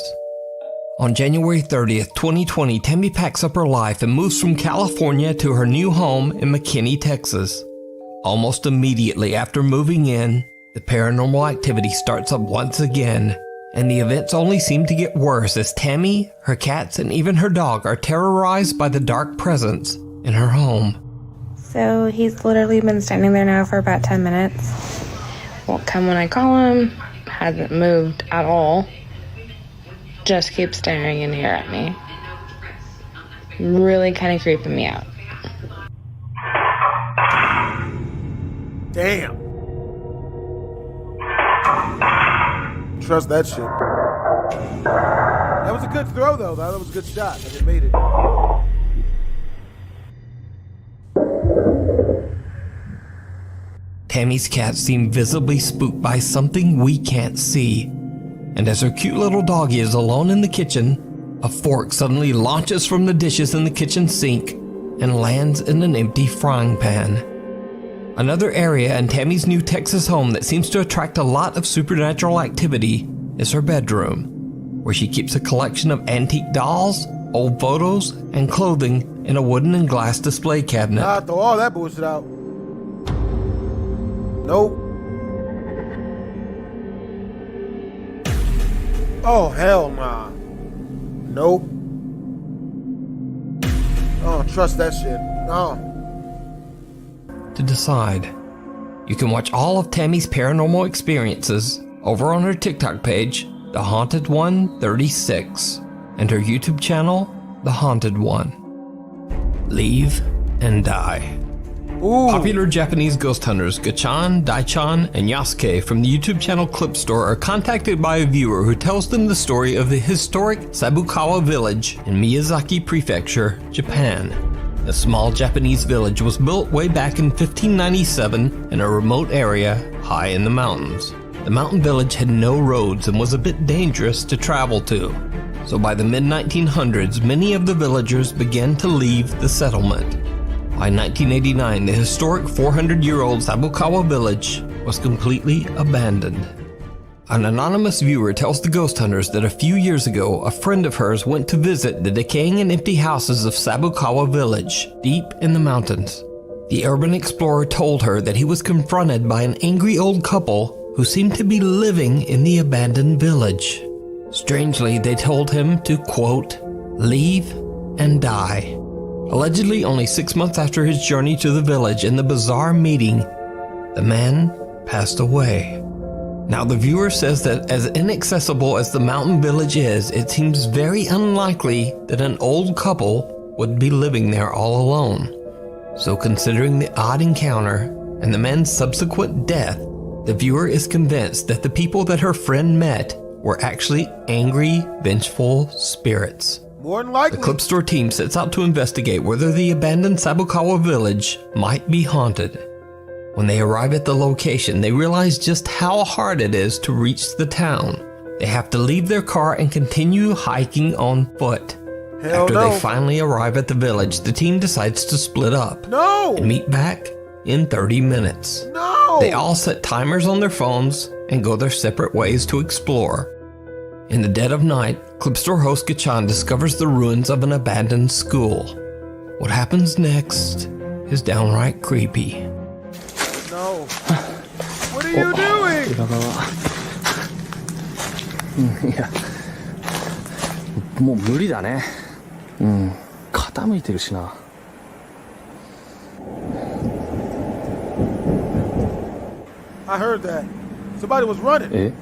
On January 30th, 2020, Tammy packs up her life and moves from California to her new home in McKinney, Texas. Almost immediately after moving in, the paranormal activity starts up once again, and the events only seem to get worse as Tammy, her cats, and even her dog are terrorized by the dark presence in her home. So he's literally been standing there now for about 10 minutes. Won't come when I call him, hasn't moved at all. Just keeps staring in here at me. Really kind of creeping me out. Damn. Trust that shit. That was a good throw, though. That was a good shot. It made it. Tammy's cats seem visibly spooked by something we can't see. And as her cute little doggy is alone in the kitchen, a fork suddenly launches from the dishes in the kitchen sink and lands in an empty frying pan. Another area in Tammy's new Texas home that seems to attract a lot of supernatural activity is her bedroom, where she keeps a collection of antique dolls, old photos, and clothing in a wooden and glass display cabinet. Nah, throw all that bullshit out. Nope. Oh, hell nah. Nope. I don't trust that shit. No. To decide, you can watch all of Tammy's paranormal experiences over on her TikTok page, The Haunted One 36, and her YouTube channel, The Haunted One. Leave and die. Ooh. Popular Japanese ghost hunters Gachan, Daichan, and Yasuke from the YouTube channel Clip Store are contacted by a viewer who tells them the story of the historic Sabukawa village in Miyazaki Prefecture, Japan. The small Japanese village was built way back in 1597 in a remote area high in the mountains. The mountain village had no roads and was a bit dangerous to travel to. So by the mid-1900s, many of the villagers began to leave the settlement. By 1989, the historic 400-year-old Sabukawa village was completely abandoned. An anonymous viewer tells the ghost hunters that a few years ago, a friend of hers went to visit the decaying and empty houses of Sabukawa village, deep in the mountains. The urban explorer told her that he was confronted by an angry old couple who seemed to be living in the abandoned village. Strangely, they told him to, quote, leave and die. Allegedly, only 6 months after his journey to the village and the bizarre meeting, the man passed away. Now, the viewer says that as inaccessible as the mountain village is, it seems very unlikely that an old couple would be living there all alone. So considering the odd encounter and the man's subsequent death, the viewer is convinced that the people that her friend met were actually angry, vengeful spirits. More than likely. The clip store team sets out to investigate whether the abandoned Sabukawa village might be haunted. When they arrive at the location, they realize just how hard it is to reach the town. They have to leave their car and continue hiking on foot. After they finally arrive at the village, the team decides to split up and meet back in 30 minutes. They all set timers on their phones and go their separate ways to explore. In the dead of night, clip store host Gachan discovers the ruins of an abandoned school. What happens next is downright creepy. No. What are you doing? いや、もう無理だね。傾いてるしな。I heard that. Somebody was running.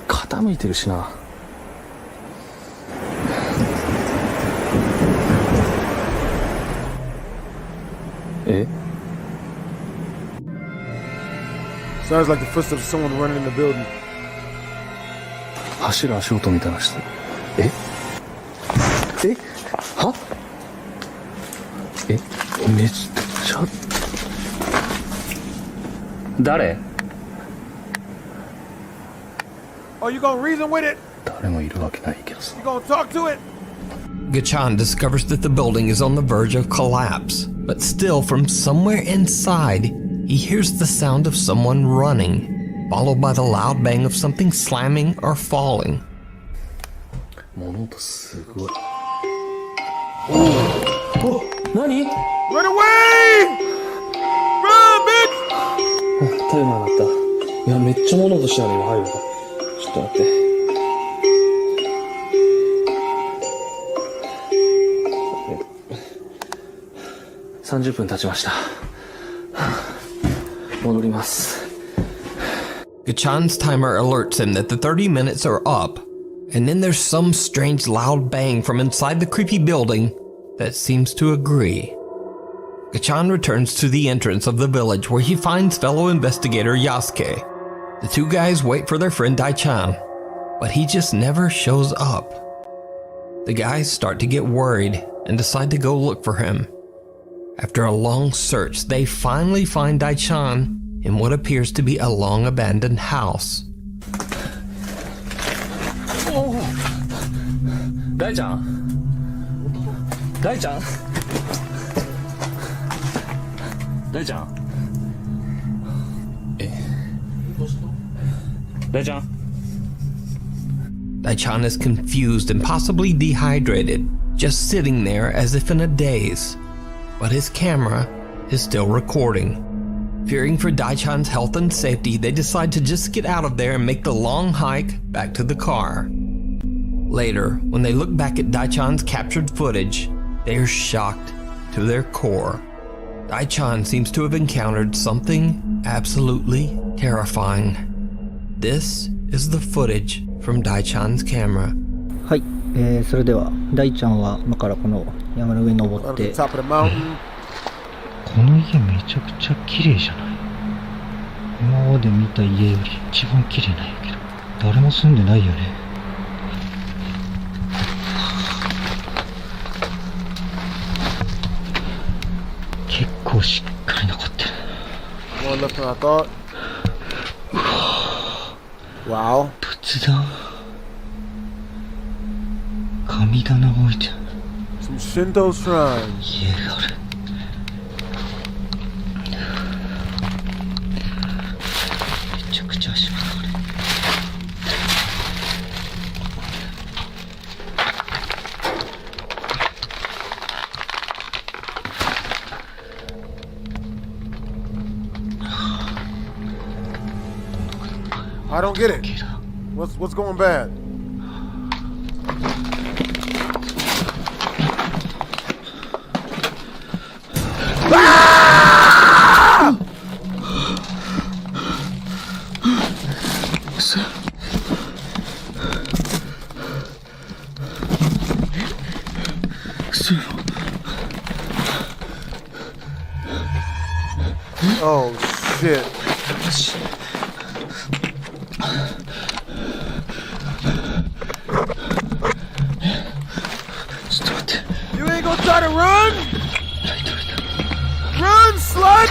傾いてるしな。Sounds like the footsteps of someone running in the building. 走る足音みたいなして。は？めっちゃ。誰？ Oh, you gonna reason with it? 誰もいるわけないけどさ。 You gonna talk to it? Gachan discovers that the building is on the verge of collapse, but still from somewhere inside, he hears the sound of someone running, followed by the loud bang of something slamming or falling. 物音すごい。お、何？ Run away! Run, bitch! タイマー鳴った。いや、めっちゃ物音したの今入るか。ちょっと待って。30分経ちました。戻ります。Gachan's timer alerts him that the 30 minutes are up, and then there's some strange loud bang from inside the creepy building that seems to agree. Gachan returns to the entrance of the village where he finds fellow investigator Yasuke. The two guys wait for their friend Daichan, but he just never shows up. The guys start to get worried and decide to go look for him. After a long search, they finally find Daichan in what appears to be a long abandoned house. Daichan? Daichan? Daichan? Daichan? Daichan is confused and possibly dehydrated, just sitting there as if in a daze. But his camera is still recording. Fearing for Daichan's health and safety, they decide to just get out of there and make the long hike back to the car. Later, when they look back at Daichan's captured footage, they are shocked to their core. Daichan seems to have encountered something absolutely terrifying. This is the footage from Daichan's camera. はい、それでは大ちゃんは今からこの山の上に登って、この家めちゃくちゃ綺麗じゃない？今まで見た家より一番綺麗なんやけど、誰も住んでないよね。結構しっかり残ってる。More left than I thought. Wow. 仏壇。神棚置いてある。Some Shinto shrines. 家がある。めちゃくちゃ足場がある。I don't get it. What's going bad? Oh, shit. You ain't gonna try to run? Run, slut!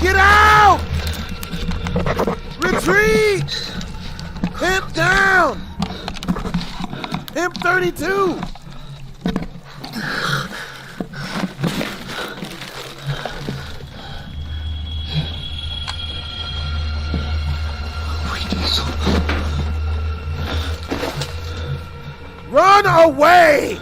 Get out! Retreat! Pimp down! Pimp 32! Run away!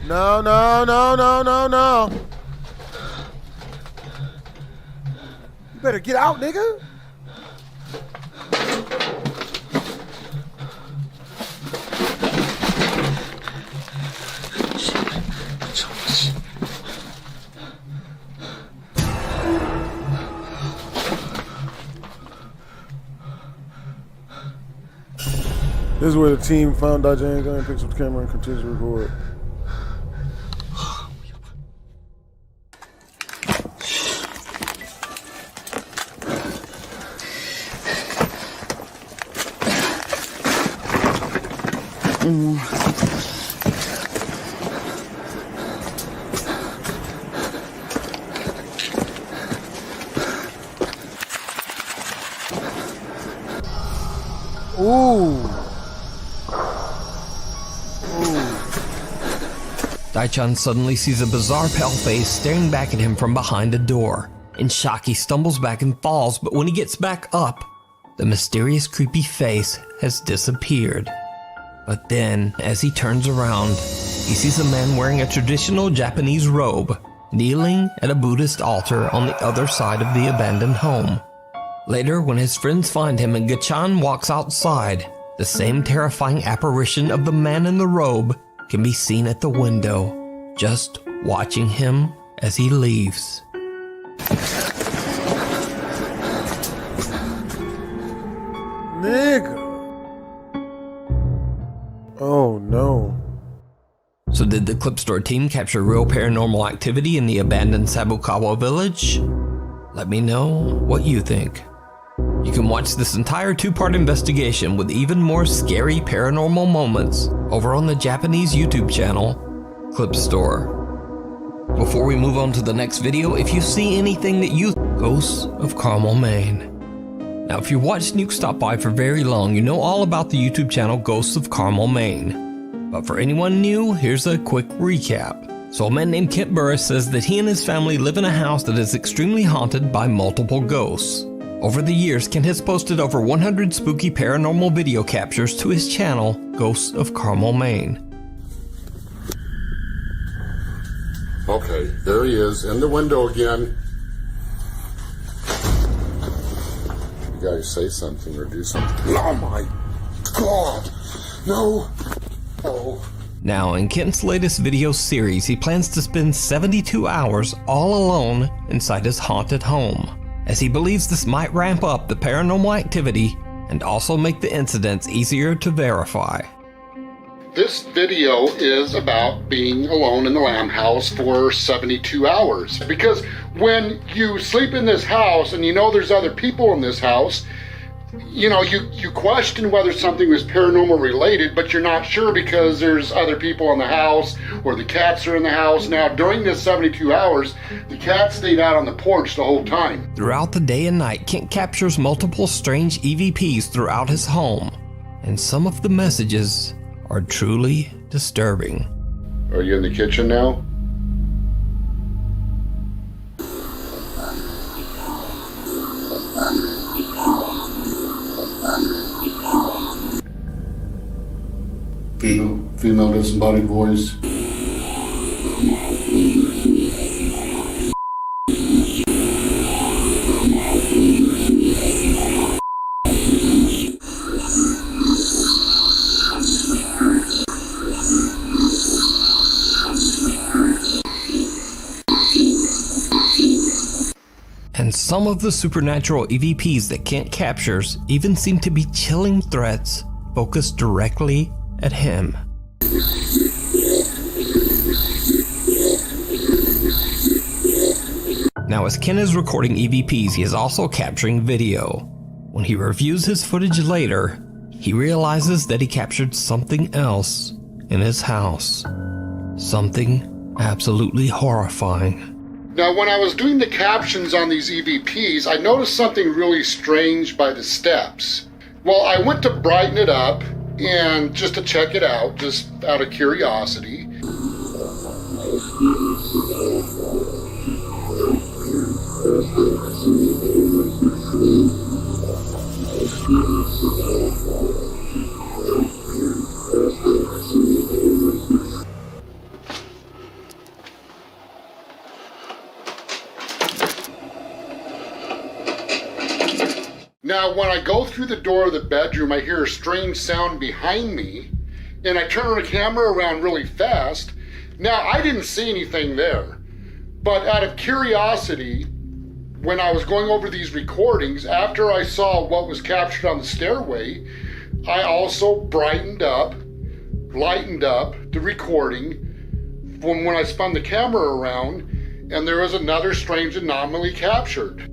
No. You better get out, nigga. This is where the team found Dodge and gun, picks up the camera and continues to record. Daichan suddenly sees a bizarre pale face staring back at him from behind a door. In shock, he stumbles back and falls, but when he gets back up, the mysterious creepy face has disappeared. But then, as he turns around, he sees a man wearing a traditional Japanese robe, kneeling at a Buddhist altar on the other side of the abandoned home. Later, when his friends find him and Gachan walks outside, the same terrifying apparition of the man in the robe can be seen at the window, just watching him as he leaves. Nigga. Oh no. So did the Clip Store team capture real paranormal activity in the abandoned Sabukawa village? Let me know what you think. You can watch this entire two-part investigation with even more scary paranormal moments over on the Japanese YouTube channel, Clip Store. Before we move on to the next video, if you see anything that you Ghosts of Carmel, Maine. Now if you watched Nuke Stop By for very long, you know all about the YouTube channel Ghosts of Carmel, Maine. But for anyone new, here's a quick recap. So a man named Kent Burris says that he and his family live in a house that is extremely haunted by multiple ghosts. Over the years, Kent has posted over 100 spooky paranormal video captures to his channel, Ghosts of Carmel, Maine. Okay, there he is, in the window again. You guys say something or do something. Oh my God! No! Oh. Now, in Kent's latest video series, he plans to spend 72 hours all alone inside his haunted home, as he believes this might ramp up the paranormal activity and also make the incidents easier to verify. This video is about being alone in the lamb house for 72 hours. Because when you sleep in this house and you know there's other people in this house, you know, you question whether something was paranormal related, but you're not sure because there's other people in the house or the cats are in the house. Now, during this 72 hours, the cat stayed out on the porch the whole time. Throughout the day and night, Kent captures multiple strange EVPs throughout his home, and some of the messages are truly disturbing. Are you in the kitchen now? Female disembodied voice. And Some of the supernatural EVPs that Kent captures even seem to be chilling threats focused directly at him. Now, as Ken is recording EVPs, he is also capturing video. When he reviews his footage later, he realizes that he captured something else in his house. Something absolutely horrifying. Now, when I was doing the captions on these EVPs, I noticed something really strange by the steps. Well, I went to brighten it up and just to check it out, just out of curiosity. Now, when I go through the door of the bedroom, I hear a strange sound behind me, and I turn the camera around really fast. Now, I didn't see anything there, but out of curiosity, when I was going over these recordings, after I saw what was captured on the stairway, I also brightened up, lightened up the recording when I spun the camera around, and there was another strange anomaly captured.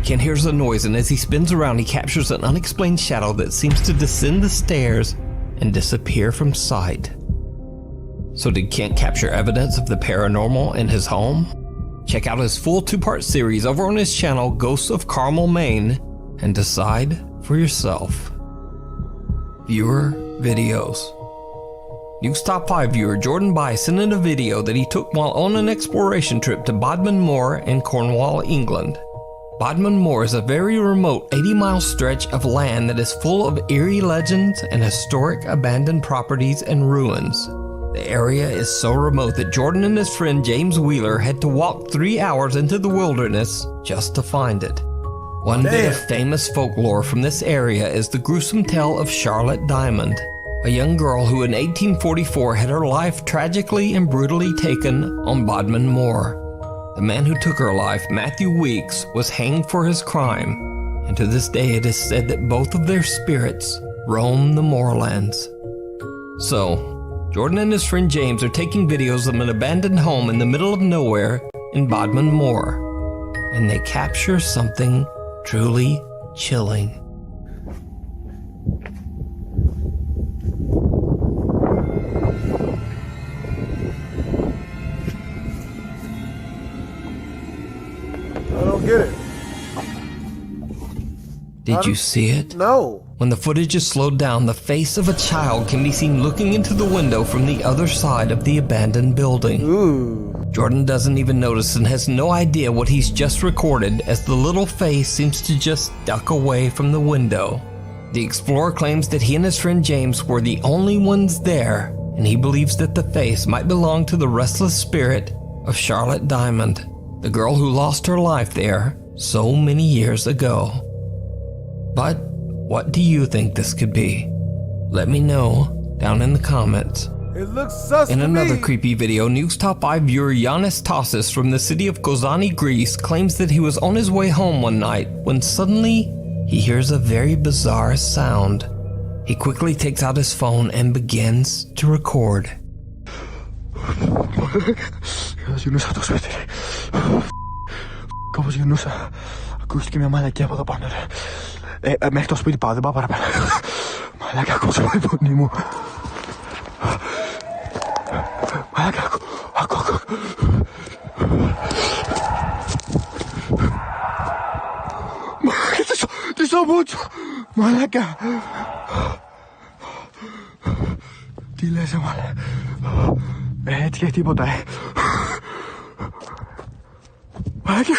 Ken hears a noise, and as he spins around, he captures an unexplained shadow that seems to descend the stairs and disappear from sight. So did Kent capture evidence of the paranormal in his home? Check out his full 2-part series over on his channel, Ghosts of Carmel, Maine, and decide for yourself. Viewer videos. Nuke's Top 5 viewer Jordan Bai sent in a video that he took while on an exploration trip to Bodmin Moor in Cornwall, England. Bodmin Moor is a very remote 80-mile stretch of land that is full of eerie legends and historic abandoned properties and ruins. The area is so remote that Jordan and his friend James Wheeler had to walk 3 hours into the wilderness just to find it. One bit of famous folklore from this area is the gruesome tale of Charlotte Diamond, a young girl who in 1844 had her life tragically and brutally taken on Bodmin Moor. The man who took her life, Matthew Weeks, was hanged for his crime, and to this day it is said that both of their spirits roam the moorlands. So, Jordan and his friend James are taking videos of an abandoned home in the middle of nowhere in Bodmin Moor, and they capture something truly chilling. Get it. Did you see it? No. When the footage is slowed down, the face of a child can be seen looking into the window from the other side of the abandoned building. Ooh. Jordan doesn't even notice and has no idea what he's just recorded, as the little face seems to just duck away from the window. The explorer claims that he and his friend James were the only ones there, and he believes that the face might belong to the restless spirit of Charlotte Diamond, the girl who lost her life there so many years ago. But what do you think this could be? Let me know down in the comments. It looks sus In to another me. creepy video, Nuke's Top 5 viewer Yannis Tassis from the city of Kozani, Greece, claims that he was on his way home one night when suddenly he hears a very bizarre sound. He quickly takes out his phone and begins to record. Dile ese mal. Έτυχε τίποτα, Μαλάκα.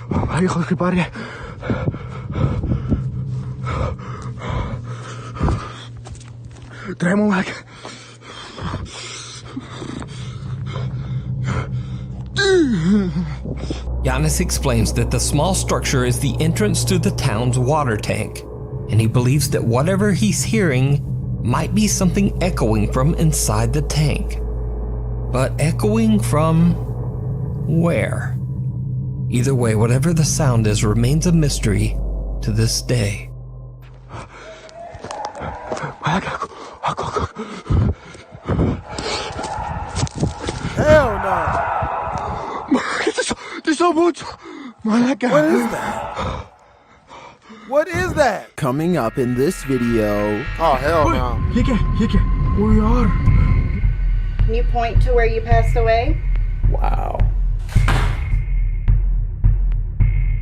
Μαλάκα, έχω χτυπάρει. Τρέμω, μαλάκα. Giannis explains that the small structure is the entrance to the town's water tank, and he believes that whatever he's hearing might be something echoing from inside the tank. But echoing from where? Either way, whatever the sound is remains a mystery to this day. Hell no! What is that? What is that? Coming up in this video. Oh, hell no. Can you point to where you passed away? Wow.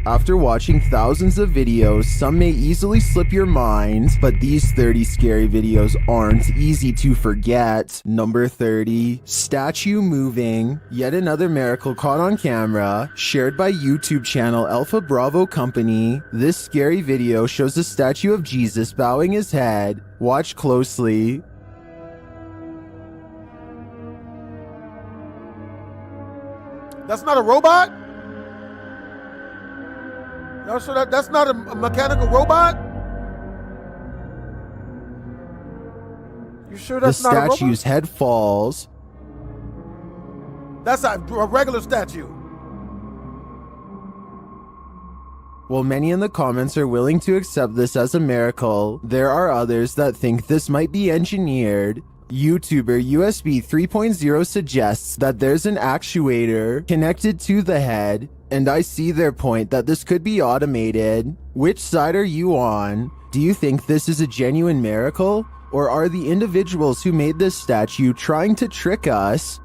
After watching thousands of videos, some may easily slip your mind, but these 30 scary videos aren't easy to forget. Number 30, statue moving. Yet another miracle caught on camera, shared by YouTube channel Alpha Bravo Company. This scary video shows a statue of Jesus bowing his head. Watch closely. That's not a robot? Y'all sure that's not a mechanical robot? You sure that's not a robot? The statue's head falls. That's a regular statue. While many in the comments are willing to accept this as a miracle, there are others that think this might be engineered. YouTuber USB 3.0 suggests that there's an actuator connected to the head, and I see their point that this could be automated. Which side are you on? Do you think this is a genuine miracle? Or are the individuals who made this statue trying to trick us?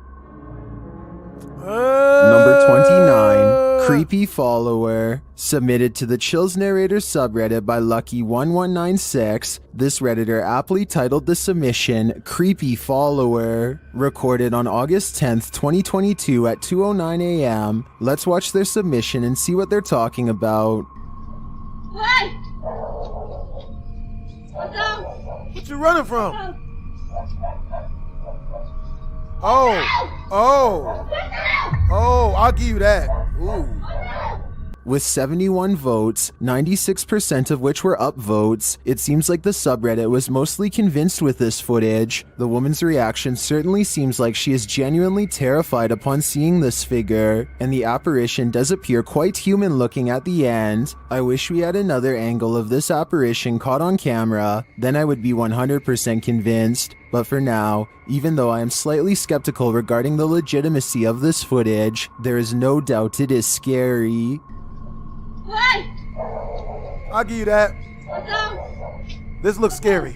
Number 29, Creepy Follower. Submitted to the Chills Narrator subreddit by Lucky1196, this redditor aptly titled the submission Creepy Follower. Recorded on August 10th, 2022 at 2:09 a.m. Let's watch their submission and see what they're talking about. Hey! What's up? What you running from? Oh, I'll give you that. Ooh. With 71 votes, 96% of which were upvotes, it seems like the subreddit was mostly convinced with this footage. The woman's reaction certainly seems like she is genuinely terrified upon seeing this figure, and the apparition does appear quite human looking at the end. I wish we had another angle of this apparition caught on camera, then I would be 100% convinced. But for now, even though I am slightly skeptical regarding the legitimacy of this footage, there is no doubt it is scary. Hey! I'll give you that. What's up? This looks scary.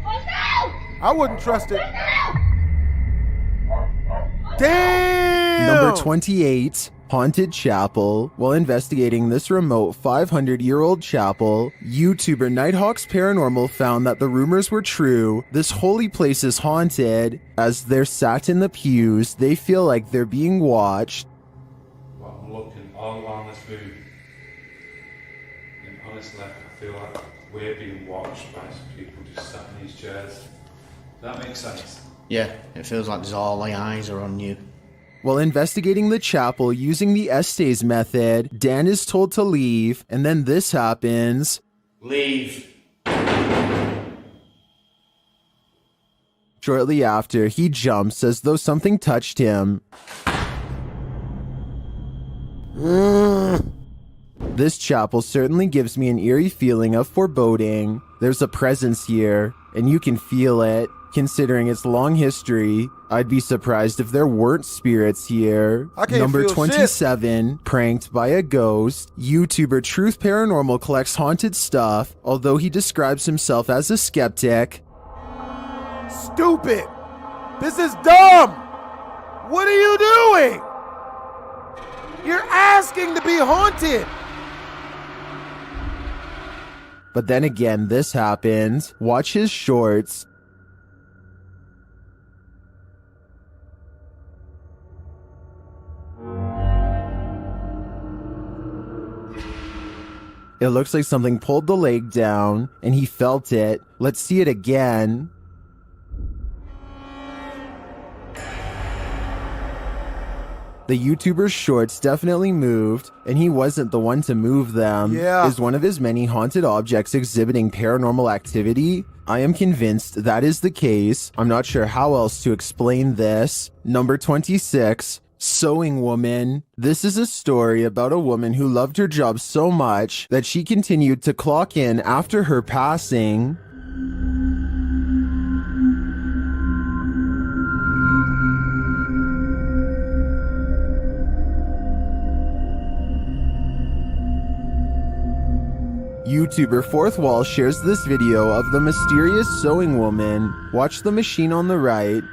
What's up? I wouldn't trust it. Damn! Number 28, Haunted Chapel. While investigating this remote 500-year-old chapel, YouTuber Nighthawks Paranormal found that the rumors were true. This holy place is haunted. As they're sat in the pews, they feel like they're being watched. Well, I'm looking all around this room, and honestly, I feel like we're being watched by some people just sat in these chairs. Does that make sense? Yeah, it feels like there's all the eyes are on you. While investigating the chapel using the Estes method, Dan is told to leave, and then this happens. Leave. Shortly after, he jumps as though something touched him. This chapel certainly gives me an eerie feeling of foreboding. There's a presence here, and you can feel it. Considering its long history, I'd be surprised if there weren't spirits here. Number 27, pranked by a ghost. YouTuber Truth Paranormal collects haunted stuff, although he describes himself as a skeptic. Stupid! This is dumb! What are you doing? You're asking to be haunted! But then again, this happens. Watch his shorts. It looks like something pulled the leg down, and he felt it. Let's see it again. The YouTuber's shorts definitely moved, and he wasn't the one to move them. Yeah. Is one of his many haunted objects exhibiting paranormal activity? I am convinced that is the case. I'm not sure how else to explain this. Number 26. Sewing woman. This is a story about a woman who loved her job so much that she continued to clock in after her passing. YouTuber Fourth Wall shares this video of the mysterious sewing woman. Watch the machine on the right.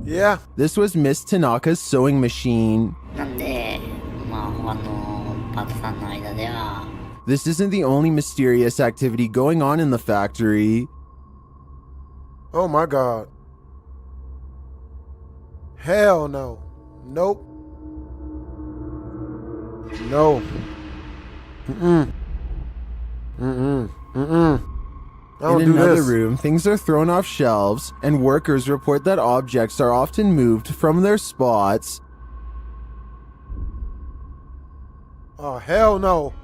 Yeah. This was Miss Tanaka's sewing machine. This isn't the only mysterious activity going on in the factory. Oh my God. Hell no. Nope. No. Mm-mm. Mm-mm. Mm-mm. In another room, things are thrown off shelves, and workers report that objects are often moved from their spots. Oh, hell no.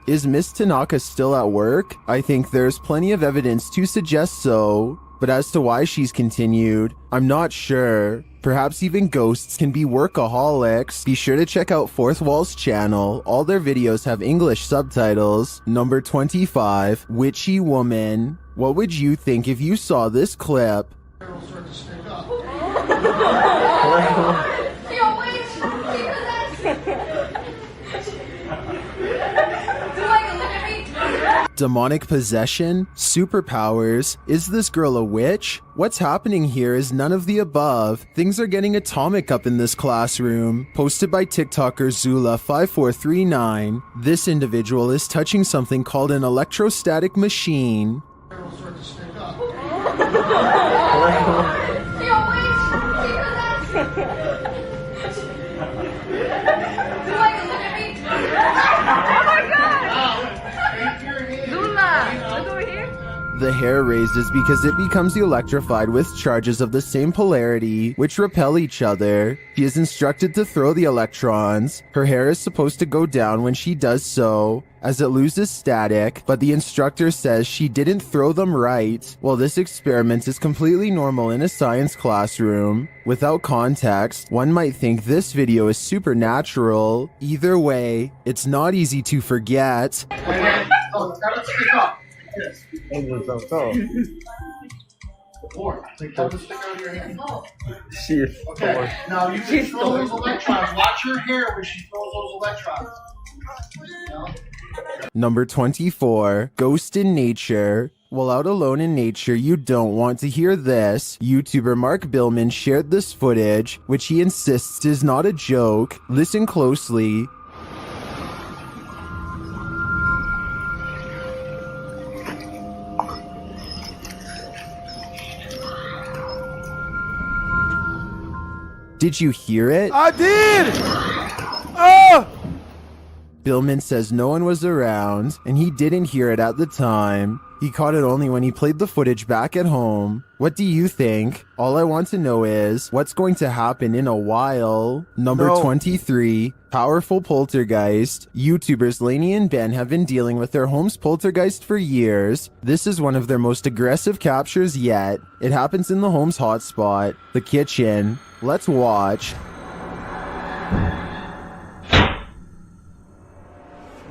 Is Miss Tanaka still at work? I think there's plenty of evidence to suggest so, but as to why she's continued, I'm not sure. Perhaps even ghosts can be workaholics. Be sure to check out Fourth Wall's channel. All their videos have English subtitles. Number 25, Witchy Woman. What would you think if you saw this clip? Demonic possession? Superpowers? Is this girl a witch? What's happening here is none of the above. Things are getting atomic up in this classroom. Posted by TikToker Zula5439. This individual is touching something called an electrostatic machine. The hair raises because it becomes electrified with charges of the same polarity, which repel each other. She is instructed to throw the electrons. Her hair is supposed to go down when she does so, as it loses static, but the instructor says she didn't throw them right. While this experiment is completely normal in a science classroom, without context, one might think this video is supernatural. Either way, it's not easy to forget. Okay, now you can throw those electrons. Watch your hair when she throws those electrons. Number 24, Ghost in Nature. While out alone in nature, you don't want to hear this. YouTuber Mark Billman shared this footage, which he insists is not a joke. Listen closely. Did you hear it? I did! Ah! Billman says no one was around, and he didn't hear it at the time. He caught it only when he played the footage back at home. What do you think? All I want to know is, what's going to happen in a while? Number 23, Powerful Poltergeist. YouTubers Lainey and Ben have been dealing with their home's poltergeist for years. This is one of their most aggressive captures yet. It happens in the home's hotspot, the kitchen. Let's watch.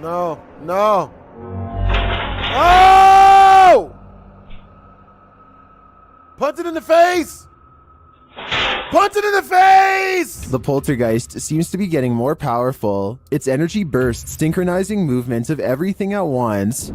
No, no. Oh! Punch it in the face! Punch it in the face! The poltergeist seems to be getting more powerful. Its energy bursts, synchronizing movements of everything at once.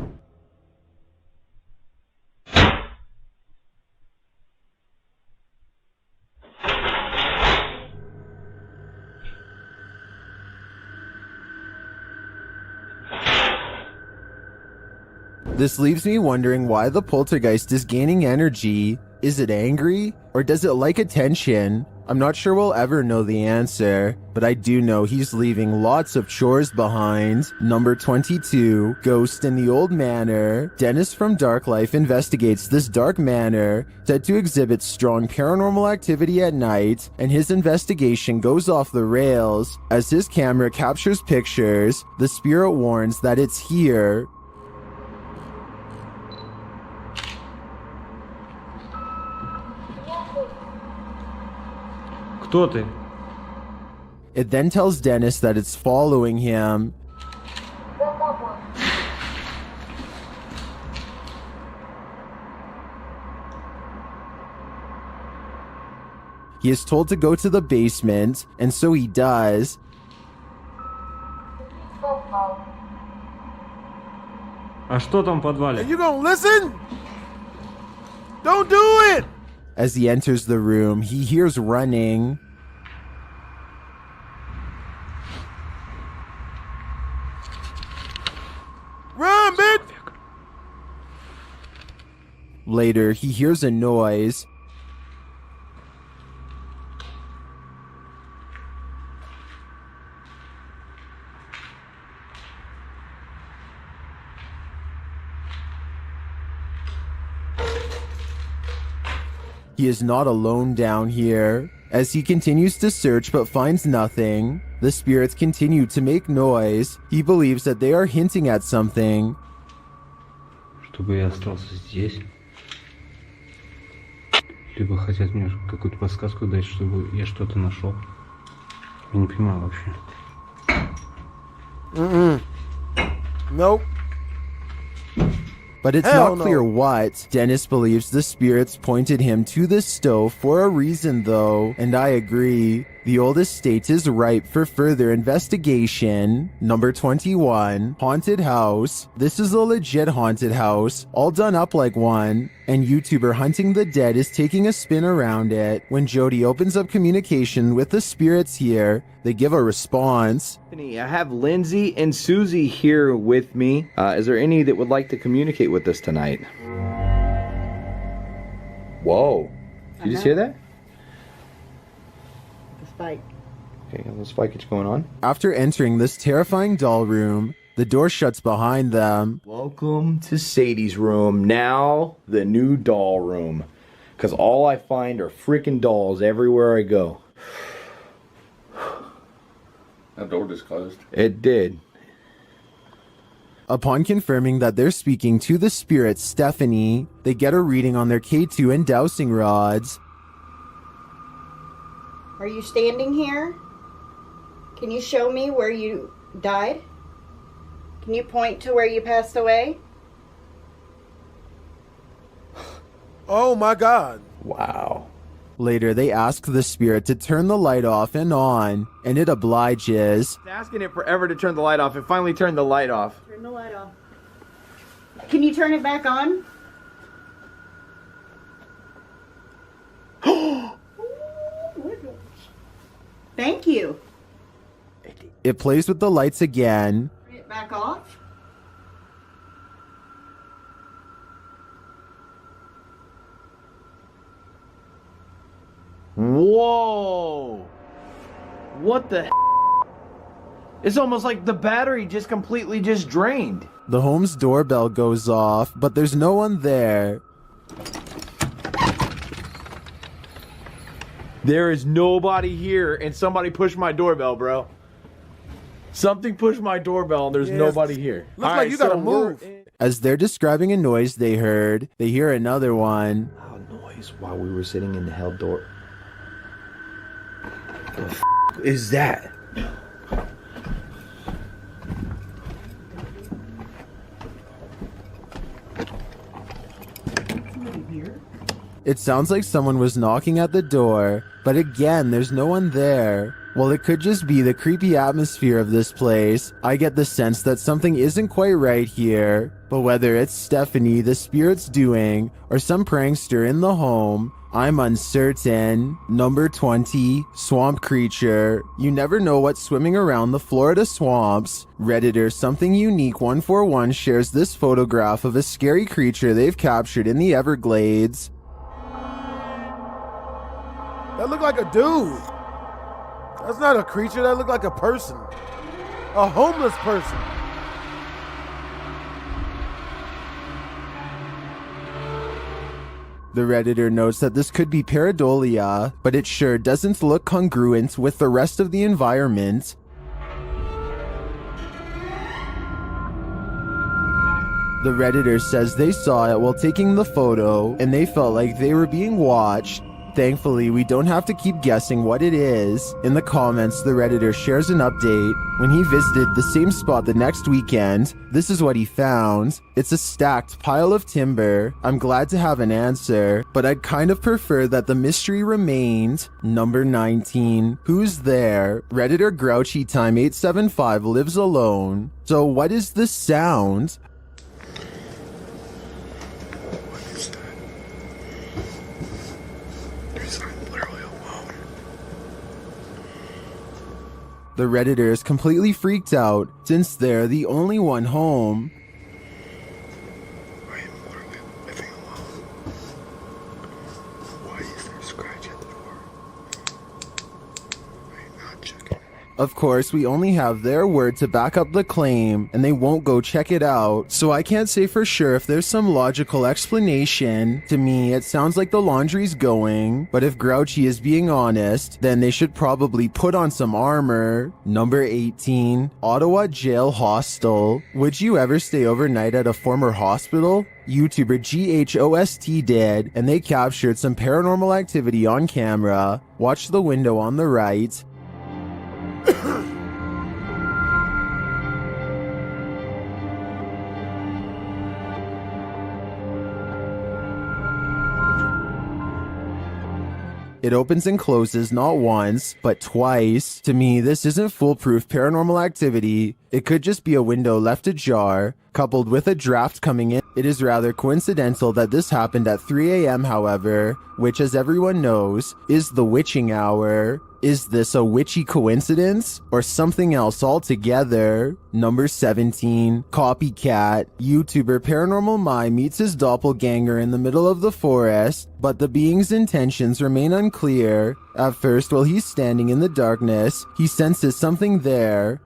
This leaves me wondering why the poltergeist is gaining energy. Is it angry? Or does it like attention? I'm not sure we'll ever know the answer, but I do know he's leaving lots of chores behind. Number 22, Ghost in the Old Manor. Dennis from Dark Life investigates this dark manor, said to exhibit strong paranormal activity at night, and his investigation goes off the rails. As his camera captures pictures, the spirit warns that it's here. Кто ты? It then tells Dennis that it's following him. He is told to go to the basement, and so he does. А что там в подвале? And you gonna listen? Don't do it! As he enters the room, he hears running. Run, bitch! Later, he hears a noise. He is not alone down here. As he continues to search but finds nothing, the spirits continue to make noise. He believes that they are hinting at something. Чтобы я остался здесь. Либо хотят мне какую-то подсказку дать, чтобы я что-то нашел. Я не понимаю вообще. Nope. But it's not clear what. Dennis believes the spirits pointed him to this stove for a reason though, and I agree. The old estate is ripe for further investigation. Number 21, Haunted House. This is a legit haunted house, all done up like one, and YouTuber Hunting the Dead is taking a spin around it. When Jody opens up communication with the spirits here, they give a response. I have Lindsay and Susie here with me. Is there any that would like to communicate with us tonight? Whoa. Did you just hear that? Spike. Okay, a little spikeage going on. After entering this terrifying doll room, the door shuts behind them. Welcome to Sadie's room, now the new doll room. Because all I find are freaking dolls everywhere I go. That door just closed. It did. Upon confirming that they're speaking to the spirit Stephanie, they get a reading on their K2 and dowsing rods. Are you standing here? Can you show me where you died? Can you point to where you passed away? Oh my God. Wow. Later, they ask the spirit to turn the light off and on, and it obliges. It's asking it forever to turn the light off. It finally turned the light off. Turn the light off. Can you turn it back on? Thank you. It plays with the lights again. Turn it back off. Whoa! What the? It's almost like the battery just completely just drained. The home's doorbell goes off, but there's no one there. There is nobody here, and somebody pushed my doorbell, bro. Something pushed my doorbell, and there's nobody here. Looks like you gotta move. As they're describing a noise they heard, they hear another one. Loud noise while we were sitting in the hell door. The f is that? It sounds like someone was knocking at the door, but again, there's no one there. While it could just be the creepy atmosphere of this place, I get the sense that something isn't quite right here. But whether it's Stephanie the spirit's doing, or some prankster in the home, I'm uncertain. Number 20, Swamp Creature. You never know what's swimming around the Florida swamps. Redditor Something Unique 141 shares this photograph of a scary creature they've captured in the Everglades. That looked like a dude. That's not a creature, that looked like a person. A homeless person. The Redditor notes that this could be pareidolia, but it sure doesn't look congruent with the rest of the environment. The Redditor says they saw it while taking the photo, and they felt like they were being watched. Thankfully, we don't have to keep guessing what it is. In the comments, the Redditor shares an update. When he visited the same spot the next weekend, this is what he found. It's a stacked pile of timber. I'm glad to have an answer, but I'd kind of prefer that the mystery remained. Number 19. Who's there? Redditor Grouchy Time 875 lives alone. So what is this sound? The Redditor is completely freaked out since they're the only one home. I am literally living alone. Why is there a scratch at the door? I am not checking. Of course, we only have their word to back up the claim, and they won't go check it out, so I can't say for sure if there's some logical explanation. To me, it sounds like the laundry's going, but if Grouchy is being honest, then they should probably put on some armor. Number 18. Ottawa Jail Hostel. Would you ever stay overnight at a former hospital? YouTuber GHOST did, and they captured some paranormal activity on camera. Watch the window on the right. It opens and closes not once, but twice. To me, this isn't foolproof paranormal activity. It could just be a window left ajar, coupled with a draft coming in. It is rather coincidental that this happened at 3 a.m., however, which, as everyone knows, is the witching hour. Is this a witchy coincidence or something else altogether? Number 17. Copycat. YouTuber Paranormal Mai meets his doppelganger in the middle of the forest, but the being's intentions remain unclear. At first, while he's standing in the darkness, he senses something there.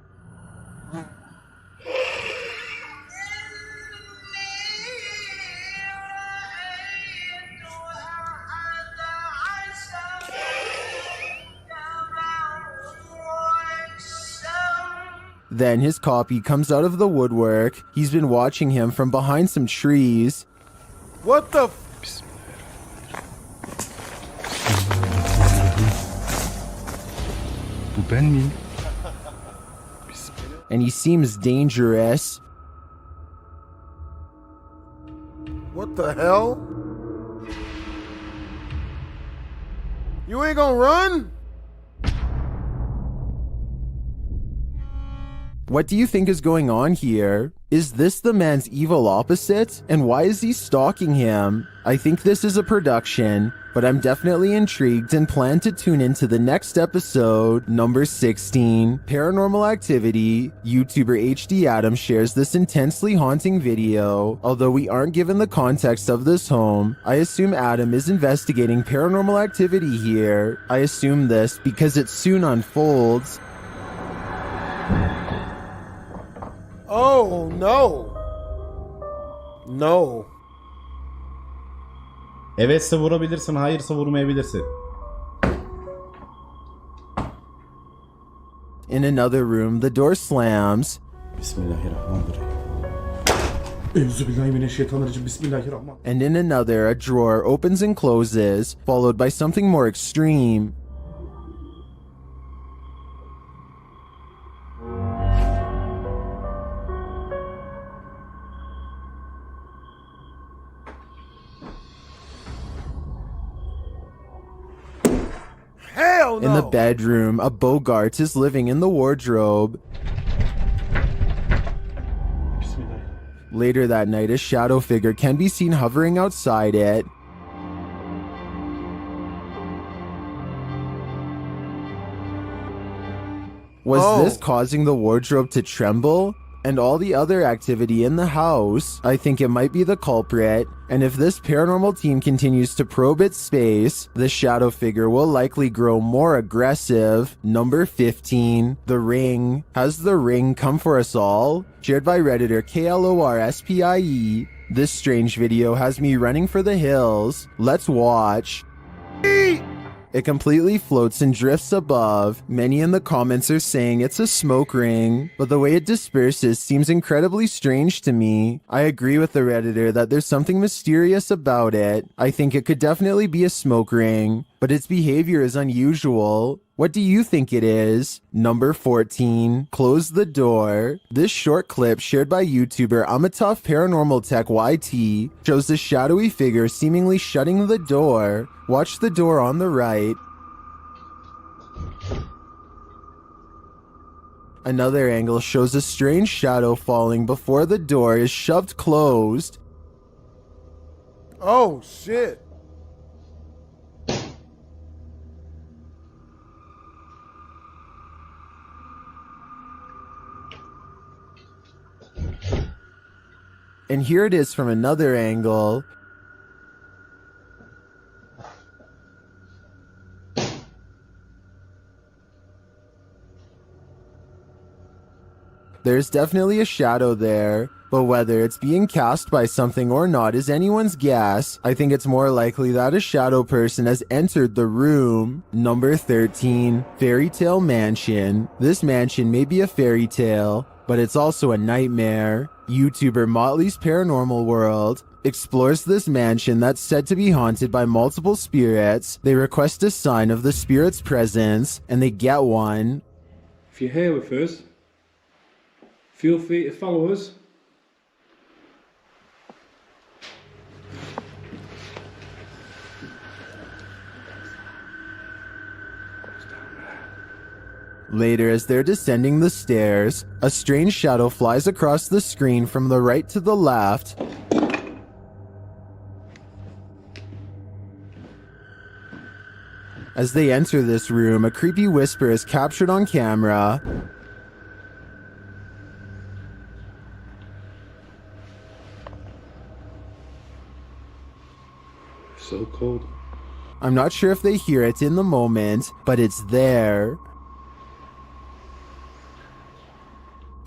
Then his copy comes out of the woodwork. He's been watching him from behind some trees. What the And he seems dangerous. What the hell? You ain't gonna run? What do you think is going on here? Is this the man's evil opposite? And why is he stalking him? I think this is a production, but I'm definitely intrigued and plan to tune into the next episode. Number 16. Paranormal Activity. YouTuber HD Adam shares this intensely haunting video. Although we aren't given the context of this home, I assume Adam is investigating paranormal activity here. I assume this because it soon unfolds. Oh, no. No. Evetse vurabilirsin, hayırsa vurmayabilirsin. In another room, the door slams. Bismillahirrahmanirrahim. Euzubillahimineşşeytanirracim. Bismillahirrahmanirrahim. And in another, a drawer opens and closes, followed by something more extreme. Hell no. In the bedroom, a Bogart is living in the wardrobe. Later that night, a shadow figure can be seen hovering outside it. Was this causing the wardrobe to tremble? and all the other activity in the house, I think it might be the culprit. And if this paranormal team continues to probe its space, the shadow figure will likely grow more aggressive. Number 15, The Ring. Has the ring come for us all? Shared by Redditor KLORSPIE. This strange video has me running for the hills. Let's watch. It completely floats and drifts above. Many in the comments are saying it's a smoke ring, but the way it disperses seems incredibly strange to me. I agree with the Redditor that there's something mysterious about it. I think it could definitely be a smoke ring, but its behavior is unusual. What do you think it is? Number 14, Close the Door. This short clip shared by YouTuber I'm a Tough Paranormal Tech YT shows the shadowy figure seemingly shutting the door. Watch the door on the right. Another angle shows a strange shadow falling before the door is shoved closed. Oh, shit. And here it is from another angle. There's definitely a shadow there, but whether it's being cast by something or not is anyone's guess. I think it's more likely that a shadow person has entered the room. Number 13, Fairy Tale Mansion. This mansion may be a fairy tale, but it's also a nightmare. YouTuber Motley's Paranormal World explores this mansion that's said to be haunted by multiple spirits. They request a sign of the spirit's presence, and they get one. If you're here with us, feel free to follow us. Later, as they're descending the stairs, a strange shadow flies across the screen from the right to the left. As they enter this room, a creepy whisper is captured on camera. So cold. I'm not sure if they hear it in the moment, but it's there.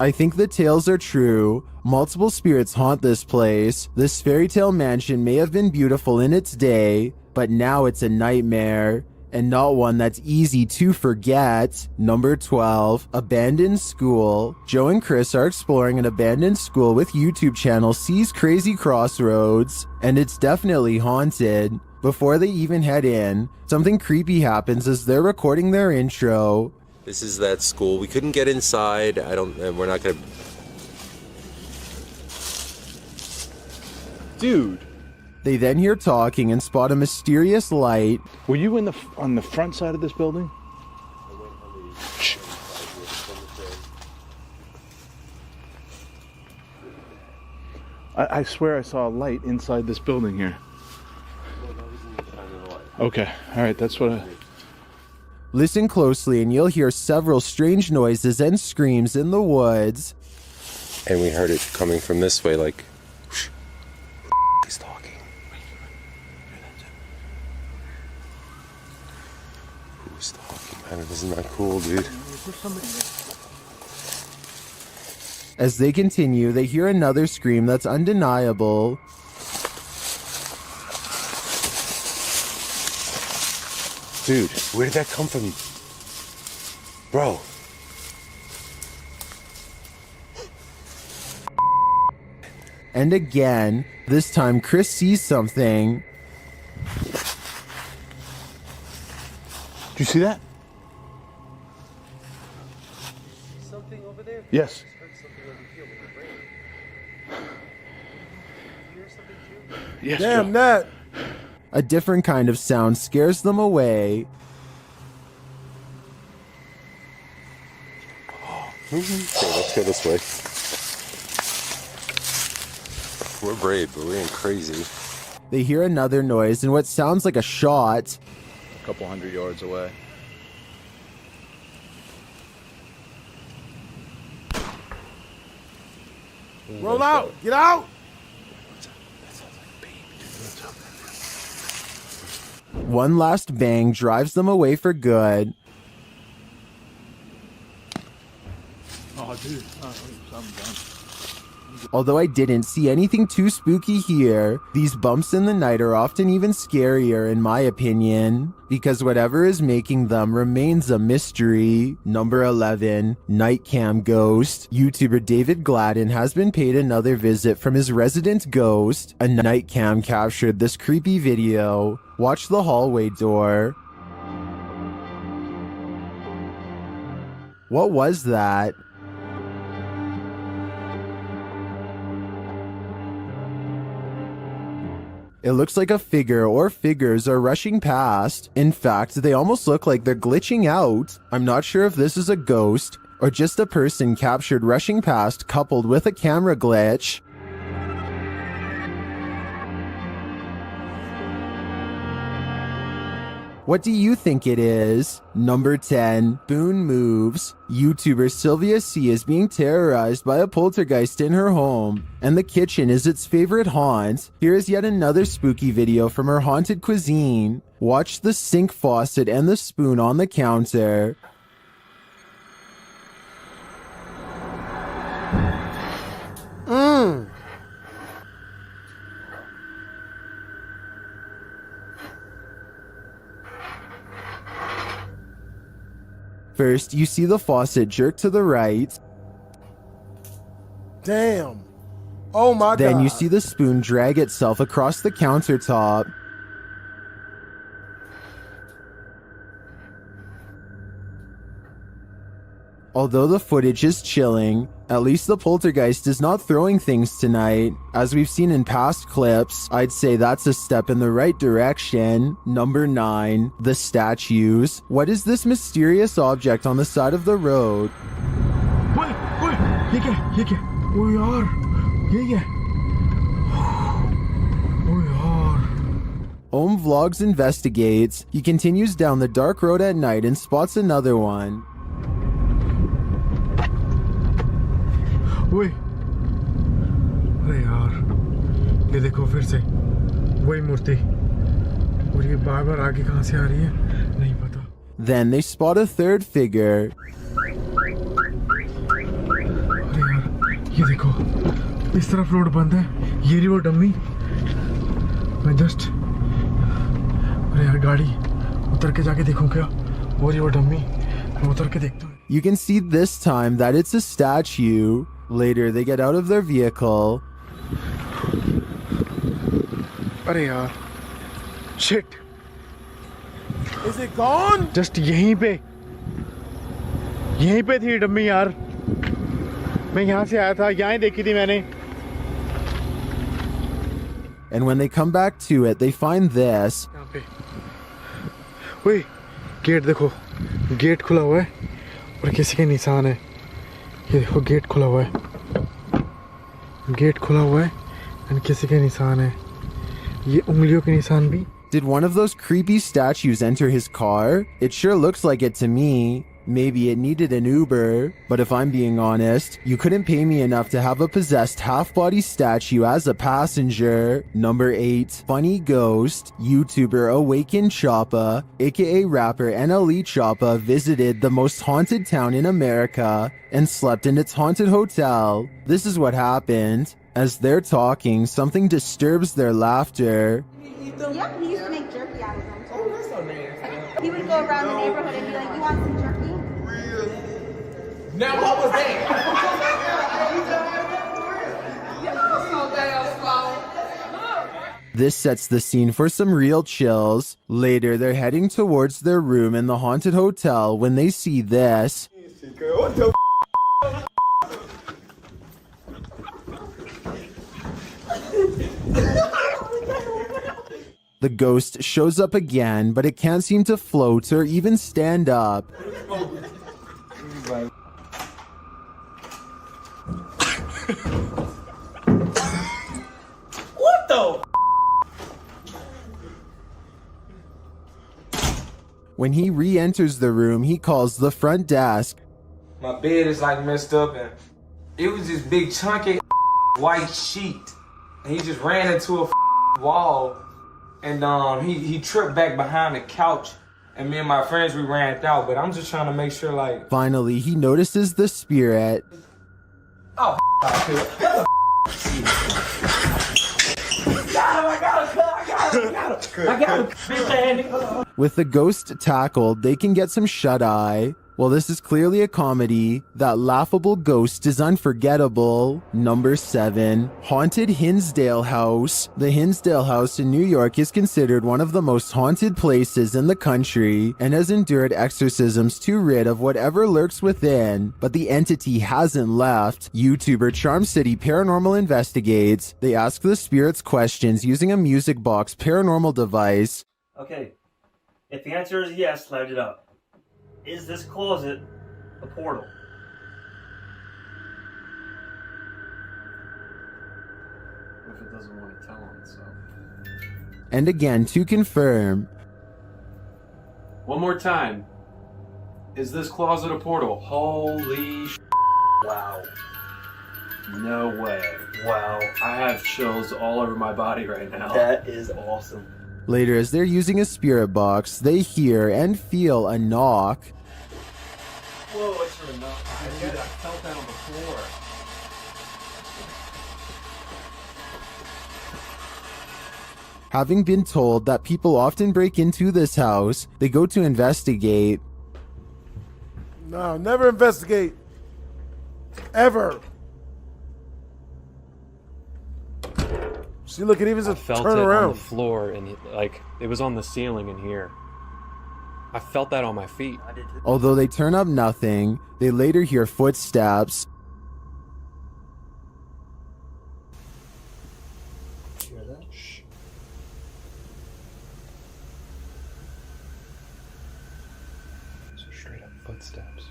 I think the tales are true. Multiple spirits haunt this place. This fairy tale mansion may have been beautiful in its day, but now it's a nightmare, and not one that's easy to forget. Number 12, Abandoned School. Joe and Chris are exploring an abandoned school with YouTube channel C's Crazy Crossroads, and it's definitely haunted. Before they even head in, something creepy happens as they're recording their intro. This is that school. We couldn't get inside. We're not gonna... Dude. They then hear talking and spot a mysterious light. Were you on the front side of this building? I swear I saw a light inside this building here. Okay, alright, that's what I... Listen closely and you'll hear several strange noises and screams in the woods. And we heard it coming from this way, like... He's talking. Who's talking? Man, isn't that cool, dude? As they continue, they hear another scream that's undeniable. Dude, where did that come from? Bro. And again, this time Chris sees something. Did you see that? Something over there? Yes. Yes, damn that. A different kind of sound scares them away. Okay, let's go this way. We're brave, but we ain't crazy. They hear another noise and what sounds like a shot. A couple 100 yards away. Roll out. Get out. One last bang drives them away for good. Oh, dude. I'm done. Although I didn't see anything too spooky here, these bumps in the night are often even scarier in my opinion, because whatever is making them remains a mystery. Number 11, Night Cam Ghost. YouTuber David Gladden has been paid another visit from his resident ghost. A night cam captured this creepy video. Watch the hallway door. What was that? It looks like a figure or figures are rushing past. In fact, they almost look like they're glitching out. I'm not sure if this is a ghost or just a person captured rushing past coupled with a camera glitch. What do you think it is? Number 10, Boone moves. YouTuber Sylvia C is being terrorized by a poltergeist in her home, and the kitchen is its favorite haunt. Here is yet another spooky video from her haunted cuisine. Watch the sink faucet and the spoon on the counter. First, you see the faucet jerk to the right. Damn. Oh my God. Then you see the spoon drag itself across the countertop. Although the footage is chilling, at least the poltergeist is not throwing things tonight. As we've seen in past clips, I'd say that's a step in the right direction. Number 9, the statues. What is this mysterious object on the side of the road? Ohm Vlogs investigates. He continues down the dark road at night and spots another one. ओए अरे यार ये देखो फिर से वही मूर्ति और ये बार-बार आगे कहां से आ रही है नहीं पता. Then they spot a third figure. अरे यार ये देखो इस तरफ रोड बंद है ये रही वो डम्मी मैं जस्ट अरे यार गाड़ी उतर के जाके देखूं क्या वो रही वो डम्मी मैं उतर के देखता हूं. You can see this time that it's a statue. Later, they get out of their vehicle. अरे यार shit. Is it gone? Just यहीं पे थी डम्मी यार मैं यहाँ से आया था यहाँ देखी थी मैंने. And when they come back to it, they find this. यहाँ पे ओए गेट देखो गेट खुला हुआ है और किसी के निशान है. ये देखो गेट खुला हुआ है और किसी के निशान है. ये उंगलियों के निशान भी. Did one of those creepy statues enter his car? It sure looks like it to me. Maybe it needed an Uber, but if I'm being honest, you couldn't pay me enough to have a possessed half-body statue as a passenger. Number 8, Funny Ghost. YouTuber Awakened Choppa, aka rapper NLE Choppa, visited the most haunted town in America and slept in its haunted hotel. This is what happened. As they're talking, something disturbs their laughter. Yep, he used to make jerky out of them. Oh, that's so nice. He would go around the neighborhood and be like, "You want some jerky?" Now what was that? This sets the scene for some real chills. Later, they're heading towards their room in the haunted hotel when they see this. What the The ghost shows up again, but it can't seem to float or even stand up. What the? When he re-enters the room, he calls the front desk. My bed is like messed up and it was this big chunky white sheet. He just ran into a wall, and he tripped back behind the couch, and me and my friends, we ran out. But I'm just trying to make sure, like. Finally, he notices the spirit. Oh, I got him. With the ghost tackled, they can get some shut-eye. Well, this is clearly a comedy. That laughable ghost is unforgettable. Number 7, Haunted Hinsdale House. The Hinsdale House in New York is considered one of the most haunted places in the country and has endured exorcisms to rid of whatever lurks within, but the entity hasn't left. YouTuber Charm City Paranormal investigates. They ask the spirits questions using a music box paranormal device. Okay, if the answer is yes, light it up. Is this closet a portal? If it doesn't want to tell him, so. And again, to confirm. One more time. Is this closet a portal? Holy sh**. Wow. No way. Wow. I have chills all over my body right now. That is awesome. Later, as they're using a spirit box, they hear and feel a knock. Whoa, it's for a knock. I felt that on the floor. Having been told that people often break into this house, they go to investigate. No, never investigate. Ever. See, look, it even just felt turn it around. on the floor, and like it was on the ceiling in here. I felt that on my feet. Although they turn up nothing, they later hear footsteps. Hear that? Shh. Those are straight up footsteps.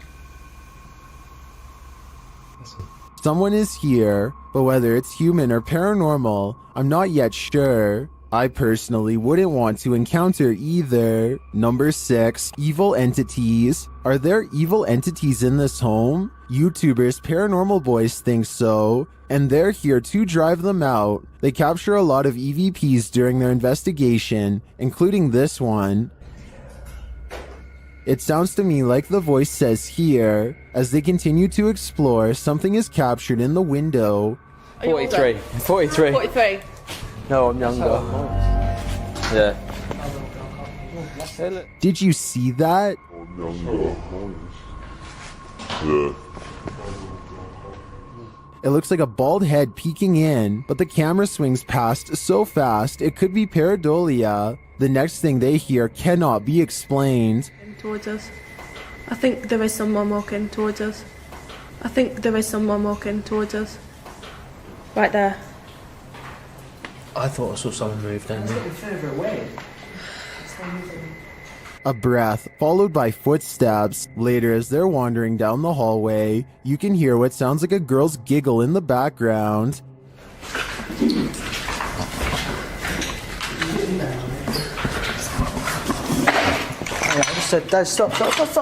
Listen. Someone is here, but whether it's human or paranormal, I'm not yet sure. I personally wouldn't want to encounter either. Number 6, evil entities. Are there evil entities in this home? YouTubers Paranormal Boys think so, and they're here to drive them out. They capture a lot of EVPs during their investigation, including this one. It sounds to me like the voice says here. As they continue to explore, something is captured in the window. 43. 43. 43. No, I'm younger. Yeah. Did you see that? It looks like a bald head peeking in, but the camera swings past so fast it could be pareidolia. The next thing they hear cannot be explained. Towards us. I think there is someone walking towards us. I think there is someone walking towards us. Right there. I thought I saw someone move down there. Further away. A breath, followed by footsteps. Later, as they're wandering down the hallway, you can hear what sounds like a girl's giggle in the background. I just said, Dad, stop. What's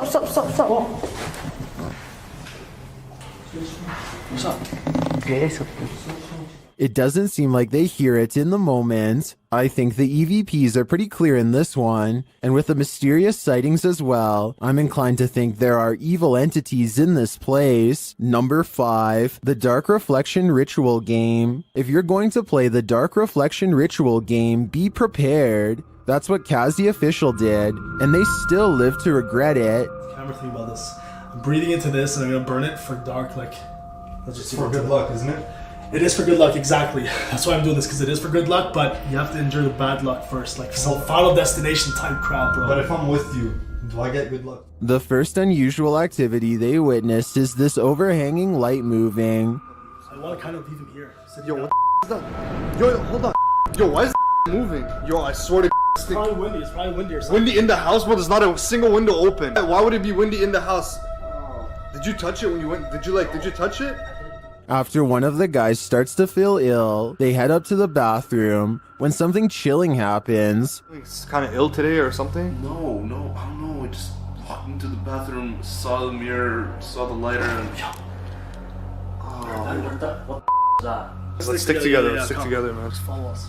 up? It doesn't seem like they hear it in the moment. I think the EVPs are pretty clear in this one, and with the mysterious sightings as well, I'm inclined to think there are evil entities in this place. Number 5, the Dark Reflection Ritual Game. If you're going to play the Dark Reflection Ritual Game, be prepared. That's what Kaz the Official did, and they still live to regret it. Camera thing about this. I'm breathing into this and I'm gonna burn it for dark, like. Let's just for good luck, isn't it? It is for good luck, exactly. That's why I'm doing this, because it is for good luck, but you have to endure the bad luck first, like some Final Destination type crap, bro. But if I'm with you, do I get good luck? The first unusual activity they witnessed is this overhanging light moving. I want to kind of leave him here. Yo, what the is that? Yo, hold on. Yo, why is moving? Yo, I swear to It's probably windy. It's probably windy or something. windy in the house, but there's not a single window open. Why would it be windy in the house? Did you touch it when you went? Did you touch it? After one of the guys starts to feel ill, they head up to the bathroom when something chilling happens. It's kind of ill today or something? No, I don't know. I just walked into the bathroom, saw the mirror, saw the lighter, and... What Let's stick together. Let's stick together, man. Follow us.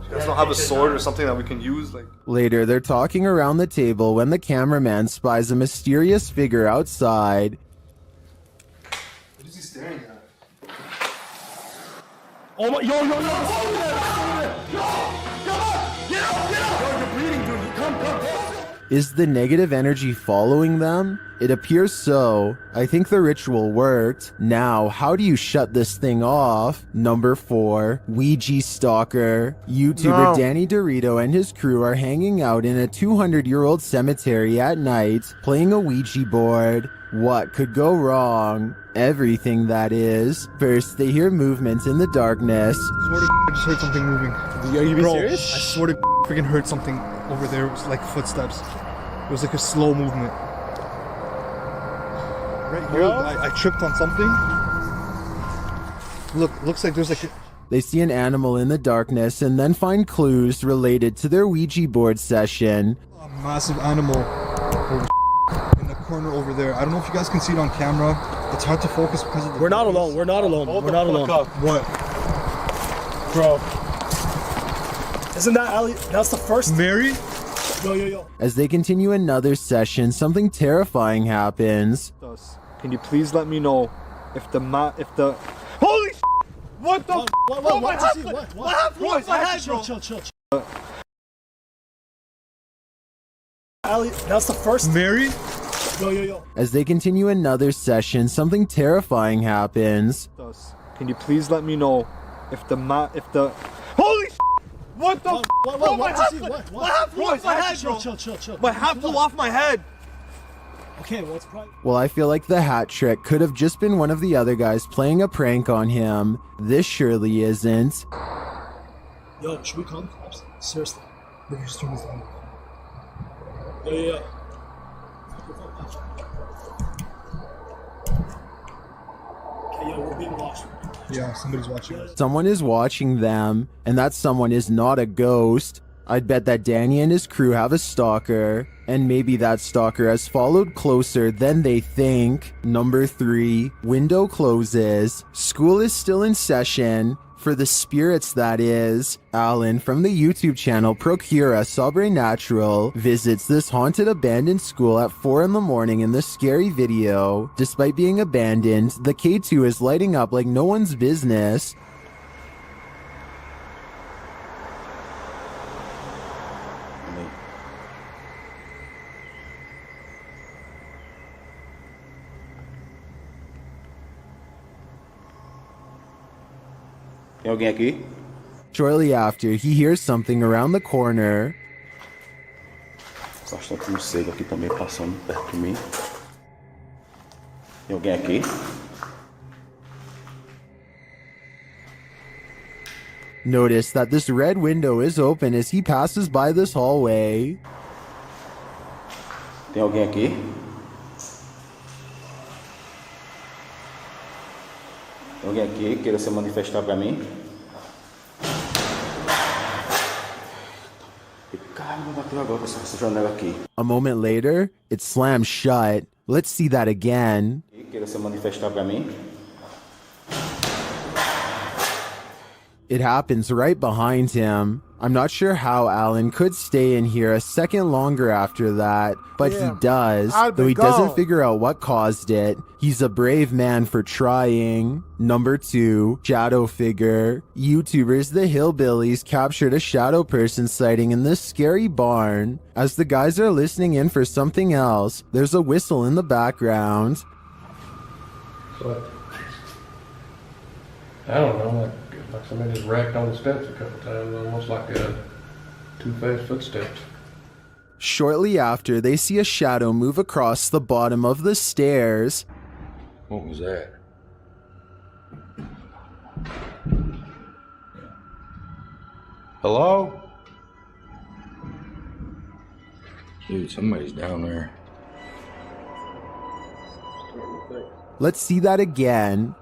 You guys don't have a sword or something that we can use? Like. Later, they're talking around the table when the cameraman spies a mysterious figure outside. What is he staring at? Oh my, yo, get up! Yo, you're bleeding, dude. Come. Is the negative energy following them? It appears so. I think the ritual worked. Now, how do you shut this thing off? Number 4, Ouija Stalker. YouTuber Danny Dorito and his crew are hanging out in a 200-year-old cemetery at night, playing a Ouija board. What could go wrong? Everything, that is. First, they hear movements in the darkness. I swear to I just heard something moving. Are you being serious? I swear to freaking heard something over there. It was like footsteps. It was like a slow movement. Right here, I tripped on something. Look, looks like there's like They see an animal in the darkness and then find clues related to their Ouija board session. a massive animal in the corner over there. I don't know if you guys can see it on camera. It's hard to focus because of the... We're not alone. We're not alone. Hold We're the not fuck alone. up. What? Bro. Isn't that Ali? That's the first. Mary? Yo. As they continue another session, something terrifying happens. Can you please let me know if the Holy s***! What the What happened? What happened? Royce, My head, bro. Chill. Ali, that's the first. Mary? Yo. As they continue another session, something terrifying happens. Can you please let me know if the Holy s***! What the What happened? What happened? Royce, My head, bro. Chill. My hat flew off my head! Okay, what's well, Well, I feel like the hat trick could have just been one of the other guys playing a prank on him. This surely isn't. Yo, should we call the cops? Seriously. We can just turn this down. Yeah. Okay, yo, we're being watched. Yeah, somebody's watching us. Someone is watching them, and that someone is not a ghost. I'd bet that Danny and his crew have a stalker, and maybe that stalker has followed closer than they think. Number 3, window closes. School is still in session. For the spirits, that is. Alan from the YouTube channel Procura Sobre Natural visits this haunted abandoned school at 4 in the morning in the scary video. Despite being abandoned, the K2 is lighting up like no one's business. Tem alguém aqui? Shortly after, he hears something around the corner. Bastante morcego aqui também passando perto de mim. Tem alguém aqui? Notice that this red window is open as he passes by this hallway. Tem alguém aqui? Tem alguém aqui que queira se manifestar para mim? Caramba, bateu agora essa janela aqui. A moment later, it slams shut. Let's see that again. Queira se manifestar para mim? It happens right behind him. I'm not sure how Alan could stay in here a second longer after that, but he does, though he doesn't figure out what caused it. He's a brave man for trying. Number 2, shadow figure. YouTubers The Hillbillies captured a shadow person sighting in this scary barn. As the guys are listening in for something else, there's a whistle in the background. What? I don't know. Like somebody just racked on the steps a couple times, almost like two fast footsteps. Shortly after, they see a shadow move across the bottom of the stairs. What was that? Hello? Dude, somebody's down there. Let's see that again.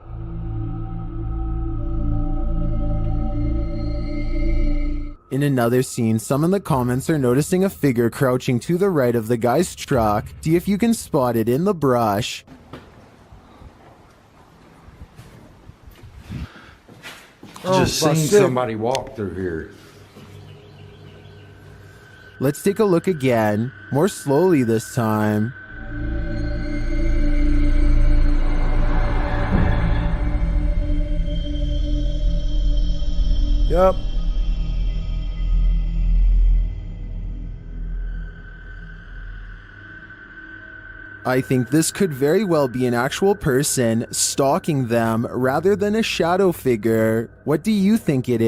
In another scene, some in the comments are noticing a figure crouching to the right of the guy's truck. See if you can spot it in the brush. Just seen somebody walk through here. Let's take a look again, more slowly this time. Yep. I think this could very well be an actual person stalking them rather than a shadow figure. What do you think it is?